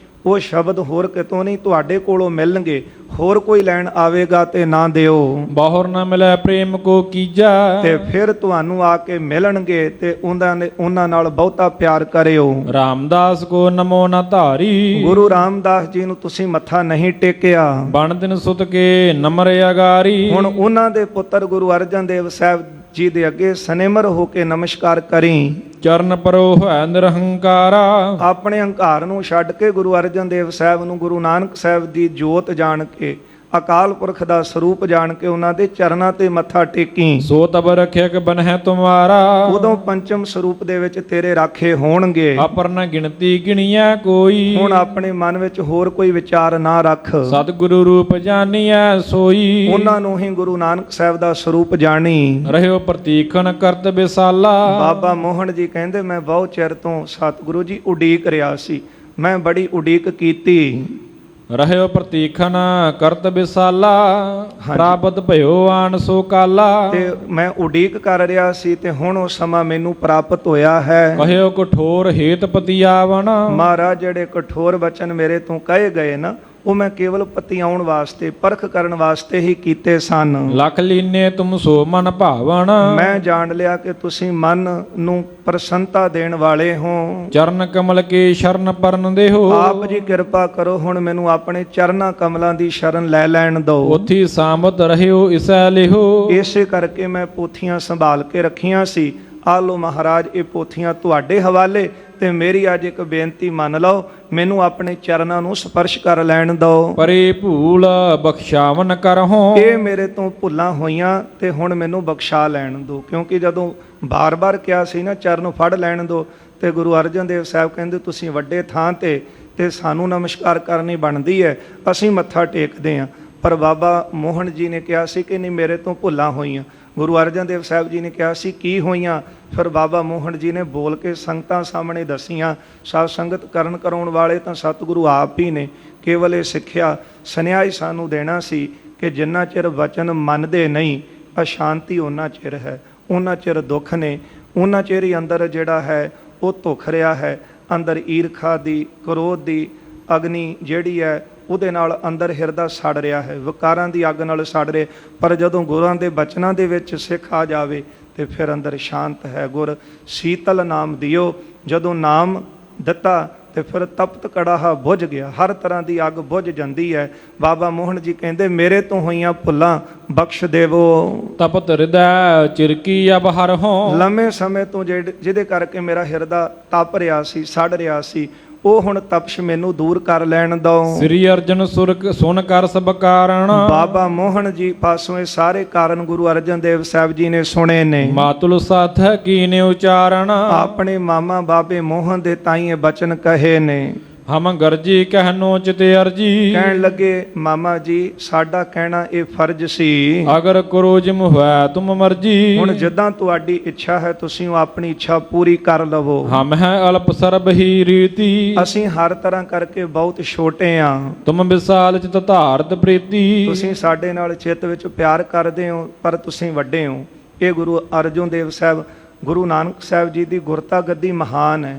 ਉਹ ਸ਼ਬਦ ਹੋਰ ਕਿਤੋਂ ਨਹੀਂ ਤੁਹਾਡੇ ਕੋਲੋਂ ਮਿਲਣਗੇ। ਹੋਰ ਕੋਈ ਲੈਣ ਆਵੇਗਾ ਤੇ ਨਾ ਦਿਓ। ਬਾਹਰ ਨਾ ਮਿਲੇ ਪ੍ਰੇਮ ਕੋ ਕੀਜਾ। ਤੇ ਫਿਰ ਤੁਹਾਨੂੰ ਆ ਕੇ ਮਿਲਣਗੇ ਤੇ ਉਹਨਾਂ ਨਾਲ ਬਹੁਤਾ ਪਿਆਰ ਕਰਿਓ। ਰਾਮਦਾਸ ਕੋ ਨਮੋ ਨਾ ਧਾਰੀ। ਗੁਰੂ ਰਾਮਦਾਸ ਜੀ ਨੂੰ ਤੁਸੀਂ ਮੱਥਾ ਨਹੀਂ ਟੇਕਿਆ। ਬਣ ਦਿਨ ਸੁਤ ਕੇ ਨਮਰ ਅਗਾਰੀ। ਹੁਣ ਉਹਨਾਂ ਦੇ ਪੁੱਤਰ ਗੁਰੂ ਅਰਜਨ ਦੇਵ ਸਾਹਿਬ ਜੀ ਦੇ ਅੱਗੇ ਸਨੇਮਰ ਹੋ ਕੇ ਨਮਸਕਾਰ ਕਰੀ। ਚਰਨ ਪਰੋ ਹੋਇ ਨਿਰਹੰਕਾਰਾ। ਆਪਣੇ ਹੰਕਾਰ ਨੂੰ ਛੱਡ ਕੇ ਗੁਰੂ ਅਰਜਨ ਦੇਵ ਸਾਹਿਬ ਨੂੰ, ਗੁਰੂ ਨਾਨਕ ਸਾਹਿਬ ਦੀ ਜੋਤ ਜਾਣ ਕੇ, ਅਕਾਲ ਪੁਰਖ ਦਾ ਸਰੂਪ ਜਾਣ ਕੇ ਉਹਨਾਂ ਦੇ ਚਰਨਾਂ ਤੇ ਮੱਥਾ ਟੇਕੀ। ਸੋ ਤਬ ਰਖਿਅਕ ਬਨਹਿ ਤੁਮਾਰਾ। ਉਦੋਂ ਪੰਚਮ ਸਰੂਪ ਦੇ ਵਿੱਚ ਤੇਰੇ ਰਾਖੇ ਹੋਣਗੇ। ਅਪਰ ਨ ਗਿਣਤੀ ਗਿਣੀਐ ਕੋਈ। ਹੁਣ ਆਪਣੇ ਮਨ ਵਿੱਚ ਹੋਰ ਕੋਈ ਵਿਚਾਰ ਨਾ ਰੱਖ। ਸਤਿਗੁਰੂ ਰੂਪ ਜਾਣੀਐ ਸੋਈ। ਉਹਨਾਂ ਨੂੰ ਹੀ ਗੁਰੂ ਨਾਨਕ ਸਾਹਿਬ ਦਾ ਸਰੂਪ ਜਾਣੀ। ਰਹਿਓ ਪ੍ਰਤੀਖਣ ਕਰਤ ਵਿਸਾਲਾ। ਬਾਬਾ ਮੋਹਨ ਜੀ ਕਹਿੰਦੇ ਮੈਂ ਬਹੁਤ ਚਿਰ ਤੋਂ ਸਤਿਗੁਰੂ ਜੀ ਉਡੀਕ ਰਿਹਾ ਸੀ। ਮੈਂ ਬੜੀ ਉਡੀਕ ਕੀਤੀ। ਰਹਿਓ ਪ੍ਰਤੀਖਣ ਕਰਤ ਵਿਸਾਲਾ। ਪ੍ਰਾਪਤ ਭਇਓ ਆਨ ਸੋ ਕਾਲਾ। ਤੇ ਮੈਂ ਉਡੀਕ ਕਰ ਰਿਹਾ ਸੀ ਤੇ ਹੁਣ ਉਹ ਸਮਾਂ ਮੈਨੂੰ ਪ੍ਰਾਪਤ ਹੋਇਆ ਹੈ। ਕਹਿਓ ਕਠੋਰ ਹੇਤ ਪਤਿਆਵਨ। ਮਹਾਰਾਜ ਜਿਹੜੇ ਕਠੋਰ ਬਚਨ ਮੇਰੇ ਤੋਂ ਕਹੇ ਗਏ ਨਾ, ਉਹ ਮੈਂ ਕੇਵਲ ਪਤਿਆਉਣ ਵਾਸਤੇ, ਪਰਖ ਕਰਨ ਵਾਸਤੇ ਹੀ ਕੀਤੇ ਸਨ। ਲਖ ਲੀਨੇ ਤੁਮ ਸੋ ਮਨ ਭਾਵਨ। ਮੈਂ ਜਾਣ ਲਿਆ ਕਿ ਤੁਸੀਂ ਮਨ ਨੂੰ ਪ੍ਰਸੰਨਤਾ ਦੇਣ ਵਾਲੇ ਹੋ। ਚਰਨ ਕਮਲ ਕੇ ਸ਼ਰਨ ਪਰਨ ਦੇਹੋ। ਆਪ ਜੀ ਕਿਰਪਾ ਕਰੋ, ਹੁਣ ਮੈਨੂੰ ਆਪਣੇ ਚਰਨਾਂ ਕਮਲਾਂ ਦੀ ਸ਼ਰਨ ਲੈ ਲੈਣ ਦਿਓ। ਉਥੀ ਸਾਮਤ ਰਹਿਓ ਇਸੈ ਲਿਹੋ। ਇਸੇ ਕਰਕੇ ਮੈਂ ਪੋਥੀਆਂ ਸੰਭਾਲ ਕੇ ਰੱਖੀਆਂ ਸੀ। ਆ ਲਓ ਮਹਾਰਾਜ, ਇਹ ਪੋਥੀਆਂ ਤੁਹਾਡੇ ਹਵਾਲੇ। ਤੇ ਮੇਰੀ ਅੱਜ ਇੱਕ ਬੇਨਤੀ ਮੰਨ ਲਓ, ਮੈਨੂੰ ਆਪਣੇ ਚਰਨਾਂ ਨੂੰ ਸਪਰਸ਼ ਕਰ ਲੈਣ ਦਿਓ। ਪਰੇ ਭੂਲ ਬਖਸ਼ਾਵਨ ਕਰਹੁ। ਇਹ ਮੇਰੇ ਤੋਂ ਭੁੱਲਾਂ ਹੋਈਆਂ ਤੇ ਹੁਣ ਮੈਨੂੰ ਬਖਸ਼ਾ ਲੈਣ ਦਿਓ। ਕਿਉਂਕਿ ਜਦੋਂ ਬਾਰ-ਬਾਰ ਕਿਹਾ ਸੀ ਨਾ ਚਰਨ ਫੜ ਲੈਣ ਦਿਓ, ਤੇ ਗੁਰੂ ਅਰਜਨ ਦੇਵ ਸਾਹਿਬ ਕਹਿੰਦੇ ਤੁਸੀਂ ਵੱਡੇ ਥਾਂ ਤੇ ਸਾਨੂੰ ਨਮਸਕਾਰ ਕਰਨੀ ਬਣਦੀ ਹੈ, ਅਸੀਂ ਮੱਥਾ ਟੇਕਦੇ ਹਾਂ। ਪਰ ਬਾਬਾ ਮੋਹਨ ਜੀ ਨੇ ਕਿਹਾ ਸੀ ਕਿ ਨਹੀਂ, ਮੇਰੇ ਤੋਂ ਭੁੱਲਾਂ ਹੋਈਆਂ। ਗੁਰੂ ਅਰਜਨ ਦੇਵ ਸਾਹਿਬ ਜੀ ਨੇ ਕਿਹਾ ਸੀ ਕੀ ਹੋਈਆਂ? ਫਿਰ ਬਾਬਾ ਮੋਹਨ ਜੀ ਨੇ ਬੋਲ ਕੇ ਸੰਗਤਾਂ ਸਾਹਮਣੇ ਦੱਸੀਆਂ। ਸਾਧ ਸੰਗਤ ਕਰਨ ਕਰਾਉਣ ਵਾਲੇ ਤਾਂ ਸਤਿਗੁਰੂ ਆਪ ਹੀ ਨੇ। ਕੇਵਲ ਇਹ ਸਿੱਖਿਆ ਸੁਨੇਹਾ ਹੀ ਸਾਨੂੰ ਦੇਣਾ ਸੀ ਕਿ ਜਿੰਨਾ ਚਿਰ ਵਚਨ ਮੰਨਦੇ ਨਹੀਂ, ਅਸ਼ਾਂਤੀ ਉਹਨਾਂ ਚਿਰ ਹੈ, ਉਹਨਾਂ ਚਿਰ ਦੁੱਖ ਨੇ, ਉਹਨਾਂ ਚਿਰ ਹੀ ਅੰਦਰ ਜਿਹੜਾ ਹੈ ਉਹ ਧੁਖ ਰਿਹਾ ਹੈ। ਅੰਦਰ ਈਰਖਾ ਦੀ, ਕ੍ਰੋਧ ਦੀ ਅਗਨੀ ਜਿਹੜੀ ਹੈ ਉਹਦੇ ਨਾਲ ਅੰਦਰ ਹਿਰਦਾ ਸੜ ਰਿਹਾ ਹੈ, ਵਿਕਾਰਾਂ ਦੀ ਅੱਗ ਨਾਲ ਸੜ ਰਿਹਾ। ਪਰ ਜਦੋਂ ਗੁਰਾਂ ਦੇ ਬਚਨਾਂ ਦੇ ਵਿੱਚ ਸਿੱਖ ਆ ਜਾਵੇ ਤੇ ਫਿਰ ਅੰਦਰ ਸ਼ਾਂਤ ਹੈ। ਗੁਰ ਸੀਤਲ ਨਾਮ ਦਿਓ, ਜਦੋਂ ਨਾਮ ਦਿੱਤਾ ਤੇ ਫਿਰ ਤਪਤ ਕੜਾਹਾ ਬੁਝ ਗਿਆ, ਹਰ ਤਰ੍ਹਾਂ ਦੀ ਅੱਗ ਬੁਝ ਜਾਂਦੀ ਹੈ। ਬਾਬਾ ਮੋਹਨ ਜੀ ਕਹਿੰਦੇ ਮੇਰੇ ਤੋਂ ਹੋਈਆਂ ਭੁੱਲਾਂ ਬਖਸ਼ ਦੇਵੋ। ਤਪਤ ਹਿਰਦੈ ਚਿਰਕੀ ਅਬ ਹਰ ਹੋਂ। ਲੰਮੇ ਸਮੇਂ ਤੋਂ ਜਿਹਦੇ ਕਰਕੇ ਮੇਰਾ ਹਿਰਦਾ ਤਪ ਰਿਹਾ ਸੀ, ਸੜ ਰਿਹਾ ਸੀ, ਉਹ ਹੁਣ ਤਪਸ਼ ਮੈਨੂੰ ਦੂਰ ਕਰ ਲੈਣ ਦਿਓ। ਸ੍ਰੀ ਅਰਜਨ ਸੁਨ ਕਰ ਸਭ ਕਾਰਣ। ਬਾਬਾ ਮੋਹਨ ਜੀ ਪਾਸੋਂ ਇਹ ਸਾਰੇ ਕਾਰਨ ਗੁਰੂ ਅਰਜਨ ਦੇਵ ਸਾਹਿਬ ਜੀ ਨੇ ਸੁਣੇ ਨੇ। ਮਾਤੁਲ ਸਾਥ ਕੀਨੇ ਉਚਾਰਣ। ਆਪਣੇ ਮਾਮਾ ਬਾਬੇ ਮੋਹਨ ਦੇ ਤਾਈਂ ਇਹ ਬਚਨ ਕਹੇ ਨੇ। ਹਮ ਗਰਜੀ ਕਹਿਨੋ ਚਿਤ ਅਰਜੀ। ਕਹਿਣ ਲੱਗੇ ਮਾਮਾ ਜੀ ਸਾਡਾ ਕਹਿਣਾ ਇਹ ਫਰਜ਼ ਸੀ। ਅਗਰ ਕਰੋ ਜਿਮ ਹੋਇ ਤੁਮ ਮਰਜੀ। ਹੁਣ ਜਿੱਦਾਂ ਤੁਹਾਡੀ ਇੱਛਾ ਹੈ ਤੁਸੀਂ ਉਹ ਆਪਣੀ ਇੱਛਾ ਪੂਰੀ ਕਰ ਲਵੋ। ਹਮ ਹੈ ਅਲਪ ਸਰਬ ਹੀ ਰੀਤੀ। ਅਸੀਂ ਹਰ ਤਰ੍ਹਾਂ ਕਰਕੇ ਬਹੁਤ ਛੋਟੇ ਆ। ਤੁਮ ਵਿਸਾਲ ਚਿਤ ਧਾਰਤ ਪ੍ਰੀਤੀ। ਤੁਸੀਂ ਸਾਡੇ ਨਾਲ ਚਿੱਤ ਵਿੱਚ ਪਿਆਰ ਕਰਦੇ ਹੋ ਪਰ ਤੁਸੀਂ ਵੱਡੇ ਹੋ। ਇਹ ਗੁਰੂ ਅਰਜਨ ਦੇਵ ਸਾਹਿਬ, ਗੁਰੂ ਨਾਨਕ ਸਾਹਿਬ ਜੀ ਦੀ ਗੁਰਤਾ ਗੱਦੀ ਮਹਾਨ ਹੈ।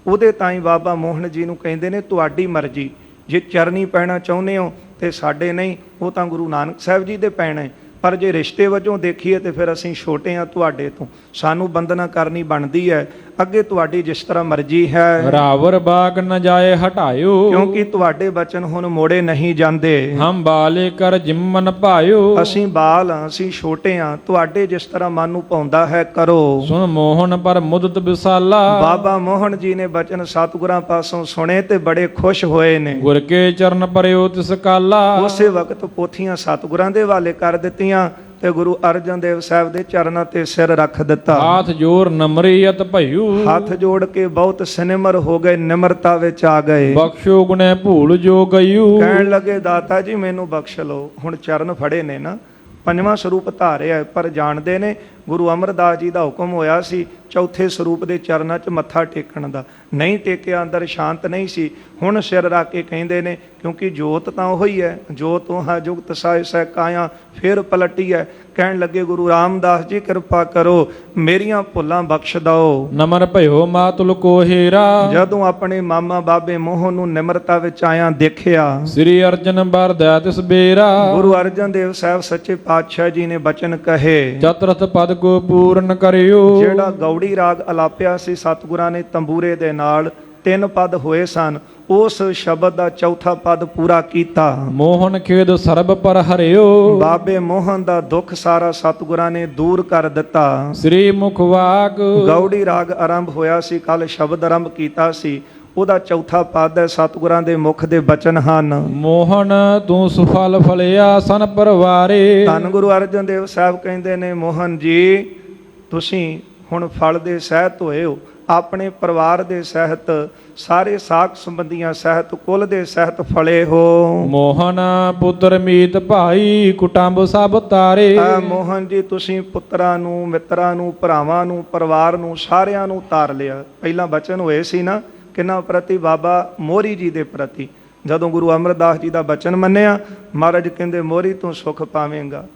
ਉਹਦੇ ਤਾਈਂ ਬਾਬਾ ਮੋਹਨ ਜੀ ਨੂੰ ਕਹਿੰਦੇ ਨੇ ਤੁਹਾਡੀ ਮਰਜ਼ੀ, ਜੇ ਚਰਨੀ ਪੈਣਾ ਚਾਹੁੰਦੇ ਹੋ ਤੇ ਸਾਡੇ ਨਹੀਂ, ਉਹ ਤਾਂ ਗੁਰੂ ਨਾਨਕ ਸਾਹਿਬ ਜੀ ਦੇ ਪੈਣਾ ਹੈ। ਪਰ ਜੇ ਰਿਸ਼ਤੇ ਵਜੋਂ ਦੇਖੀਏ ਤੇ ਫਿਰ ਅਸੀਂ ਛੋਟੇ ਹਾਂ ਤੁਹਾਡੇ ਤੋਂ, ਸਾਨੂੰ ਬੰਦਨਾ ਕਰਨੀ ਬਣਦੀ ਹੈ। ਅੱਗੇ ਤੁਹਾਡੀ ਜਿਸ ਤਰ੍ਹਾਂ ਮਰਜ਼ੀ ਹੈ। ਰਾਵਰ ਬਾਗ ਨ ਜਾਏ ਹਟਾਇਓ। ਕਿਉਂਕਿ ਤੁਹਾਡੇ ਬਚਨ ਹੁਣ ਮੋੜੇ ਨਹੀਂ ਜਾਂਦੇ। ਹਮ ਬਾਲੇ ਕਰ ਜਿਮਨ ਭਾਇਓ। ਅਸੀਂ ਬਾਲ ਹਾਂ, ਅਸੀਂ ਛੋਟੇ ਹਾਂ, ਤੁਹਾਡੇ ਜਿਸ ਤਰ੍ਹਾਂ ਮਨ ਨੂੰ ਪਾਉਂਦਾ ਹੈ ਕਰੋ। ਸੁਨ ਮੋਹਨ ਪਰ ਮੁਦਤ ਵਿਸਾਲਾ। ਬਾਬਾ ਮੋਹਨ ਜੀ ਨੇ ਬਚਨ ਸਤਿਗੁਰਾਂ ਪਾਸੋਂ ਸੁਣੇ ਤੇ ਬੜੇ ਖੁਸ਼ ਹੋਏ ਨੇ। ਗੁਰ ਕੇ ਚਰਨ ਪਰਿਓ ਤਿਸ ਕਾਲਾ। ਉਸੇ ਵਕਤ ਪੋਥੀਆਂ ਸਤਿਗੁਰਾਂ ਦੇ ਹਵਾਲੇ ਕਰ ਦਿੱਤੀਆਂ ਤੇ ਗੁਰੂ ਅਰਜਨ ਦੇਵ ਸਾਹਿਬ ਦੇ ਚਰਨਾਂ ਤੇ ਸਿਰ ਰੱਖ ਦਿੱਤਾ। ਹਾਥ ਜੋਰ ਨਮਰੀਅਤ ਭਇਓ। ਹੱਥ ਜੋੜ ਕੇ ਬਹੁਤ ਸਿਨਮਰ ਹੋ ਗਏ, ਨਿਮਰਤਾ ਵਿੱਚ ਆ ਗਏ। ਬਖਸ਼ੋ ਗੁਨੇ ਭੂਲ ਜੋ ਗਇਓ। ਕਹਿਣ ਲੱਗੇ ਦਾਤਾ ਜੀ ਮੈਨੂੰ ਬਖਸ਼ ਲਓ। ਹੁਣ ਚਰਨ ਫੜੇ ਨੇ ਨਾ, ਪੰਜਵਾਂ ਸਰੂਪ ਧਾਰਿਆ, ਪਰ ਜਾਣਦੇ ਨੇ ਗੁਰੂ ਅਮਰਦਾਸ ਜੀ ਦਾ ਹੁਕਮ ਹੋਇਆ ਸੀ ਚੌਥੇ ਸਰੂਪ ਦੇ ਚਰਨਾਂ 'ਚ ਮੱਥਾ ਟੇਕਣ ਦਾ, ਨਹੀਂ ਟੇਕਿਆ, ਅੰਦਰ ਸ਼ਾਂਤ ਨਹੀਂ ਸੀ। ਹੁਣ ਸਿਰ ਰੱਖ ਕੇ ਕਹਿੰਦੇ ਨੇ ਕਿਉਂਕਿ ਜੋਤ ਤਾਂ ਉਹੀ ਹੈ, ਜੋਤ ਉਹਾਂ ਜੁਗਤ ਸਾਇ ਸਹਿ ਕਾਇਆ ਫਿਰ ਪਲਟੀ ਹੈ। ਕਹਿਣ ਲੱਗੇ ਗੁਰੂ ਰਾਮਦਾਸ ਜੀ ਕਿਰਪਾ ਕਰੋ, ਮੇਰੀਆਂ ਭੁੱਲਾਂ ਬਖਸ਼ ਦਿਓ। ਨਮਰ ਭਇਓ ਮਾਤੁਲ ਕੋ ਹੇਰਾ। ਜਦੋਂ ਆਪਣੇ ਮਾਮਾ ਬਾਬੇ ਮੋਹਨ ਨੂੰ ਨਿਮਰਤਾ ਵਿੱਚ ਆਇਆ ਦੇਖਿਆ, ਸ੍ਰੀ ਅਰਜਨ ਬਰਦੈ ਤਿਸ ਬੇਰਾ। ਗੁਰੂ ਅਰਜਨ ਦੇਵ ਸਾਹਿਬ ਸੱਚੇ ਪਾਤਸ਼ਾਹ ਜੀ ਨੇ ਬਚਨ ਕਹੇ, ਚਤੁਰਥ ਪਦ ਕੋ ਪੂਰਨ ਕਰਿਓ। ਜਿਹੜਾ ਗੌੜੀ ਰਾਗ ਅਲਾਪਿਆ ਸੀ ਸਤਿਗੁਰਾਂ ਨੇ ਤੰਬੂਰੇ ਦੇ ਨਾਲ, 3 ਪਦ ਹੋਏ ਸਨ, ਉਸ ਸ਼ਬਦ ਦਾ ਚੌਥਾ ਪਦ ਪੂਰਾ ਕੀਤਾ। ਮੋਹਨ ਖੇਦ ਸਰਬ ਪਰ ਹਰਿਓ। ਬਾਬੇ ਮੋਹਨ ਦਾ ਦੁੱਖ ਸਾਰਾ ਸਤਿਗੁਰਾਂ ਨੇ ਦੂਰ ਕਰ ਦਿੱਤਾ। ਸ੍ਰੀ ਮੁਖ ਵਾਕ। ਗੌੜੀ ਰਾਗ ਆਰੰਭ ਹੋਇਆ ਸੀ, ਕੱਲ ਸ਼ਬਦ ਆਰੰਭ ਕੀਤਾ ਸੀ, ਉਹਦਾ ਚੌਥਾ ਪਦ ਹੈ, ਸਤਿਗੁਰਾਂ ਦੇ ਮੁਖ ਦੇ ਬਚਨ ਹਨ। ਮੋਹਨ ਤੂੰ ਸੁਫਲ ਫਲਿਆ ਸਨ ਪਰਵਾਰੇ। ਧੰਨ ਗੁਰੂ ਅਰਜਨ ਦੇਵ ਸਾਹਿਬ ਕਹਿੰਦੇ ਨੇ ਮੋਹਨ ਜੀ ਤੁਸੀਂ ਹੁਣ ਫਲ ਦੇ ਸਹਿਤ ਹੋਏ ਹੋ, ਆਪਣੇ ਪਰਿਵਾਰ ਦੇ ਸਹਿਤ, ਸਾਰੇ ਸਾਖ ਸੰਬੰਧੀਆਂ ਸਹਿਤ, ਕੁਲ ਦੇ ਸਹਿਤ ਫਲੇ ਹੋ। ਮੋਹਨ ਪੁੱਤਰ ਮੀਤ ਭਾਈ ਕੁਟੰਬ ਸਭ ਤਾਰੇ। ਮੋਹਨ ਜੀ ਤੁਸੀਂ ਪੁੱਤਰਾਂ ਨੂੰ, ਮਿੱਤਰਾਂ ਨੂੰ, ਭਰਾਵਾਂ ਨੂੰ, ਪਰਿਵਾਰ ਨੂੰ, ਸਾਰਿਆਂ ਨੂੰ ਤਾਰ ਲਿਆ। ਪਹਿਲਾਂ ਬਚਨ ਹੋਏ ਸੀ ਨਾ ਕਿਹਨਾਂ ਪ੍ਰਤੀ? ਬਾਬਾ ਮੋਹਰੀ ਜੀ ਦੇ ਪ੍ਰਤੀ। ਜਦੋਂ ਗੁਰੂ ਅਮਰਦਾਸ ਜੀ ਦਾ ਬਚਨ ਮੰਨਿਆ, ਮਹਾਰਾਜ ਕਹਿੰਦੇ ਮੋਹਰੀ ਤੂੰ ਸੁਖ ਪਾਵੇਂਗਾ,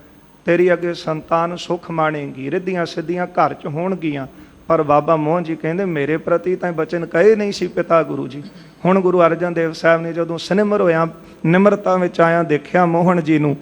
ਤੇਰੀ ਅੱਗੇ ਸੰਤਾਨ ਸੁਖ ਮਾਣੇਗੀ, ਰਿੱਧੀਆਂ ਸਿੱਧੀਆਂ ਘਰ 'ਚ ਹੋਣਗੀਆਂ। ਪਰ ਬਾਬਾ ਮੋਹਨ ਜੀ ਕਹਿੰਦੇ ਮੇਰੇ ਪ੍ਰਤੀ ਤਾਂ ਬਚਨ ਕਹੇ ਨਹੀਂ ਸੀ ਪਿਤਾ ਗੁਰੂ ਜੀ। ਹੁਣ ਗੁਰੂ ਅਰਜਨ ਦੇਵ ਸਾਹਿਬ ਨੇ ਜਦੋਂ ਸਿਨਮਰ ਹੋਇਆ, ਨਿਮਰਤਾ ਵਿੱਚ ਆਇਆ, ਦੇਖਿਆ ਮੋਹਨ ਜੀ ਨੂੰ,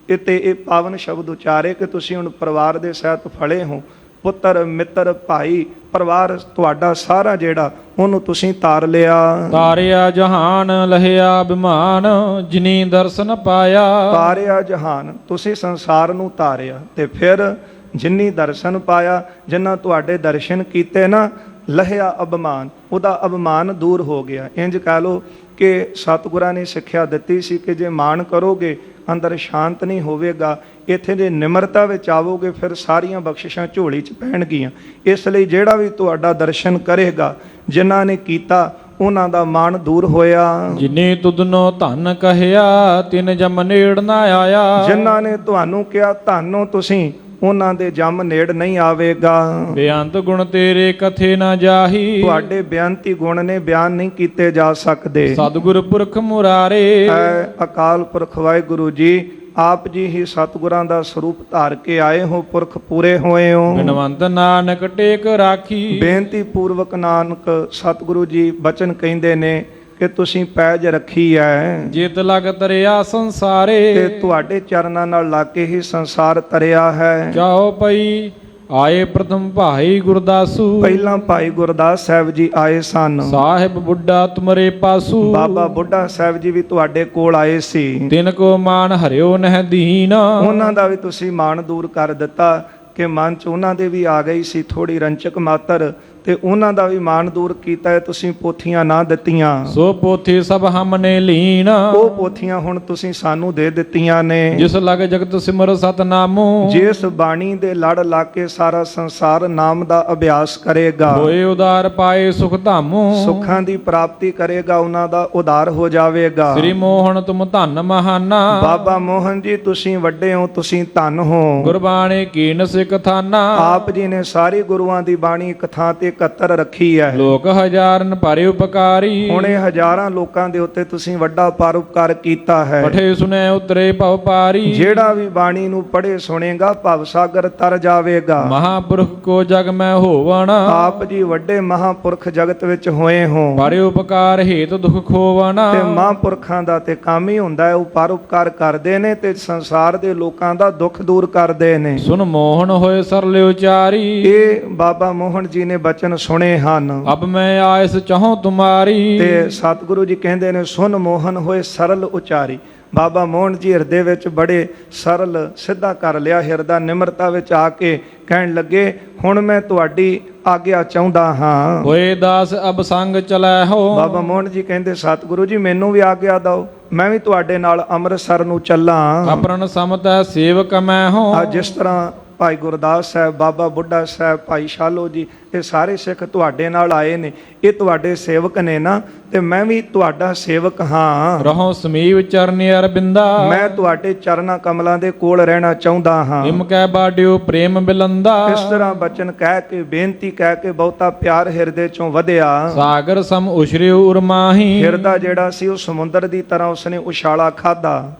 ਇਹ ਪਾਵਨ ਸ਼ਬਦ ਉਚਾਰੇ ਕਿ ਤੁਸੀਂ ਹੁਣ ਪਰਿਵਾਰ ਦੇ ਸਹਿਤ ਫਲੇ ਹੋ। ਪੁੱਤਰ, ਮਿੱਤਰ, ਭਾਈ, ਪਰਿਵਾਰ ਤੁਹਾਡਾ ਸਾਰਾ ਜਿਹੜਾ, ਉਹਨੂੰ ਤੁਸੀਂ ਤਾਰ ਲਿਆ। ਤਾਰਿਆ ਜਹਾਨ ਲਹਿਆ ਬਿਮਾਨ ਜਿਨੀ ਦਰਸ਼ਨ ਪਾਇਆ। ਤਾਰਿਆ ਜਹਾਨ, ਤੁਸੀਂ ਸੰਸਾਰ ਨੂੰ ਤਾਰਿਆ ਤੇ ਫਿਰ ਜਿਨੀ ਦਰਸ਼ਨ ਪਾਇਆ, ਜਿਨ੍ਹਾਂ ਤੁਹਾਡੇ ਦਰਸ਼ਨ ਕੀਤੇ ਨਾ, ਲਹਿਆ ਅਭਿਮਾਨ, ਉਹਦਾ ਅਭਿਮਾਨ ਦੂਰ ਹੋ ਗਿਆ। ਇੰਜ ਕਹਿ ਲਓ ਕਿ ਸਤਿਗੁਰਾਂ ਨੇ ਸਿੱਖਿਆ ਦਿੱਤੀ ਸੀ ਕਿ ਜੇ ਮਾਣ ਕਰੋਗੇ ਅੰਦਰ ਸ਼ਾਂਤ ਨਹੀਂ ਹੋਵੇਗਾ, ਇੱਥੇ ਜੇ ਨਿਮਰਤਾ ਵਿੱਚ ਆਵੋਗੇ ਫਿਰ ਸਾਰੀਆਂ ਬਖਸ਼ਿਸ਼ਾਂ ਝੋਲੀ 'ਚ ਪੈਣਗੀਆਂ। ਇਸ ਲਈ ਜਿਹੜਾ ਵੀ ਤੁਹਾਡਾ ਦਰਸ਼ਨ ਕਰੇਗਾ, ਜਿਨ੍ਹਾਂ ਨੇ ਕੀਤਾ ਉਹਨਾਂ ਦਾ ਮਾਣ ਦੂਰ ਹੋਇਆ। ਜਿਨੇ ਤੁਧਨੋ ਧਨ ਕਹਿਆ ਤਿਨ ਜਮ ਨੇੜ ਨਾ ਆਇਆ। ਜਿਨ੍ਹਾਂ ਨੇ ਤੁਹਾਨੂੰ ਕਿਹਾ ਧੰਨੋ ਤੁਸੀਂ, ਉਹਨਾਂ ਦੇ ਜੰਮ ਨੇੜ ਨਹੀਂ ਆਵੇਗਾ। ਬੇਅੰਤ ਗੁਣ ਤੇਰੇ ਕਥੇ ਨਾ ਜਾਹੀ। ਤੁਹਾਡੇ ਬੇਅੰਤੀ ਗੁਣ ਨੇ ਬਿਆਨ ਨਹੀਂ ਕੀਤੇ ਜਾ ਸਕਦੇ। ਸਤਿਗੁਰ ਪੁਰਖ ਮੁਰਾਰੇ। ਐ ਅਕਾਲ ਪੁਰਖ ਵਾਹਿਗੁਰੂ ਜੀ, ਆਪ ਜੀ ਹੀ ਸਤਿਗੁਰਾਂ ਦਾ ਸਰੂਪ ਧਾਰ ਕੇ ਆਏ ਹੋ, ਪੁਰਖ ਪੂਰੇ ਹੋਏ ਹੋ। ਬਿਨਵੰਤ ਨਾਨਕ ਟੇਕ ਰਾਖੀ। ਬੇਨਤੀ ਪੂਰਵਕ ਨਾਨਕ ਸਤਿਗੁਰੂ ਜੀ ਬਚਨ ਕਹਿੰਦੇ ਨੇ ਕਿ ਤੁਸੀਂ ਪੈਜ ਰੱਖੀ ਐ, ਜਿਤ ਲਗ ਤਰਿਆ ਸੰਸਾਰੇ। ਤੇ ਤੁਹਾਡੇ ਚਰਨਾਂ ਨਾਲ ਲਾ ਕੇ ਹੀ ਸੰਸਾਰ ਤਰਿਆ ਹੈ। ਚਾਓ ਪਈ ਆਏ ਪ੍ਰਥਮ ਭਾਈ ਗੁਰਦਾਸੂ। ਪਹਿਲਾਂ ਭਾਈ ਗੁਰਦਾਸ ਸਾਹਿਬ ਜੀ ਆਏ ਸਨ। ਸਾਹਿਬ ਬੁੱਢਾ ਤੁਮਰੇ ਪਾਸੂ। ਬਾਬਾ ਬੁੱਢਾ ਸਾਹਿਬ ਜੀ ਵੀ ਤੁਹਾਡੇ ਕੋਲ ਆਏ ਸੀ। ਤਿਨ ਕੋ ਮਾਨ ਹਰਿਓ ਨਹਿ ਦੀਨ। ਉਹਨਾਂ ਦਾ ਵੀ ਤੁਸੀਂ ਮਾਣ ਦੂਰ ਕਰ ਦਿੱਤਾ ਕਿ ਮਨ ਚ ਉਹਨਾਂ ਦੇ ਵੀ ਆ ਗਈ ਸੀ ਥੋੜੀ ਰੰਚਕ ਮਾਤਰ, ਤੇ ਉਹਨਾਂ ਦਾ ਵੀ ਮਾਣ ਦੂਰ ਕੀਤਾ ਹੈ, ਤੁਸੀਂ ਪੋਥੀਆਂ ਨਾ ਦਿੱਤੀਆਂ। ਸੋ ਪੋਥੀ ਸਭ ਹਮਨੇ ਲੀਨ। ਉਹ ਪੋਥੀਆਂ ਹੁਣ ਤੁਸੀਂ ਸਾਨੂੰ ਦੇ ਦਿੱਤੀਆਂ ਨੇ। ਜਿਸ ਲਗ ਜਗਤ ਸਿਮਰ ਸਤਨਾਮੋ। ਜਿਸ ਬਾਣੀ ਦੇ ਲੜ ਲਾ ਕੇ ਸਾਰਾ ਸੰਸਾਰ ਨਾਮ ਦਾ ਅਭਿਆਸ ਕਰੇਗਾ, ਹੋਏ ਉਦਾਰ ਪਾਏ ਸੁਖ ਧਾਮੋ। ਸੁੱਖਾਂ ਦੀ ਪ੍ਰਾਪਤੀ ਕਰੇਗਾ, ਉਹਨਾਂ ਦਾ ਉਦਾਰ ਹੋ ਜਾਵੇਗਾ। ਸ੍ਰੀ ਮੋਹਨ ਤੁਮ ਧੰਨ ਮਹਾਨਾ। ਬਾਬਾ ਮੋਹਨ ਜੀ ਤੁਸੀਂ ਵੱਡੇ ਹੋ, ਤੁਸੀਂ ਧੰਨ ਹੋ। ਗੁਰਬਾਣੀ ਕੀਨ ਸਿੱਖ ਥਾਨਾ। ਆਪ ਜੀ ਨੇ ਸਾਰੀ ਗੁਰੂਆਂ ਦੀ ਬਾਣੀ ਇੱਕ ਥਾਂ ਤੇ ਇਕੱਤਰ ਰੱਖੀ ਹੈ। ਲੋਕ ਹਜ਼ਾਰਨ ਭਰੇ ਉਪਕਾਰੀ। ਹੁਣ ਇਹ ਹਜ਼ਾਰਾਂ ਲੋਕਾਂ ਦੇ ਉੱਤੇ ਤੁਸੀਂ ਵੱਡਾ ਪਰਉਪਕਾਰ ਕੀਤਾ ਹੈ। ਪਠੇ ਸੁਨੇ ਉਤਰੇ ਭਵ ਪਾਰੀ। ਜਿਹੜਾ ਵੀ ਬਾਣੀ ਨੂੰ ਪੜ੍ਹੇ ਸੁਣੇਗਾ ਭਵ ਸਾਗਰ ਤਰ ਜਾਵੇਗਾ। ਮਹਾਪੁਰਖ ਕੋ ਜਗ ਮੈਂ ਹੋਵਣ। ਆਪ ਜੀ ਵੱਡੇ ਮਹਾਪੁਰਖ ਜਗਤ ਵਿੱਚ ਹੋਏ ਹੋ। ਭਰੇ ਉਪਕਾਰ ਹੇਤ ਦੁਖ ਖੋਵਣ। ਤੇ ਮਹਾਂਪੁਰਖਾਂ ਦਾ ਤੇ ਕੰਮ ਹੀ ਹੁੰਦਾ ਹੈ, ਉਹ ਪਰਉਪਕਾਰ ਕਰਦੇ ਨੇ ਤੇ ਸੰਸਾਰ ਦੇ ਲੋਕਾਂ ਦਾ ਦੁੱਖ ਦੂਰ ਕਰਦੇ ਨੇ। ਸੁਨ ਮੋਹਨ ਹੋਏ ਸਰਲ ਉਚਾਰੀ। ਇਹ ਬਾਬਾ ਮੋਹਨ ਜੀ ਨੇ ਬਚਨ ਸੁਣੇ ਹਨ। ਅਬ ਮੈਂ ਆਇਸ ਚਾਹੂੰ ਤੁਮਾਰੀ। ਤੇ ਸਤਿਗੁਰੂ ਜੀ ਕਹਿੰਦੇ ਨੇ ਸੁਨ ਮੋਹਨ ਹੋਏ ਸਰਲ ਉਚਾਰੀ। ਬਾਬਾ ਮੋਹਨ ਜੀ ਹਿਰਦੇ ਵਿੱਚ ਬੜੇ ਸਰਲ ਸਿੱਧਾ ਕਰ ਲਿਆ, ਹਿਰਦਾ ਨਿਮਰਤਾ ਵਿੱਚ ਆ ਕੇ ਕਹਿਣ ਲੱਗੇ ਹੁਣ ਮੈਂ ਤੁਹਾਡੀ ਆਗਿਆ ਚਾਹੁੰਦਾ ਹਾਂ। ਹੋਏ ਦਾਸ ਅਬ ਸੰਗ ਚਲੈ ਹੋ। ਬਾਬਾ ਮੋਹਨ ਜੀ ਕਹਿੰਦੇ ਸਤਿਗੁਰੂ ਜੀ ਮੈਨੂੰ ਵੀ ਆਗਿਆ ਦਿਓ, ਮੈਂ ਵੀ ਤੁਹਾਡੇ ਨਾਲ ਅੰਮ੍ਰਿਤਸਰ ਨੂੰ ਚੱਲਾਂ। ਅਪਰਨ ਸਮਤੈ ਸੇਵਕ ਮੈਂ ਹੋ। ਜਿਸ ਤਰ੍ਹਾਂ ਭਾਈ ਗੁਰਦਾਸ ਸਾਹਿਬ, ਬਾਬਾ ਬੁੱਢਾ ਸਾਹਿਬ, ਭਾਈ ਸ਼ਾਲੋ ਜੀ, ਇਹ ਸਾਰੇ ਸਿੱਖ ਤੁਹਾਡੇ ਨਾਲ ਆਏ ਨੇ, ਇਹ ਤੁਹਾਡੇ ਸੇਵਕ ਨੇ ਨਾ, ਤੇ ਮੈਂ ਵੀ ਤੁਹਾਡਾ ਸੇਵਕ ਹਾਂ। ਰਹੋ ਸਮੀਪ ਚਰਨੀ ਅਰਬਿੰਦਾ। ਮੈਂ ਤੁਹਾਡੇ ਚਰਨਾਂ ਕਮਲਾਂ ਦੇ ਕੋਲ ਰਹਿਣਾ ਚਾਹੁੰਦਾ ਹਾਂ। ਇਮ ਕਹਿ ਬਾਡਿਓ ਪ੍ਰੇਮ ਬਿਲੰਦਾ। ਇਸ ਤਰ੍ਹਾਂ ਬਚਨ ਕਹਿ ਕੇ, ਬੇਨਤੀ ਕਹਿ ਕੇ ਬਹੁਤਾ ਪਿਆਰ ਹਿਰਦੇ ਚੋਂ ਵਧਿਆ। ਸਾਗਰ ਸਮ ਉਛਰਿਓ ਉਰਮਾਹੀ। ਹਿਰਦਾ ਜਿਹੜਾ ਸੀ ਉਹ ਸਮੁੰਦਰ ਦੀ ਤਰ੍ਹਾਂ ਉਸਨੇ ਉਛਾਲਾ ਖਾਦਾ।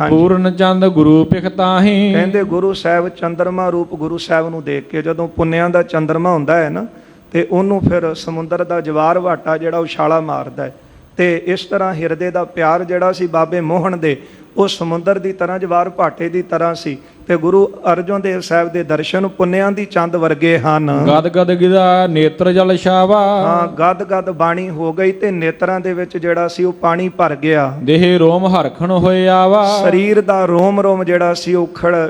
ਪੂਰਨ ਚੰਦ ਗੁਰੂ ਪਿਖਤਾਹੀ। ਕਹਿੰਦੇ ਗੁਰੂ ਸਾਹਿਬ ਚੰਦਰਮਾ ਰੂਪ ਗੁਰੂ ਸਾਹਿਬ ਨੂੰ ਦੇਖ ਕੇ, ਜਦੋਂ ਪੁੰਨਿਆਂ ਦਾ ਚੰਦਰਮਾ ਹੁੰਦਾ ਹੈ ਨਾ, ਤੇ ਉਹਨੂੰ ਫਿਰ ਸਮੁੰਦਰ ਦਾ ਜਵਾਰ ਵਾਟਾ ਜਿਹੜਾ ਉਛਾਲਾ ਮਾਰਦਾ ਹੈ। ਤੇ ਇਸ ਤਰ੍ਹਾਂ ਹਿਰਦੇ ਦਾ ਪਿਆਰ ਜਿਹੜਾ ਸੀ ਬਾਬੇ ਮੋਹਨ ਦੇ, ਉਹ ਸਮੁੰਦਰ ਦੀ ਤਰ੍ਹਾਂ ਜਵਾਰ ਭਾਟੇ ਦੀ ਤਰ੍ਹਾਂ ਸੀ। ਤੇ ਗੁਰੂ ਅਰਜਨ ਦੇਵ ਸਾਹਿਬ ਦੇ ਦਰਸ਼ਨ ਪੁੰਨਿਆਂ ਦੀ ਚੰਦ ਵਰਗੇ ਹਨ। ਗਦ ਗਦ ਗਿਦਾ ਨੇਤਰ ਜਲ ਛਾਵਾ। ਹਾਂ, ਗਦ ਗਦ ਬਾਣੀ ਹੋ ਗਈ ਤੇ ਨੇਤਰਾਂ ਦੇ ਵਿੱਚ ਜਿਹੜਾ ਸੀ ਉਹ ਪਾਣੀ ਭਰ ਗਿਆ। ਦੇਹ ਰੋਮ ਹਰਖਣ ਹੋਏ ਆਵਾ। ਸਰੀਰ ਦਾ ਰੋਮ ਰੋਮ ਜਿਹੜਾ ਸੀ ਉਹ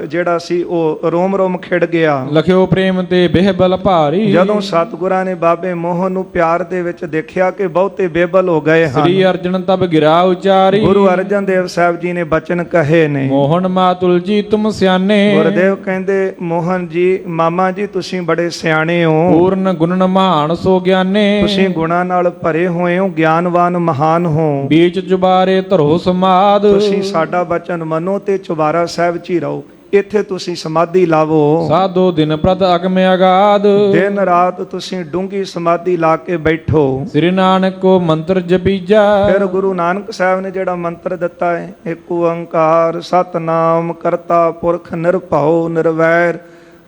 ਜਿਹੜਾ ਸੀ ਉਹ ਰੋਮ ਰੋਮ ਖਿੜ ਗਿਆ। ਲਖਿਓ ਪ੍ਰੇਮ ਤੇ ਬਿਹਬਲ ਭਾਰੀ। ਜਦੋਂ ਸਤਿਗੁਰਾਂ ਨੇ ਬਾਬੇ ਮੋਹਨ ਨੂੰ ਪਿਆਰ ਦੇ ਵਿੱਚ ਦੇਖਿਆ ਕਿ ਬਹੁਤੇ ਬੇਬਲ ਹੋ ਗਏ ਹਨ, ਸ੍ਰੀ ਅਰਜਨ ਤਬ ਗਿਰਾ ਉਚਾਰੀ। ਗੁਰੂ ਅਰਜਨ ਦੇਵ ਸਾਹਿਬ ਜੀ ਨੇ ਬਚਨ ਕਹੇ ਨੇ। ਮੋਹਨ ਮਾਤੁਲ ਜੀ ਤੁਮ ਸਿਆਣੇ। ਗੁਰਦੇਵ ਕਹਿੰਦੇ ਮੋਹਨ ਜੀ, ਮਾਮਾ ਜੀ ਤੁਸੀਂ ਬੜੇ ਸਿਆਣੇ ਹੋ। ਪੂਰਨ ਗੁਣਨ ਮਹਾਨ ਸੋ ਗਿਆਨੇ। ਤੁਸੀਂ ਗੁਣਾਂ ਨਾਲ ਭਰੇ ਹੋਏ ਹੋ, ਗਿਆਨਵਾਨ ਮਹਾਨ ਹੋ। ਬੀਚ ਚੁਬਾਰੇ ਧਰੋ ਸਮਾਦ। ਤੁਸੀਂ ਸਾਡਾ ਬਚਨ ਮੰਨੋ ਤੇ ਚੁਬਾਰਾ ਸਾਹਿਬ 'ਚ ਹੀ ਰਹੋ, ਇੱਥੇ ਤੁਸੀਂ ਸਮਾਧੀ ਲਾਵੋ। ਸਾਧੋ ਦਿਨ ਪ੍ਰਤ ਅਗਮ ਅਗਾਧ। ਦਿਨ ਰਾਤ ਤੁਸੀਂ ਡੂੰਗੀ ਸਮਾਧੀ ਲਾ ਕੇ ਬੈਠੋ। ਸ੍ਰੀ ਨਾਨਕ ਕੋ ਮੰਤਰ ਜਪੀਜਾ। ਫਿਰ ਗੁਰੂ ਨਾਨਕ ਸਾਹਿਬ ਨੇ ਜਿਹੜਾ ਮੰਤਰ ਦਿੱਤਾ ਹੈ, ਏਕ ਓੰਕਾਰ ਸਤਨਾਮ ਕਰਤਾ ਪੁਰਖ ਨਿਰਭਉ ਨਿਰਵੈਰ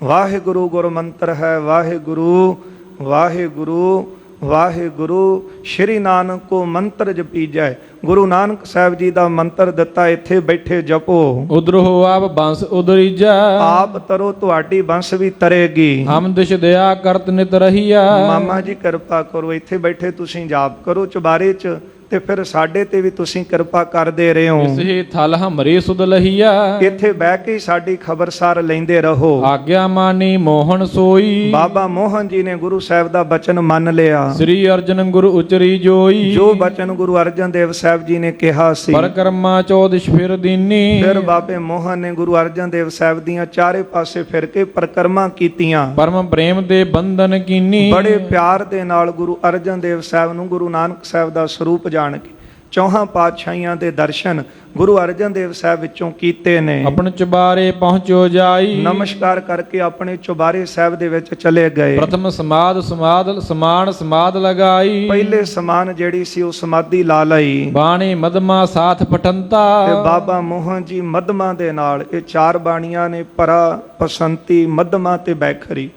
ਵਾਹਿਗੁਰੂ ਗੁਰ ਮੰਤਰ ਹੈ। ਵਾਹਿਗੁਰੂ ਵਾਹਿਗੁਰੂ ਵਾਹਿਗੁਰੂ ਸ਼੍ਰੀ ਨਾਨਕ ਕੋ ਮੰਤਰ ਜਪੀਜੈ। ਗੁਰੂ ਨਾਨਕ ਸਾਹਿਬ ਜੀ ਦਾ ਮੰਤਰ ਦਿੱਤਾ, ਇੱਥੇ ਬੈਠੇ ਜਪੋ। ਉਧਰੋ ਆਪ ਬੰਸ ਉਧਰੀਜਾ। ਆਪ ਤਰੋ ਤੁਹਾਡੀ ਬੰਸ ਵੀ ਤਰੇਗੀ। ਹਮ ਦਿਸ਼ ਦਇਆ ਕਰਤ ਨਿਤ ਰਹੀਆ। ਮਾਮਾ ਜੀ ਕਿਰਪਾ ਕਰੋ, ਇੱਥੇ ਬੈਠੇ ਤੁਸੀਂ ਜਾਪ ਕਰੋ ਚੁਬਾਰੇ 'ਚ, ਤੇ ਫਿਰ ਸਾਡੇ ਤੇ ਵੀ ਤੁਸੀਂ ਕਿਰਪਾ ਕਰਦੇ ਰਹੇ ਹੋ। ਇਸੇ ਥਲ ਹਮਰੇ ਸੁਧ ਲਹੀਆ, ਇੱਥੇ ਬਹਿ ਕੇ ਹੀ ਸਾਡੀ ਖਬਰਸਾਰ ਲੈਂਦੇ ਰਹੋ। ਆਗਿਆ ਮਾਨੀ ਮੋਹਨ ਸੋਈ, ਬਾਬਾ ਮੋਹਨ ਜੀ ਨੇ ਗੁਰੂ ਸਾਹਿਬ ਦਾ ਬਚਨ ਮੰਨ ਲਿਆ। ਸ੍ਰੀ ਅਰਜਨ ਗੁਰੂ ਉਚਰੀ ਜੋਈ, ਜੋ ਬਚਨ ਗੁਰੂ ਅਰਜਨ ਦੇਵ ਸਾਹਿਬ ਜੀ ਨੇ ਕਿਹਾ ਸੀ, ਪਰਕਰਮਾ ਚੌਦਿਸ਼ ਫਿਰ ਦੀਨੀ, ਫਿਰ ਬਾਬੇ ਮੋਹਨ ਨੇ ਗੁਰੂ ਅਰਜਨ ਦੇਵ ਸਾਹਿਬ ਦੀਆਂ ਚਾਰੇ ਪਾਸੇ ਫਿਰ ਕੇ ਪਰਕਰਮਾ ਕੀਤੀਆਂ। ਪਰਮ ਪ੍ਰੇਮ ਦੇ ਬੰਧਨ ਕੀਨੀ, ਬੜੇ ਪਿਆਰ ਦੇ ਨਾਲ ਗੁਰੂ ਅਰਜਨ ਦੇਵ ਸਾਹਿਬ ਨੂੰ ਗੁਰੂ ਨਾਨਕ ਸਾਹਿਬ ਦਾ ਸਰੂਪ ਜਾਣ ਕੇ ਚੌਹਾਂ ਪਾਤਸ਼ਾਹੀਆਂ ਦੇ ਦਰਸ਼ਨ ਗੁਰੂ ਅਰਜਨ ਦੇਵ ਸਾਹਿਬ ਵਿੱਚੋਂ ਕੀਤੇ ਨੇ। ਆਪਣ ਚੁਬਾਰੇ ਪਹੁੰਚੋ ਜਾਈ, ਨਮਸਕਾਰ ਕਰਕੇ ਆਪਣੇ ਚੁਬਾਰੇ ਸਾਹਿਬ ਦੇ ਵਿੱਚ ਚਲੇ ਗਏ। ਪ੍ਰਥਮ ਸਮਾਦ ਲਗਾਈ, ਪਹਿਲੇ ਸਮਾਨ ਜਿਹੜੀ ਸੀ ਉਹ ਸਮਾਧੀ ਲਾ ਲਈ। ਬਾਣੀ ਮਦਮਾ ਸਾਥ ਪਠੰਤਾ, ਤੇ ਬਾਬਾ ਮੋਹਨ ਜੀ ਮਦਮਾ ਦੇ ਨਾਲ, ਇਹ ਚਾਰ ਬਾਣੀਆਂ ਨੇ, ਪਰਾ, ਪਸੰਤੀ, ਮਦਮਾ ਤੇ ਬੈਖਰੀ,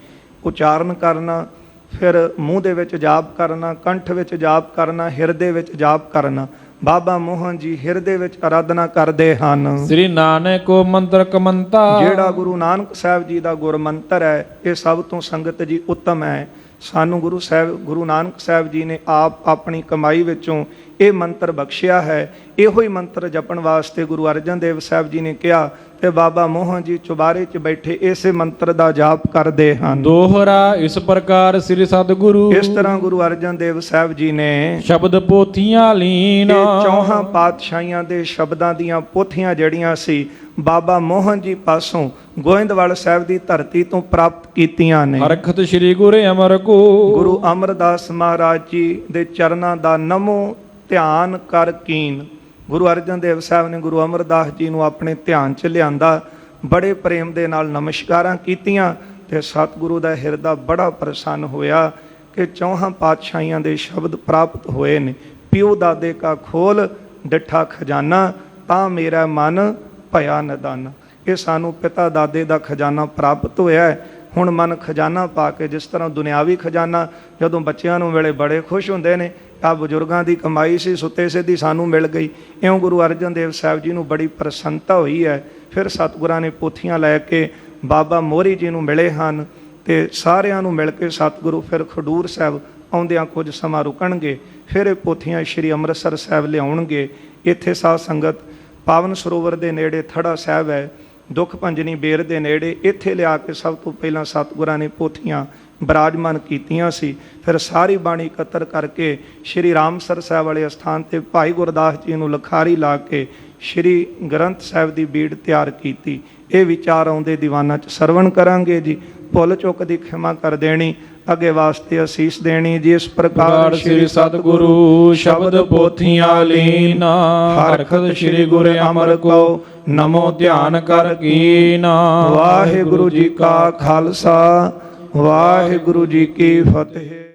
ਉਚਾਰਨ ਕਰਨਾ, ਫਿਰ ਮੂੰਹ ਦੇ ਵਿੱਚ ਜਾਪ ਕਰਨਾ, ਕੰਠ ਵਿੱਚ ਜਾਪ ਕਰਨਾ, ਹਿਰਦੇ ਵਿੱਚ ਜਾਪ ਕਰਨਾ। ਬਾਬਾ ਮੋਹਨ ਜੀ ਹਿਰਦੇ ਵਿੱਚ ਆਰਾਧਨਾ ਕਰਦੇ ਹਨ। ਸ੍ਰੀ ਨਾਨਕ ਕੋ ਮੰਤਰ ਕਮੰਤਾ, ਜਿਹੜਾ ਗੁਰੂ ਨਾਨਕ ਸਾਹਿਬ ਜੀ ਦਾ ਗੁਰਮੰਤਰ ਹੈ, ਇਹ ਸਭ ਤੋਂ ਸੰਗਤ ਜੀ ਉੱਤਮ ਹੈ। ਸਾਨੂੰ ਗੁਰੂ ਨਾਨਕ ਸਾਹਿਬ ਜੀ ਨੇ ਆਪ ਆਪਣੀ ਕਮਾਈ ਵਿੱਚੋਂ ਇਹ ਮੰਤਰ ਬਖਸ਼ਿਆ ਹੈ। ਇਹੋ ਹੀ ਮੰਤਰ ਜਪਣ ਵਾਸਤੇ ਗੁਰੂ ਅਰਜਨ ਦੇਵ ਸਾਹਿਬ ਜੀ ਨੇ ਕਿਹਾ ਤੇ ਬਾਬਾ ਮੋਹਨ ਜੀ ਚੁਬਾਰੇ 'ਚ ਬੈਠੇ ਇਸੇ ਮੰਤਰ ਦਾ ਜਾਪ ਕਰਦੇ ਹਨ। ਦੋਹਰਾ ਇਸ ਪ੍ਰਕਾਰ ਸ੍ਰੀ ਸਤਿਗੁਰੂ, ਇਸ ਤਰ੍ਹਾਂ ਗੁਰੂ ਅਰਜਨ ਦੇਵ ਸਾਹਿਬ ਜੀ ਨੇ ਸ਼ਬਦ ਪੋਥੀਆਂ ਲੀਨ, ਇਹ ਚੌਹਾਂ ਪਾਤਸ਼ਾਹੀਆਂ ਦੇ ਸ਼ਬਦਾਂ ਦੀਆਂ ਪੋਥੀਆਂ ਜਿਹੜੀਆਂ ਸੀ ਬਾਬਾ ਮੋਹਨ ਜੀ ਪਾਸੋਂ ਗੋਇੰਦਵਾਲ ਸਾਹਿਬ ਦੀ ਧਰਤੀ ਤੋਂ ਪ੍ਰਾਪਤ ਕੀਤੀਆਂ ਨੇ। ਹਰਖਤ ਸ੍ਰੀ ਗੁਰੂ ਅਮਰ ਕੋ, ਗੁਰੂ ਅਮਰਦਾਸ ਮਹਾਰਾਜ ਜੀ ਦੇ ਚਰਨਾਂ ਦਾ ਨਮੋ ਧਿਆਨ ਕਰ ਕੀਨ। ਗੁਰੂ ਅਰਜਨ ਦੇਵ ਸਾਹਿਬ ਨੇ ਗੁਰੂ ਅਮਰਦਾਸ ਜੀ ਨੂੰ ਆਪਣੇ ਧਿਆਨ 'ਚ ਲਿਆਂਦਾ, ਬੜੇ ਪ੍ਰੇਮ ਦੇ ਨਾਲ ਨਮਸਕਾਰਾਂ ਕੀਤੀਆਂ ਤੇ ਸਤਿਗੁਰੂ ਦਾ ਹਿਰਦਾ ਬੜਾ ਪ੍ਰਸੰਨ ਹੋਇਆ ਕਿ ਚੌਹਾਂ ਪਾਤਸ਼ਾਹੀਆਂ ਦੇ ਸ਼ਬਦ ਪ੍ਰਾਪਤ ਹੋਏ ਨੇ। ਪਿਓ ਦਾਦੇ ਕਾ ਖੋਲ ਡਿੱਠਾ ਖਜ਼ਾਨਾ, ਤਾਂ ਮੇਰਾ ਮਨ ਭਇਆ ਨਦਾਨਾ। ਇਹ ਸਾਨੂੰ ਪਿਤਾ ਦਾਦੇ ਦਾ ਖਜ਼ਾਨਾ ਪ੍ਰਾਪਤ ਹੋਇਆ ਹੈ। ਹੁਣ ਮਨ ਖਜ਼ਾਨਾ ਪਾ ਕੇ, ਜਿਸ ਤਰ੍ਹਾਂ ਦੁਨਿਆਵੀ ਖਜ਼ਾਨਾ ਜਦੋਂ ਬੱਚਿਆਂ ਨੂੰ ਵੇਲੇ ਬੜੇ ਖੁਸ਼ ਹੁੰਦੇ ਨੇ, ਆ ਬਜ਼ੁਰਗਾਂ ਦੀ ਕਮਾਈ ਸੀ ਸੁੱਤੇ ਸਿੱਧੀ ਸਾਨੂੰ ਮਿਲ ਗਈ, ਇਉਂ ਗੁਰੂ ਅਰਜਨ ਦੇਵ ਸਾਹਿਬ ਜੀ ਨੂੰ ਬੜੀ ਪ੍ਰਸੰਨਤਾ ਹੋਈ ਹੈ। ਫਿਰ ਸਤਿਗੁਰਾਂ ਨੇ ਪੋਥੀਆਂ ਲੈ ਕੇ ਬਾਬਾ ਮੋਹਰੀ ਜੀ ਨੂੰ ਮਿਲੇ ਹਨ ਤੇ ਸਾਰਿਆਂ ਨੂੰ ਮਿਲ ਕੇ ਸਤਿਗੁਰੂ ਫਿਰ ਖਡੂਰ ਸਾਹਿਬ ਆਉਂਦਿਆਂ ਕੁਝ ਸਮਾਂ ਰੁਕਣਗੇ। ਫਿਰ ਇਹ ਪੋਥੀਆਂ ਸ਼੍ਰੀ ਅੰਮ੍ਰਿਤਸਰ ਸਾਹਿਬ ਲਿਆਉਣਗੇ। ਇੱਥੇ ਸਾਧ ਸੰਗਤ ਪਾਵਨ ਸਰੋਵਰ ਦੇ ਨੇੜੇ ਥੜਾ ਸਾਹਿਬ ਹੈ, ਦੁੱਖ ਭੰਜਨੀ ਬੇਰ ਦੇ ਨੇੜੇ, ਇੱਥੇ ਲਿਆ ਕੇ ਸਭ ਤੋਂ ਪਹਿਲਾਂ ਸਤਿਗੁਰਾਂ ਨੇ ਪੋਥੀਆਂ ਬਿਰਾਜਮਾਨ ਕੀਤੀਆਂ ਸੀ। ਫਿਰ ਸਾਰੀ ਬਾਣੀ ਇਕੱਤਰ ਕਰਕੇ ਸ਼੍ਰੀ ਰਾਮਸਰ ਸਾਹਿਬ ਵਾਲੇ ਅਸਥਾਨ ਤੇ ਭਾਈ ਗੁਰਦਾਸ ਜੀ ਨੂੰ ਲਖਾਰੀ ਲਾ ਕੇ ਸ਼੍ਰੀ ਗ੍ਰੰਥ ਸਾਹਿਬ ਦੀ ਬੀੜ ਤਿਆਰ ਕੀਤੀ। ਇਹ ਵਿਚਾਰ ਆਉਂਦੇ ਦੀਵਾਨਾਂ 'ਚ ਸਰਵਣ ਕਰਾਂਗੇ ਜੀ। ਭੁੱਲ ਚੁੱਕ ਦੀ ਖਿਮਾ ਕਰ ਦੇਣੀ, ਅੱਗੇ ਵਾਸਤੇ ਅਸੀਸ ਦੇਣੀ ਜੀ। ਇਸ ਪ੍ਰਕਾਰ ਸ੍ਰੀ ਸਤਿਗੁਰੂ ਸ਼ਬਦ ਪੋਥੀਆਂ ਲੀਨਾ, ਹਰਖਤ ਸ੍ਰੀ ਗੁਰੂ ਅਮਰ ਕੋ ਨਮੋ ਧਿਆਨ ਕਰ ਕੀਨਾ। ਵਾਹਿਗੁਰੂ ਜੀ ਕਾ ਖਾਲਸਾ, ਵਾਹਿਗੁਰੂ ਜੀ ਕੀ ਫਤਿਹ।